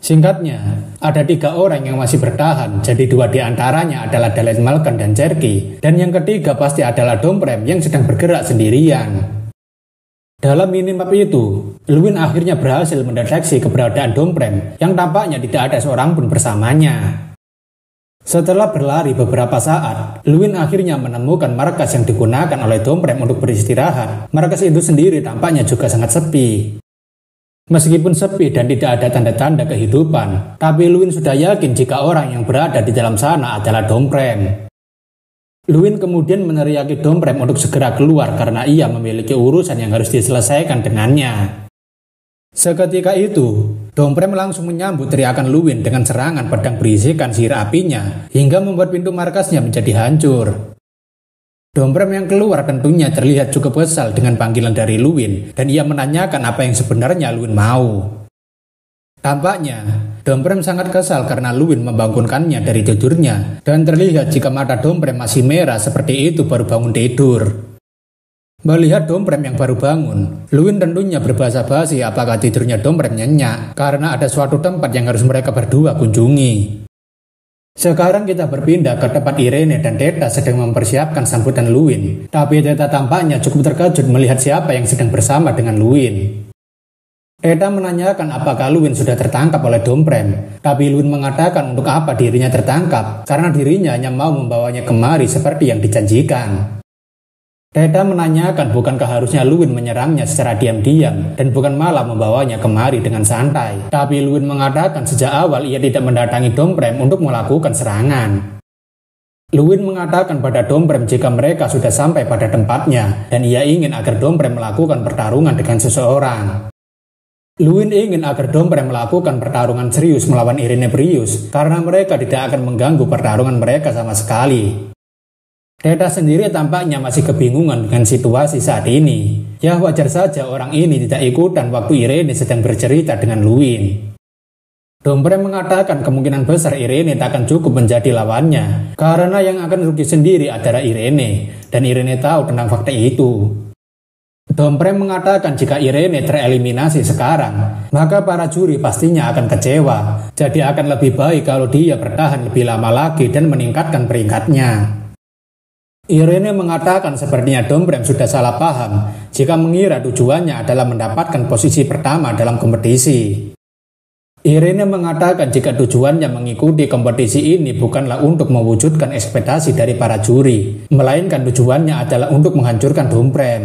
Singkatnya, ada 3 orang yang masih bertahan, jadi 2 di antaranya adalah Dalian Malkan dan Cherky, dan yang ketiga pasti adalah Domprem yang sedang bergerak sendirian. Dalam minimap itu, Luwin akhirnya berhasil mendeteksi keberadaan Domprem yang tampaknya tidak ada seorang pun bersamanya. Setelah berlari beberapa saat, Luwin akhirnya menemukan markas yang digunakan oleh Domprem untuk beristirahat. Markas itu sendiri tampaknya juga sangat sepi. Meskipun sepi dan tidak ada tanda-tanda kehidupan, tapi Luwin sudah yakin jika orang yang berada di dalam sana adalah Domprem. Luwin kemudian meneriaki Domprem untuk segera keluar karena ia memiliki urusan yang harus diselesaikan dengannya. Seketika itu, Domprem langsung menyambut teriakan Luwin dengan serangan pedang berisikan sihir apinya hingga membuat pintu markasnya menjadi hancur. Domprem yang keluar tentunya terlihat cukup kesal dengan panggilan dari Luwin dan ia menanyakan apa yang sebenarnya Luwin mau. Tampaknya, Domprem sangat kesal karena Luwin membangunkannya dari tidurnya dan terlihat jika mata Domprem masih merah seperti itu baru bangun tidur. Melihat Domprem yang baru bangun, Luwin tentunya berbahasa basi apakah tidurnya Domprem nyenyak karena ada suatu tempat yang harus mereka berdua kunjungi. Sekarang kita berpindah ke tempat Irene dan Theta sedang mempersiapkan sambutan Luwin, tapi Theta tampaknya cukup terkejut melihat siapa yang sedang bersama dengan Luwin. Theta menanyakan apakah Luwin sudah tertangkap oleh Domprem, tapi Luwin mengatakan untuk apa dirinya tertangkap, karena dirinya hanya mau membawanya kemari seperti yang dijanjikan. Deda menanyakan bukankah harusnya Luwin menyerangnya secara diam-diam dan bukan malah membawanya kemari dengan santai. Tapi Luwin mengatakan sejak awal ia tidak mendatangi Domprem untuk melakukan serangan. Luwin mengatakan pada Domprem jika mereka sudah sampai pada tempatnya dan ia ingin agar Domprem melakukan pertarungan dengan seseorang. Luwin ingin agar Domprem melakukan pertarungan serius melawan Irene Prius karena mereka tidak akan mengganggu pertarungan mereka sama sekali. Deda sendiri tampaknya masih kebingungan dengan situasi saat ini. Ya wajar saja orang ini tidak ikutan waktu Irene sedang bercerita dengan Luwin. Domprem mengatakan kemungkinan besar Irene tak akan cukup menjadi lawannya karena yang akan rugi sendiri adalah Irene dan Irene tahu tentang fakta itu. Domprem mengatakan jika Irene tereliminasi sekarang, maka para juri pastinya akan kecewa. Jadi akan lebih baik kalau dia bertahan lebih lama lagi dan meningkatkan peringkatnya. Irene mengatakan sepertinya Domprem sudah salah paham jika mengira tujuannya adalah mendapatkan posisi pertama dalam kompetisi. Irene mengatakan jika tujuannya mengikuti kompetisi ini bukanlah untuk mewujudkan ekspektasi dari para juri, melainkan tujuannya adalah untuk menghancurkan Domprem.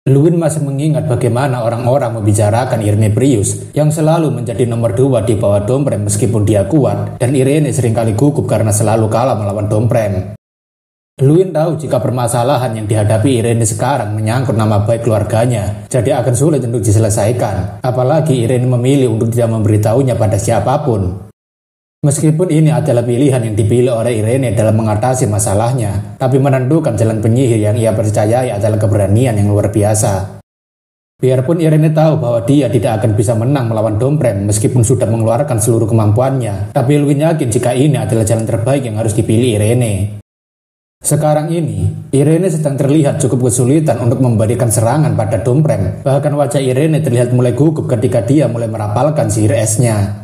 Luwin masih mengingat bagaimana orang-orang membicarakan Irene Prius yang selalu menjadi nomor 2 di bawah Domprem meskipun dia kuat, dan Irene seringkali gugup karena selalu kalah melawan Domprem. Luwin tahu jika permasalahan yang dihadapi Irene sekarang menyangkut nama baik keluarganya, jadi akan sulit untuk diselesaikan. Apalagi Irene memilih untuk tidak memberitahunya pada siapapun. Meskipun ini adalah pilihan yang dipilih oleh Irene dalam mengatasi masalahnya, tapi menentukan jalan penyihir yang ia percayai adalah keberanian yang luar biasa. Biarpun Irene tahu bahwa dia tidak akan bisa menang melawan Domprem meskipun sudah mengeluarkan seluruh kemampuannya, tapi Luwin yakin jika ini adalah jalan terbaik yang harus dipilih Irene. Sekarang ini, Irene sedang terlihat cukup kesulitan untuk memberikan serangan pada Domprem. Bahkan wajah Irene terlihat mulai gugup ketika dia mulai merapalkan sihir esnya.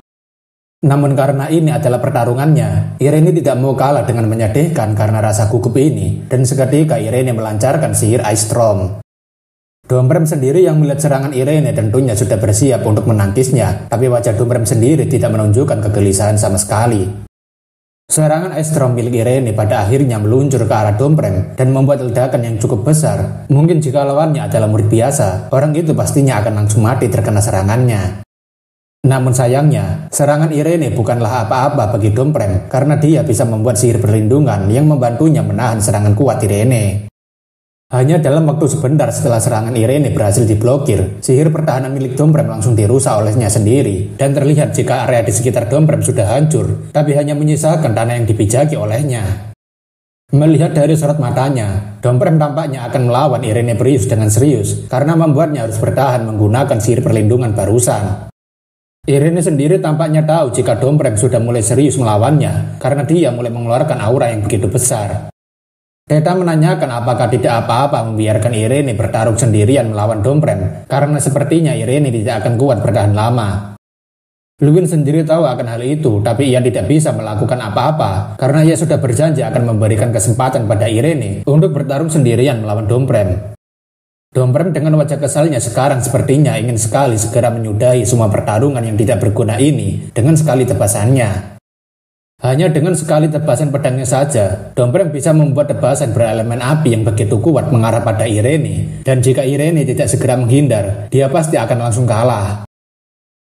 Namun karena ini adalah pertarungannya, Irene tidak mau kalah dengan menyedihkan karena rasa gugup ini, dan seketika Irene melancarkan sihir Ice Storm. Domprem sendiri yang melihat serangan Irene tentunya sudah bersiap untuk menangkisnya, tapi wajah Domprem sendiri tidak menunjukkan kegelisahan sama sekali. Serangan Ice Storm milik Irene pada akhirnya meluncur ke arah Domprem dan membuat ledakan yang cukup besar. Mungkin jika lawannya adalah murid biasa, orang itu pastinya akan langsung mati terkena serangannya. Namun sayangnya, serangan Irene bukanlah apa-apa bagi Domprem karena dia bisa membuat sihir perlindungan yang membantunya menahan serangan kuat Irene. Hanya dalam waktu sebentar setelah serangan Irene berhasil diblokir, sihir pertahanan milik Domprem langsung dirusak olehnya sendiri, dan terlihat jika area di sekitar Domprem sudah hancur, tapi hanya menyisakan tanah yang dipijaki olehnya. Melihat dari sorot matanya, Domprem tampaknya akan melawan Irene Prius dengan serius, karena membuatnya harus bertahan menggunakan sihir perlindungan barusan. Irene sendiri tampaknya tahu jika Domprem sudah mulai serius melawannya, karena dia mulai mengeluarkan aura yang begitu besar. Deda menanyakan apakah tidak apa-apa membiarkan Irene bertarung sendirian melawan Domprem, karena sepertinya Irene tidak akan kuat bertahan lama. Luwin sendiri tahu akan hal itu, tapi ia tidak bisa melakukan apa-apa, karena ia sudah berjanji akan memberikan kesempatan pada Irene untuk bertarung sendirian melawan Domprem. Domprem dengan wajah kesalnya sekarang sepertinya ingin sekali segera menyudahi semua pertarungan yang tidak berguna ini dengan sekali tebasannya. Hanya dengan sekali tebasan pedangnya saja, Domprem bisa membuat tebasan berelemen api yang begitu kuat mengarah pada Irene. Dan jika Irene tidak segera menghindar, dia pasti akan langsung kalah.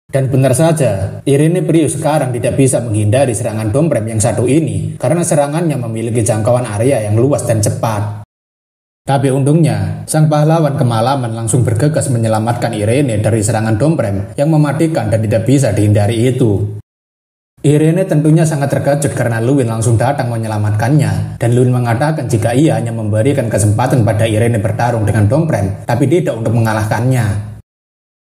Dan benar saja, Irene Prius sekarang tidak bisa menghindari serangan Domprem yang satu ini, karena serangannya memiliki jangkauan area yang luas dan cepat. Tapi untungnya, sang pahlawan kemalaman langsung bergegas menyelamatkan Irene dari serangan Domprem yang mematikan dan tidak bisa dihindari itu. Irene tentunya sangat terkejut karena Luwin langsung datang menyelamatkannya, dan Luwin mengatakan jika ia hanya memberikan kesempatan pada Irene bertarung dengan Domprem, tapi tidak untuk mengalahkannya.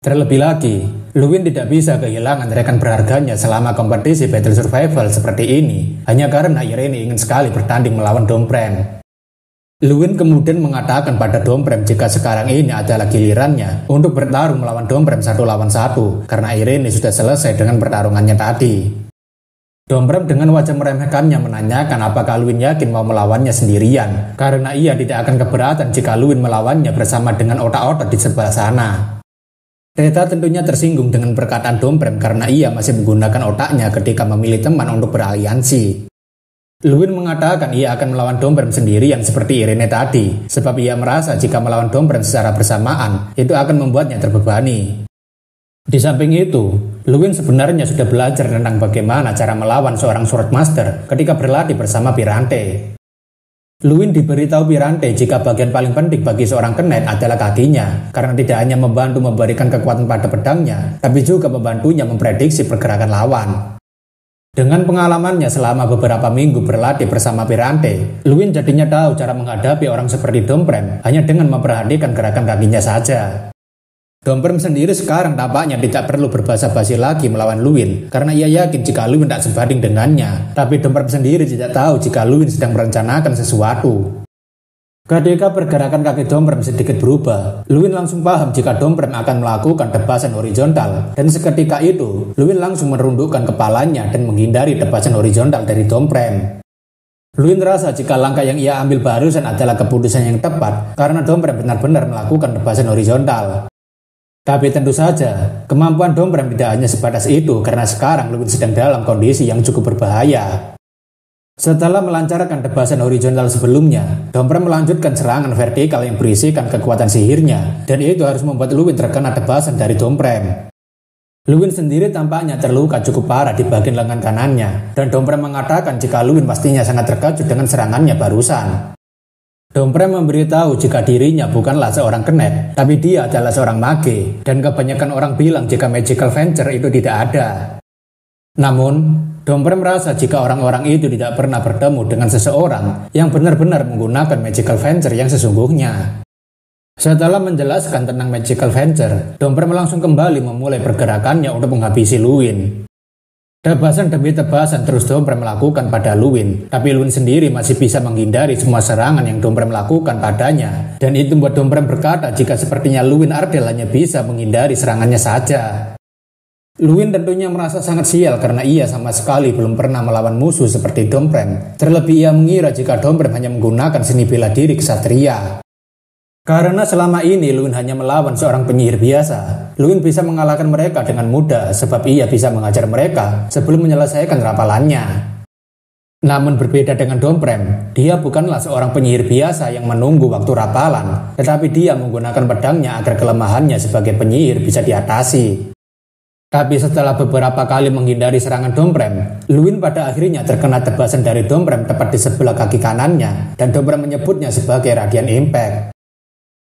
Terlebih lagi, Luwin tidak bisa kehilangan rekan berharganya selama kompetisi Battle Survival seperti ini, hanya karena Irene ingin sekali bertanding melawan Domprem. Luwin kemudian mengatakan pada Domprem jika sekarang ini adalah gilirannya untuk bertarung melawan Domprem 1 lawan 1, karena Irene sudah selesai dengan pertarungannya tadi. Domprem dengan wajah meremehkannya menanyakan apakah Luwin yakin mau melawannya sendirian, karena ia tidak akan keberatan jika Luwin melawannya bersama dengan otak-otak di sebelah sana. Deda tentunya tersinggung dengan perkataan Domprem karena ia masih menggunakan otaknya ketika memilih teman untuk beraliansi. Luwin mengatakan ia akan melawan Domprem sendirian seperti Irene tadi, sebab ia merasa jika melawan Domprem secara bersamaan, itu akan membuatnya terbebani. Di samping itu, Luwin sebenarnya sudah belajar tentang bagaimana cara melawan seorang Swordmaster ketika berlatih bersama Pirante. Luwin diberitahu Pirante jika bagian paling penting bagi seorang Knight adalah kakinya, karena tidak hanya membantu memberikan kekuatan pada pedangnya, tapi juga membantunya memprediksi pergerakan lawan. Dengan pengalamannya selama beberapa minggu berlatih bersama Pirante, Luwin jadinya tahu cara menghadapi orang seperti Domprem hanya dengan memperhatikan gerakan kakinya saja. Domprem sendiri sekarang tampaknya tidak perlu berbasa-basi lagi melawan Luwin, karena ia yakin jika Luwin tak sebanding dengannya. Tapi Domprem sendiri tidak tahu jika Luwin sedang merencanakan sesuatu. Ketika pergerakan kaki Domprem sedikit berubah, Luwin langsung paham jika Domprem akan melakukan tebasan horizontal, dan seketika itu, Luwin langsung merundukkan kepalanya dan menghindari tebasan horizontal dari Domprem. Luwin rasa jika langkah yang ia ambil barusan adalah keputusan yang tepat, karena Domprem benar-benar melakukan tebasan horizontal. Tapi tentu saja, kemampuan Domprem tidak hanya sebatas itu, karena sekarang Luwin sedang dalam kondisi yang cukup berbahaya. Setelah melancarkan tebasan horizontal sebelumnya, Domprem melanjutkan serangan vertikal yang berisikan kekuatan sihirnya, dan itu harus membuat Luwin terkena tebasan dari Domprem. Luwin sendiri tampaknya terluka cukup parah di bagian lengan kanannya, dan Domprem mengatakan jika Luwin pastinya sangat terkejut dengan serangannya barusan. Domprem memberitahu jika dirinya bukanlah seorang Knight, tapi dia adalah seorang mage, dan kebanyakan orang bilang jika magical venture itu tidak ada. Namun, Domprem merasa jika orang-orang itu tidak pernah bertemu dengan seseorang yang benar-benar menggunakan magical venture yang sesungguhnya. Setelah menjelaskan tentang magical venture, Domprem langsung kembali memulai pergerakannya untuk menghabisi Luwin. Tebasan demi tebasan terus Domprem melakukan pada Luwin, tapi Luwin sendiri masih bisa menghindari semua serangan yang Domprem lakukan padanya, dan itu membuat Domprem berkata jika sepertinya Luwin Ardell hanya bisa menghindari serangannya saja. Luwin tentunya merasa sangat sial karena ia sama sekali belum pernah melawan musuh seperti Domprem. Terlebih ia mengira jika Domprem hanya menggunakan seni bela diri ksatria. Karena selama ini Luwin hanya melawan seorang penyihir biasa, Luwin bisa mengalahkan mereka dengan mudah sebab ia bisa mengajar mereka sebelum menyelesaikan rapalannya. Namun berbeda dengan Domprem, dia bukanlah seorang penyihir biasa yang menunggu waktu rapalan, tetapi dia menggunakan pedangnya agar kelemahannya sebagai penyihir bisa diatasi. Tapi setelah beberapa kali menghindari serangan Domprem, Luwin pada akhirnya terkena tebasan dari Domprem tepat di sebelah kaki kanannya, dan Domprem menyebutnya sebagai Radiant Impact.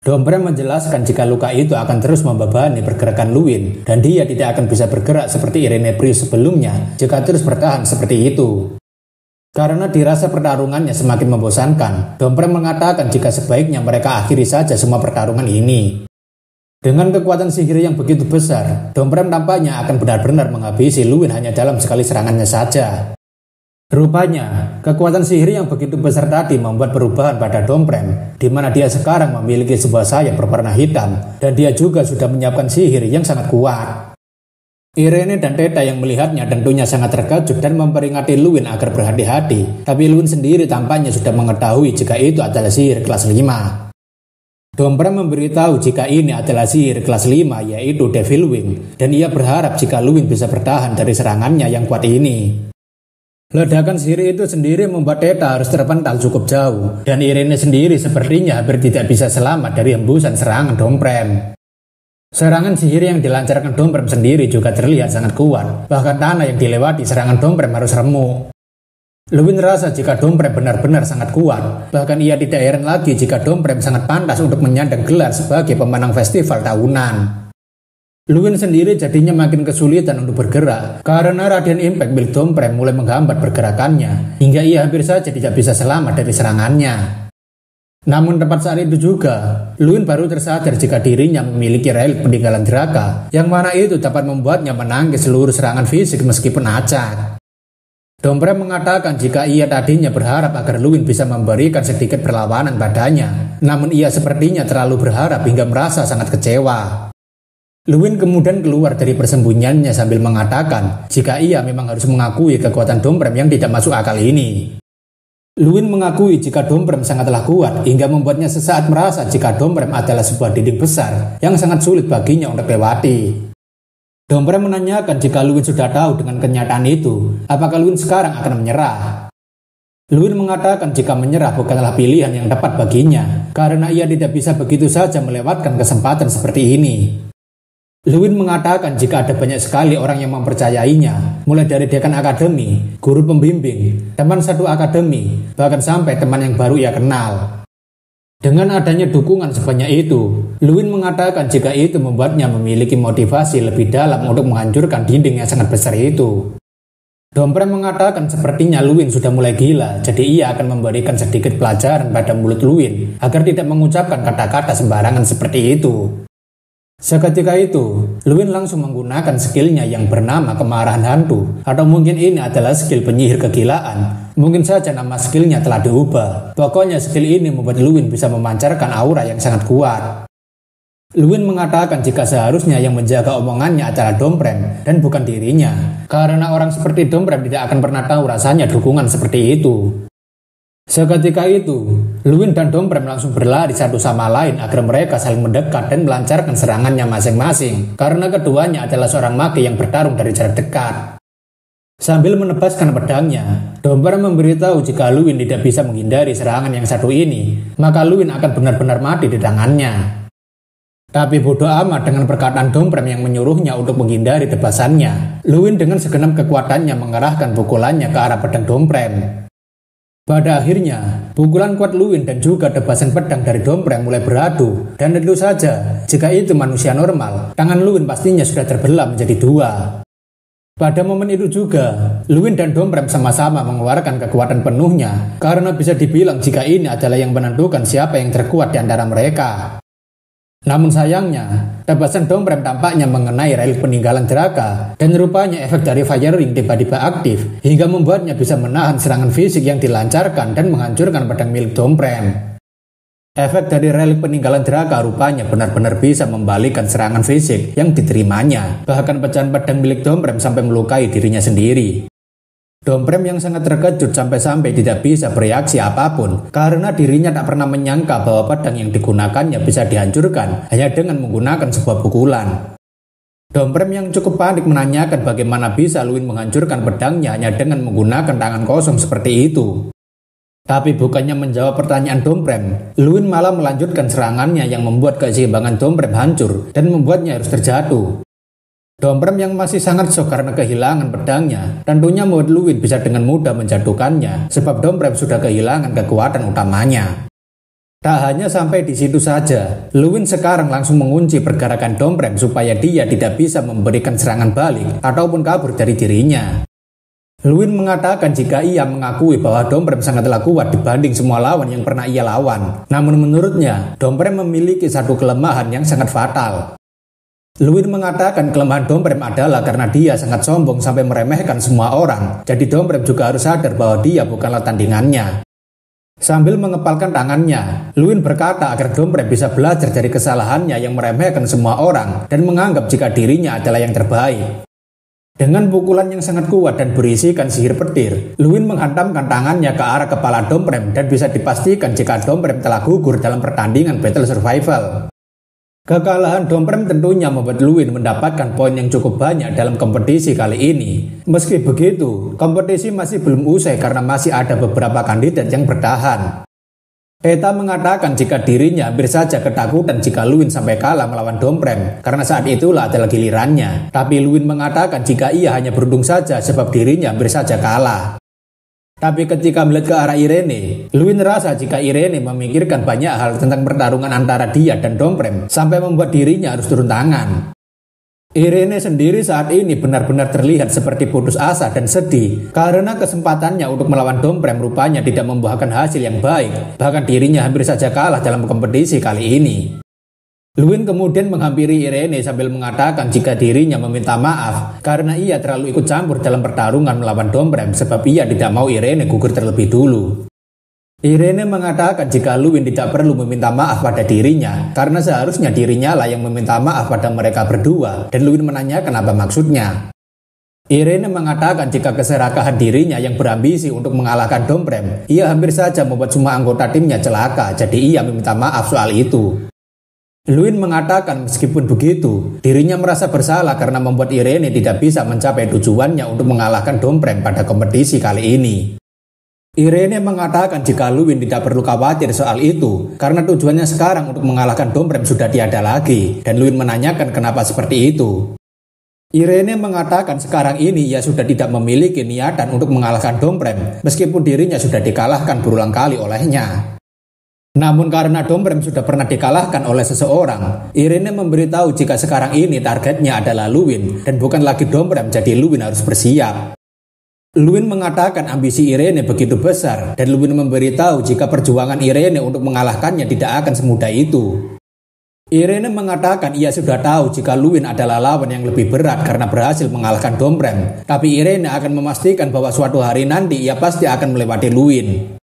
Domprem menjelaskan jika luka itu akan terus membebani pergerakan Luwin, dan dia tidak akan bisa bergerak seperti Irene Prius sebelumnya jika terus bertahan seperti itu. Karena dirasa pertarungannya semakin membosankan, Domprem mengatakan jika sebaiknya mereka akhiri saja semua pertarungan ini. Dengan kekuatan sihir yang begitu besar, Domprem tampaknya akan benar-benar menghabisi Luwin hanya dalam sekali serangannya saja. Rupanya, kekuatan sihir yang begitu besar tadi membuat perubahan pada Domprem, di mana dia sekarang memiliki sebuah sayap berwarna hitam, dan dia juga sudah menyiapkan sihir yang sangat kuat. Irene dan Theta yang melihatnya tentunya sangat terkejut dan memperingati Luwin agar berhati-hati, tapi Luwin sendiri tampaknya sudah mengetahui jika itu adalah sihir kelas 5. Domprem memberitahu jika ini adalah sihir kelas 5 yaitu Devil Wing, dan ia berharap jika Luwin bisa bertahan dari serangannya yang kuat ini. Ledakan sihir itu sendiri membuat Theta harus terpental cukup jauh, dan Irene sendiri sepertinya hampir tidak bisa selamat dari hembusan serangan Domprem. Serangan sihir yang dilancarkan Domprem sendiri juga terlihat sangat kuat, bahkan tanah yang dilewati serangan Domprem harus remuk. Luwin rasa jika Domprem benar-benar sangat kuat, bahkan ia tidak heran lagi jika Domprem sangat pantas untuk menyandang gelar sebagai pemenang festival tahunan. Luwin sendiri jadinya makin kesulitan untuk bergerak, karena Radiant Impact milik Domprem mulai menghambat pergerakannya, hingga ia hampir saja tidak bisa selamat dari serangannya. Namun tepat saat itu juga, Luwin baru tersadar jika dirinya memiliki relik peninggalan Draka, yang mana itu dapat membuatnya menangkis seluruh serangan fisik meskipun acak. Domprem mengatakan jika ia tadinya berharap agar Luwin bisa memberikan sedikit perlawanan padanya, namun ia sepertinya terlalu berharap hingga merasa sangat kecewa. Luwin kemudian keluar dari persembunyiannya sambil mengatakan jika ia memang harus mengakui kekuatan Domprem yang tidak masuk akal ini. Luwin mengakui jika Domprem sangatlah kuat hingga membuatnya sesaat merasa jika Domprem adalah sebuah dinding besar yang sangat sulit baginya untuk lewati. Domprem menanyakan jika Luwin sudah tahu dengan kenyataan itu, apakah Luwin sekarang akan menyerah. Luin mengatakan jika menyerah bukanlah pilihan yang tepat baginya, karena ia tidak bisa begitu saja melewatkan kesempatan seperti ini. Luin mengatakan jika ada banyak sekali orang yang mempercayainya, mulai dari dekan akademi, guru pembimbing, teman satu akademi, bahkan sampai teman yang baru ia kenal. Dengan adanya dukungan sebanyak itu, Luin mengatakan jika itu membuatnya memiliki motivasi lebih dalam untuk menghancurkan dinding yang sangat besar itu. Domprem mengatakan sepertinya Luin sudah mulai gila, jadi ia akan memberikan sedikit pelajaran pada mulut Luin agar tidak mengucapkan kata-kata sembarangan seperti itu. Seketika itu, Luin langsung menggunakan skillnya yang bernama kemarahan hantu, atau mungkin ini adalah skill penyihir kegilaan. Mungkin saja nama skillnya telah diubah. Pokoknya skill ini membuat Luin bisa memancarkan aura yang sangat kuat. Luin mengatakan jika seharusnya yang menjaga omongannya adalah Domprem dan bukan dirinya, karena orang seperti Domprem tidak akan pernah tahu rasanya dukungan seperti itu. Seketika itu, Luin dan Domprem langsung berlari satu sama lain agar mereka saling mendekat dan melancarkan serangannya masing-masing, karena keduanya adalah seorang mage yang bertarung dari jarak dekat. Sambil menebaskan pedangnya, Domprem memberitahu jika Luin tidak bisa menghindari serangan yang satu ini, maka Luin akan benar-benar mati di tangannya. Tapi bodoh amat dengan perkataan Domprem yang menyuruhnya untuk menghindari tebasannya. Luin dengan segenap kekuatannya mengarahkan pukulannya ke arah pedang Domprem. Pada akhirnya, pukulan kuat Luin dan juga tebasan pedang dari Domprem mulai beradu. Dan tentu saja, jika itu manusia normal, tangan Luin pastinya sudah terbelah menjadi dua. Pada momen itu juga, Luin dan Domprem sama-sama mengeluarkan kekuatan penuhnya, karena bisa dibilang jika ini adalah yang menentukan siapa yang terkuat di antara mereka. Namun sayangnya, tebasan Domprem tampaknya mengenai relief peninggalan Draka, dan rupanya efek dari Fire Ring tiba-tiba aktif, hingga membuatnya bisa menahan serangan fisik yang dilancarkan dan menghancurkan pedang milik Domprem. Efek dari relief peninggalan Draka rupanya benar-benar bisa membalikkan serangan fisik yang diterimanya, bahkan pecahan pedang milik Domprem sampai melukai dirinya sendiri. Domprem yang sangat terkejut sampai-sampai tidak bisa bereaksi apapun karena dirinya tak pernah menyangka bahwa pedang yang digunakannya bisa dihancurkan hanya dengan menggunakan sebuah pukulan. Domprem yang cukup panik menanyakan bagaimana bisa Luin menghancurkan pedangnya hanya dengan menggunakan tangan kosong seperti itu. Tapi bukannya menjawab pertanyaan Domprem, Luin malah melanjutkan serangannya yang membuat keseimbangan Domprem hancur dan membuatnya harus terjatuh. Domprem yang masih sangat shock karena kehilangan pedangnya tentunya membuat Luin bisa dengan mudah menjatuhkannya sebab Domprem sudah kehilangan kekuatan utamanya. Tak hanya sampai di situ saja, Luin sekarang langsung mengunci pergerakan Domprem supaya dia tidak bisa memberikan serangan balik ataupun kabur dari dirinya. Luin mengatakan jika ia mengakui bahwa Domprem sangatlah kuat dibanding semua lawan yang pernah ia lawan. Namun menurutnya, Domprem memiliki satu kelemahan yang sangat fatal. Luin mengatakan kelemahan Domprem adalah karena dia sangat sombong sampai meremehkan semua orang. Jadi Domprem juga harus sadar bahwa dia bukanlah tandingannya. Sambil mengepalkan tangannya, Luin berkata agar Domprem bisa belajar dari kesalahannya yang meremehkan semua orang dan menganggap jika dirinya adalah yang terbaik. Dengan pukulan yang sangat kuat dan berisikan sihir petir, Luin menghantamkan tangannya ke arah kepala Domprem dan bisa dipastikan jika Domprem telah gugur dalam pertandingan Battle Survival. Kekalahan Domprem tentunya membuat Luin mendapatkan poin yang cukup banyak dalam kompetisi kali ini. Meski begitu, kompetisi masih belum usai karena masih ada beberapa kandidat yang bertahan. Eta mengatakan jika dirinya hampir saja ketakutan jika Luin sampai kalah melawan Domprem, karena saat itulah adalah gilirannya. Tapi Luin mengatakan jika ia hanya beruntung saja sebab dirinya hampir saja kalah. Tapi ketika melihat ke arah Irene, Luin rasa jika Irene memikirkan banyak hal tentang pertarungan antara dia dan Domprem sampai membuat dirinya harus turun tangan. Irene sendiri saat ini benar-benar terlihat seperti putus asa dan sedih karena kesempatannya untuk melawan Domprem rupanya tidak membuahkan hasil yang baik, bahkan dirinya hampir saja kalah dalam kompetisi kali ini. Luin kemudian menghampiri Irene sambil mengatakan jika dirinya meminta maaf karena ia terlalu ikut campur dalam pertarungan melawan Domprem sebab ia tidak mau Irene gugur terlebih dulu. Irene mengatakan jika Luin tidak perlu meminta maaf pada dirinya karena seharusnya dirinya lah yang meminta maaf pada mereka berdua dan Luin menanyakan apa maksudnya. Irene mengatakan jika keserakahan dirinya yang berambisi untuk mengalahkan Domprem, ia hampir saja membuat semua anggota timnya celaka jadi ia meminta maaf soal itu. Luin mengatakan meskipun begitu, dirinya merasa bersalah karena membuat Irene tidak bisa mencapai tujuannya untuk mengalahkan Domprem pada kompetisi kali ini. Irene mengatakan jika Luwin tidak perlu khawatir soal itu karena tujuannya sekarang untuk mengalahkan Domprem sudah tiada lagi, dan Luwin menanyakan kenapa seperti itu. Irene mengatakan sekarang ini ia sudah tidak memiliki niatan untuk mengalahkan Domprem meskipun dirinya sudah dikalahkan berulang kali olehnya. Namun karena Domprem sudah pernah dikalahkan oleh seseorang, Irene memberitahu jika sekarang ini targetnya adalah Luwin dan bukan lagi Domprem, jadi Luwin harus bersiap. Luwin mengatakan ambisi Irene begitu besar dan Luwin memberitahu jika perjuangan Irene untuk mengalahkannya tidak akan semudah itu. Irene mengatakan ia sudah tahu jika Luwin adalah lawan yang lebih berat karena berhasil mengalahkan Domprem, tapi Irene akan memastikan bahwa suatu hari nanti ia pasti akan melewati Luwin.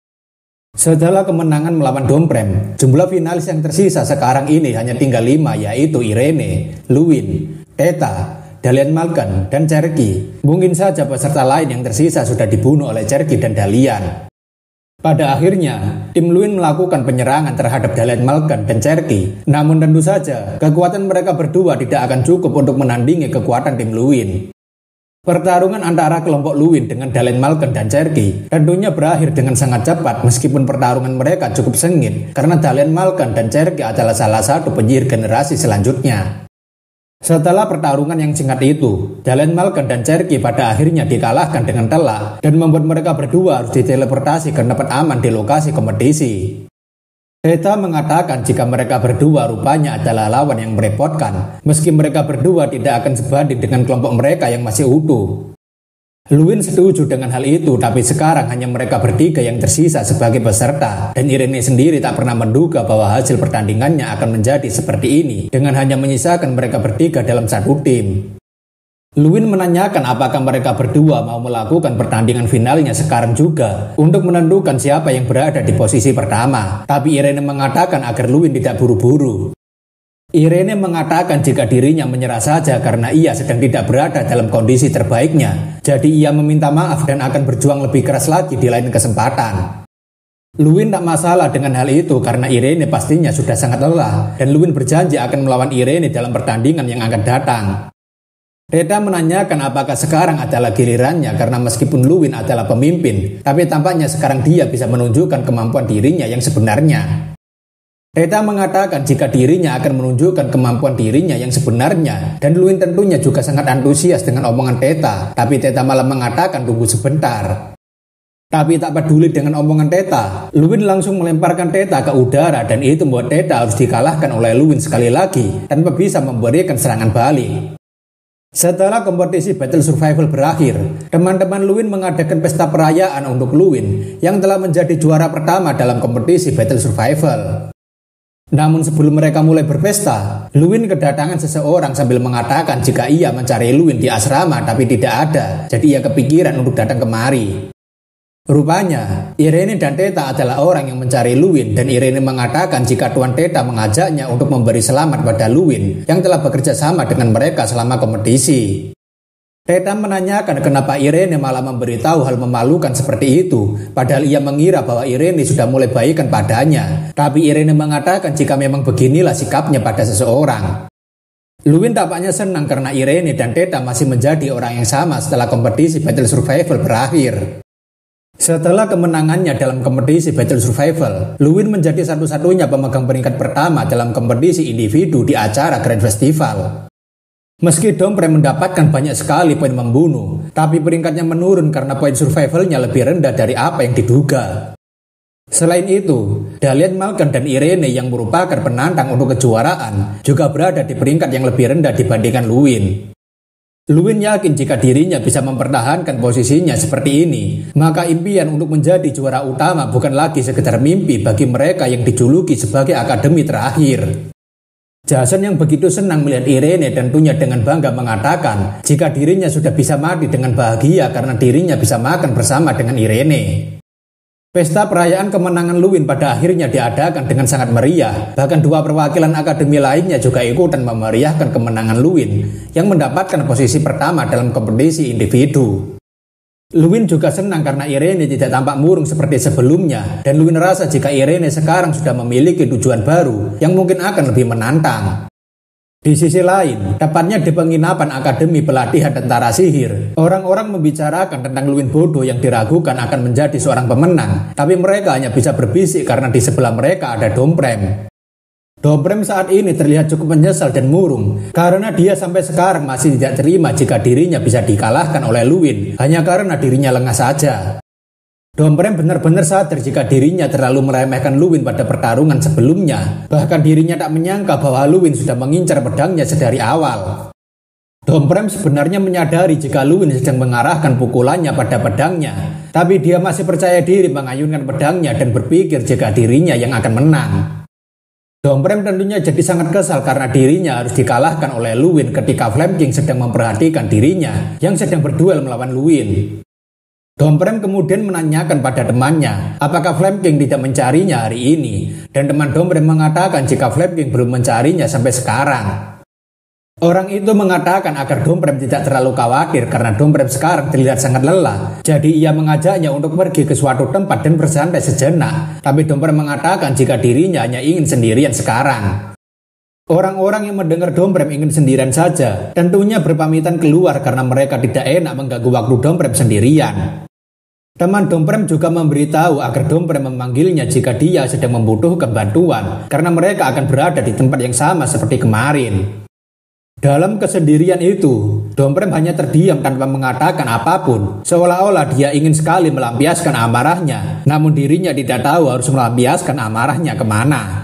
Setelah kemenangan melawan Domprem, jumlah finalis yang tersisa sekarang ini hanya tinggal 5, yaitu Irene, Luwin, Theta, Dalian Malkan, dan Cherky. Mungkin saja peserta lain yang tersisa sudah dibunuh oleh Cherky dan Dalian. Pada akhirnya, tim Luwin melakukan penyerangan terhadap Dalian Malkan dan Cherky. Namun tentu saja, kekuatan mereka berdua tidak akan cukup untuk menandingi kekuatan tim Luwin. Pertarungan antara kelompok Luwin dengan Dalian Malkan dan Cherky tentunya berakhir dengan sangat cepat meskipun pertarungan mereka cukup sengit karena Dalian Malkan dan Cherky adalah salah satu penyihir generasi selanjutnya. Setelah pertarungan yang singkat itu, Dalian Malkan dan Cherky pada akhirnya dikalahkan dengan telak dan membuat mereka berdua harus diteleportasi ke tempat aman di lokasi kompetisi. Theta mengatakan jika mereka berdua rupanya adalah lawan yang merepotkan, meski mereka berdua tidak akan sebanding dengan kelompok mereka yang masih utuh. Luwin setuju dengan hal itu, tapi sekarang hanya mereka bertiga yang tersisa sebagai peserta, dan Irene sendiri tak pernah menduga bahwa hasil pertandingannya akan menjadi seperti ini, dengan hanya menyisakan mereka bertiga dalam satu tim. Luwin menanyakan apakah mereka berdua mau melakukan pertandingan finalnya sekarang juga, untuk menentukan siapa yang berada di posisi pertama, tapi Irene mengatakan agar Luwin tidak buru-buru. Irene mengatakan jika dirinya menyerah saja karena ia sedang tidak berada dalam kondisi terbaiknya, jadi ia meminta maaf dan akan berjuang lebih keras lagi di lain kesempatan. Luwin tak masalah dengan hal itu karena Irene pastinya sudah sangat lelah, dan Luwin berjanji akan melawan Irene dalam pertandingan yang akan datang. Theta menanyakan apakah sekarang adalah gilirannya karena meskipun Luwin adalah pemimpin, tapi tampaknya sekarang dia bisa menunjukkan kemampuan dirinya yang sebenarnya. Theta mengatakan jika dirinya akan menunjukkan kemampuan dirinya yang sebenarnya, dan Luwin tentunya juga sangat antusias dengan omongan Theta, tapi Theta malah mengatakan tunggu sebentar. Tapi tak peduli dengan omongan Theta, Luwin langsung melemparkan Theta ke udara dan itu membuat Theta harus dikalahkan oleh Luwin sekali lagi tanpa bisa memberikan serangan balik. Setelah kompetisi Battle Survival berakhir, teman-teman Luwin mengadakan pesta perayaan untuk Luwin yang telah menjadi juara pertama dalam kompetisi Battle Survival. Namun sebelum mereka mulai berpesta, Luwin kedatangan seseorang sambil mengatakan jika ia mencari Luwin di asrama tapi tidak ada, jadi ia kepikiran untuk datang kemari. Rupanya, Irene dan Theta adalah orang yang mencari Luwin dan Irene mengatakan jika Tuan Theta mengajaknya untuk memberi selamat pada Luwin yang telah bekerja sama dengan mereka selama kompetisi. Theta menanyakan kenapa Irene malah memberitahu hal memalukan seperti itu, padahal ia mengira bahwa Irene sudah mulai baikan padanya. Tapi Irene mengatakan jika memang beginilah sikapnya pada seseorang. Luwin tampaknya senang karena Irene dan Theta masih menjadi orang yang sama setelah kompetisi Battle Survival berakhir. Setelah kemenangannya dalam kompetisi Battle Survival, Luwin menjadi satu-satunya pemegang peringkat pertama dalam kompetisi individu di acara Grand Festival. Meski Domprem mendapatkan banyak sekali poin membunuh, tapi peringkatnya menurun karena poin survivalnya lebih rendah dari apa yang diduga. Selain itu, Dalian Malkan dan Irene yang merupakan penantang untuk kejuaraan juga berada di peringkat yang lebih rendah dibandingkan Luwin. Luwin yakin jika dirinya bisa mempertahankan posisinya seperti ini, maka impian untuk menjadi juara utama bukan lagi sekedar mimpi bagi mereka yang dijuluki sebagai akademi terakhir. Jason yang begitu senang melihat Irene tentunya dengan bangga mengatakan jika dirinya sudah bisa mati dengan bahagia karena dirinya bisa makan bersama dengan Irene. Pesta perayaan kemenangan Luwin pada akhirnya diadakan dengan sangat meriah, bahkan dua perwakilan akademi lainnya juga ikutan memeriahkan kemenangan Luwin yang mendapatkan posisi pertama dalam kompetisi individu. Luwin juga senang karena Irene tidak tampak murung seperti sebelumnya, dan Luwin rasa jika Irene sekarang sudah memiliki tujuan baru yang mungkin akan lebih menantang. Di sisi lain, tepatnya di penginapan Akademi Pelatihan Tentara Sihir, orang-orang membicarakan tentang Luwin bodoh yang diragukan akan menjadi seorang pemenang, tapi mereka hanya bisa berbisik karena di sebelah mereka ada Domprem. Domprem saat ini terlihat cukup menyesal dan murung, karena dia sampai sekarang masih tidak terima jika dirinya bisa dikalahkan oleh Luwin, hanya karena dirinya lengah saja. Domprem benar-benar sadar jika dirinya terlalu meremehkan Luwin pada pertarungan sebelumnya. Bahkan dirinya tak menyangka bahwa Luwin sudah mengincar pedangnya sedari awal. Domprem sebenarnya menyadari jika Luwin sedang mengarahkan pukulannya pada pedangnya. Tapi dia masih percaya diri mengayunkan pedangnya dan berpikir jika dirinya yang akan menang. Domprem tentunya jadi sangat kesal karena dirinya harus dikalahkan oleh Luwin ketika Flame King sedang memperhatikan dirinya yang sedang berduel melawan Luwin. Domprem kemudian menanyakan pada temannya apakah Flame King tidak mencarinya hari ini, dan teman Domprem mengatakan jika Flame King belum mencarinya sampai sekarang. Orang itu mengatakan agar Domprem tidak terlalu khawatir karena Domprem sekarang terlihat sangat lelah, jadi ia mengajaknya untuk pergi ke suatu tempat dan bersantai sejenak, tapi Domprem mengatakan jika dirinya hanya ingin sendirian sekarang. Orang-orang yang mendengar Domprem ingin sendirian saja tentunya berpamitan keluar karena mereka tidak enak mengganggu waktu Domprem sendirian. Teman Domprem juga memberitahu agar Domprem memanggilnya jika dia sedang membutuhkan bantuan karena mereka akan berada di tempat yang sama seperti kemarin. Dalam kesendirian itu, Domprem hanya terdiam tanpa mengatakan apapun, seolah-olah dia ingin sekali melampiaskan amarahnya, namun dirinya tidak tahu harus melampiaskan amarahnya kemana.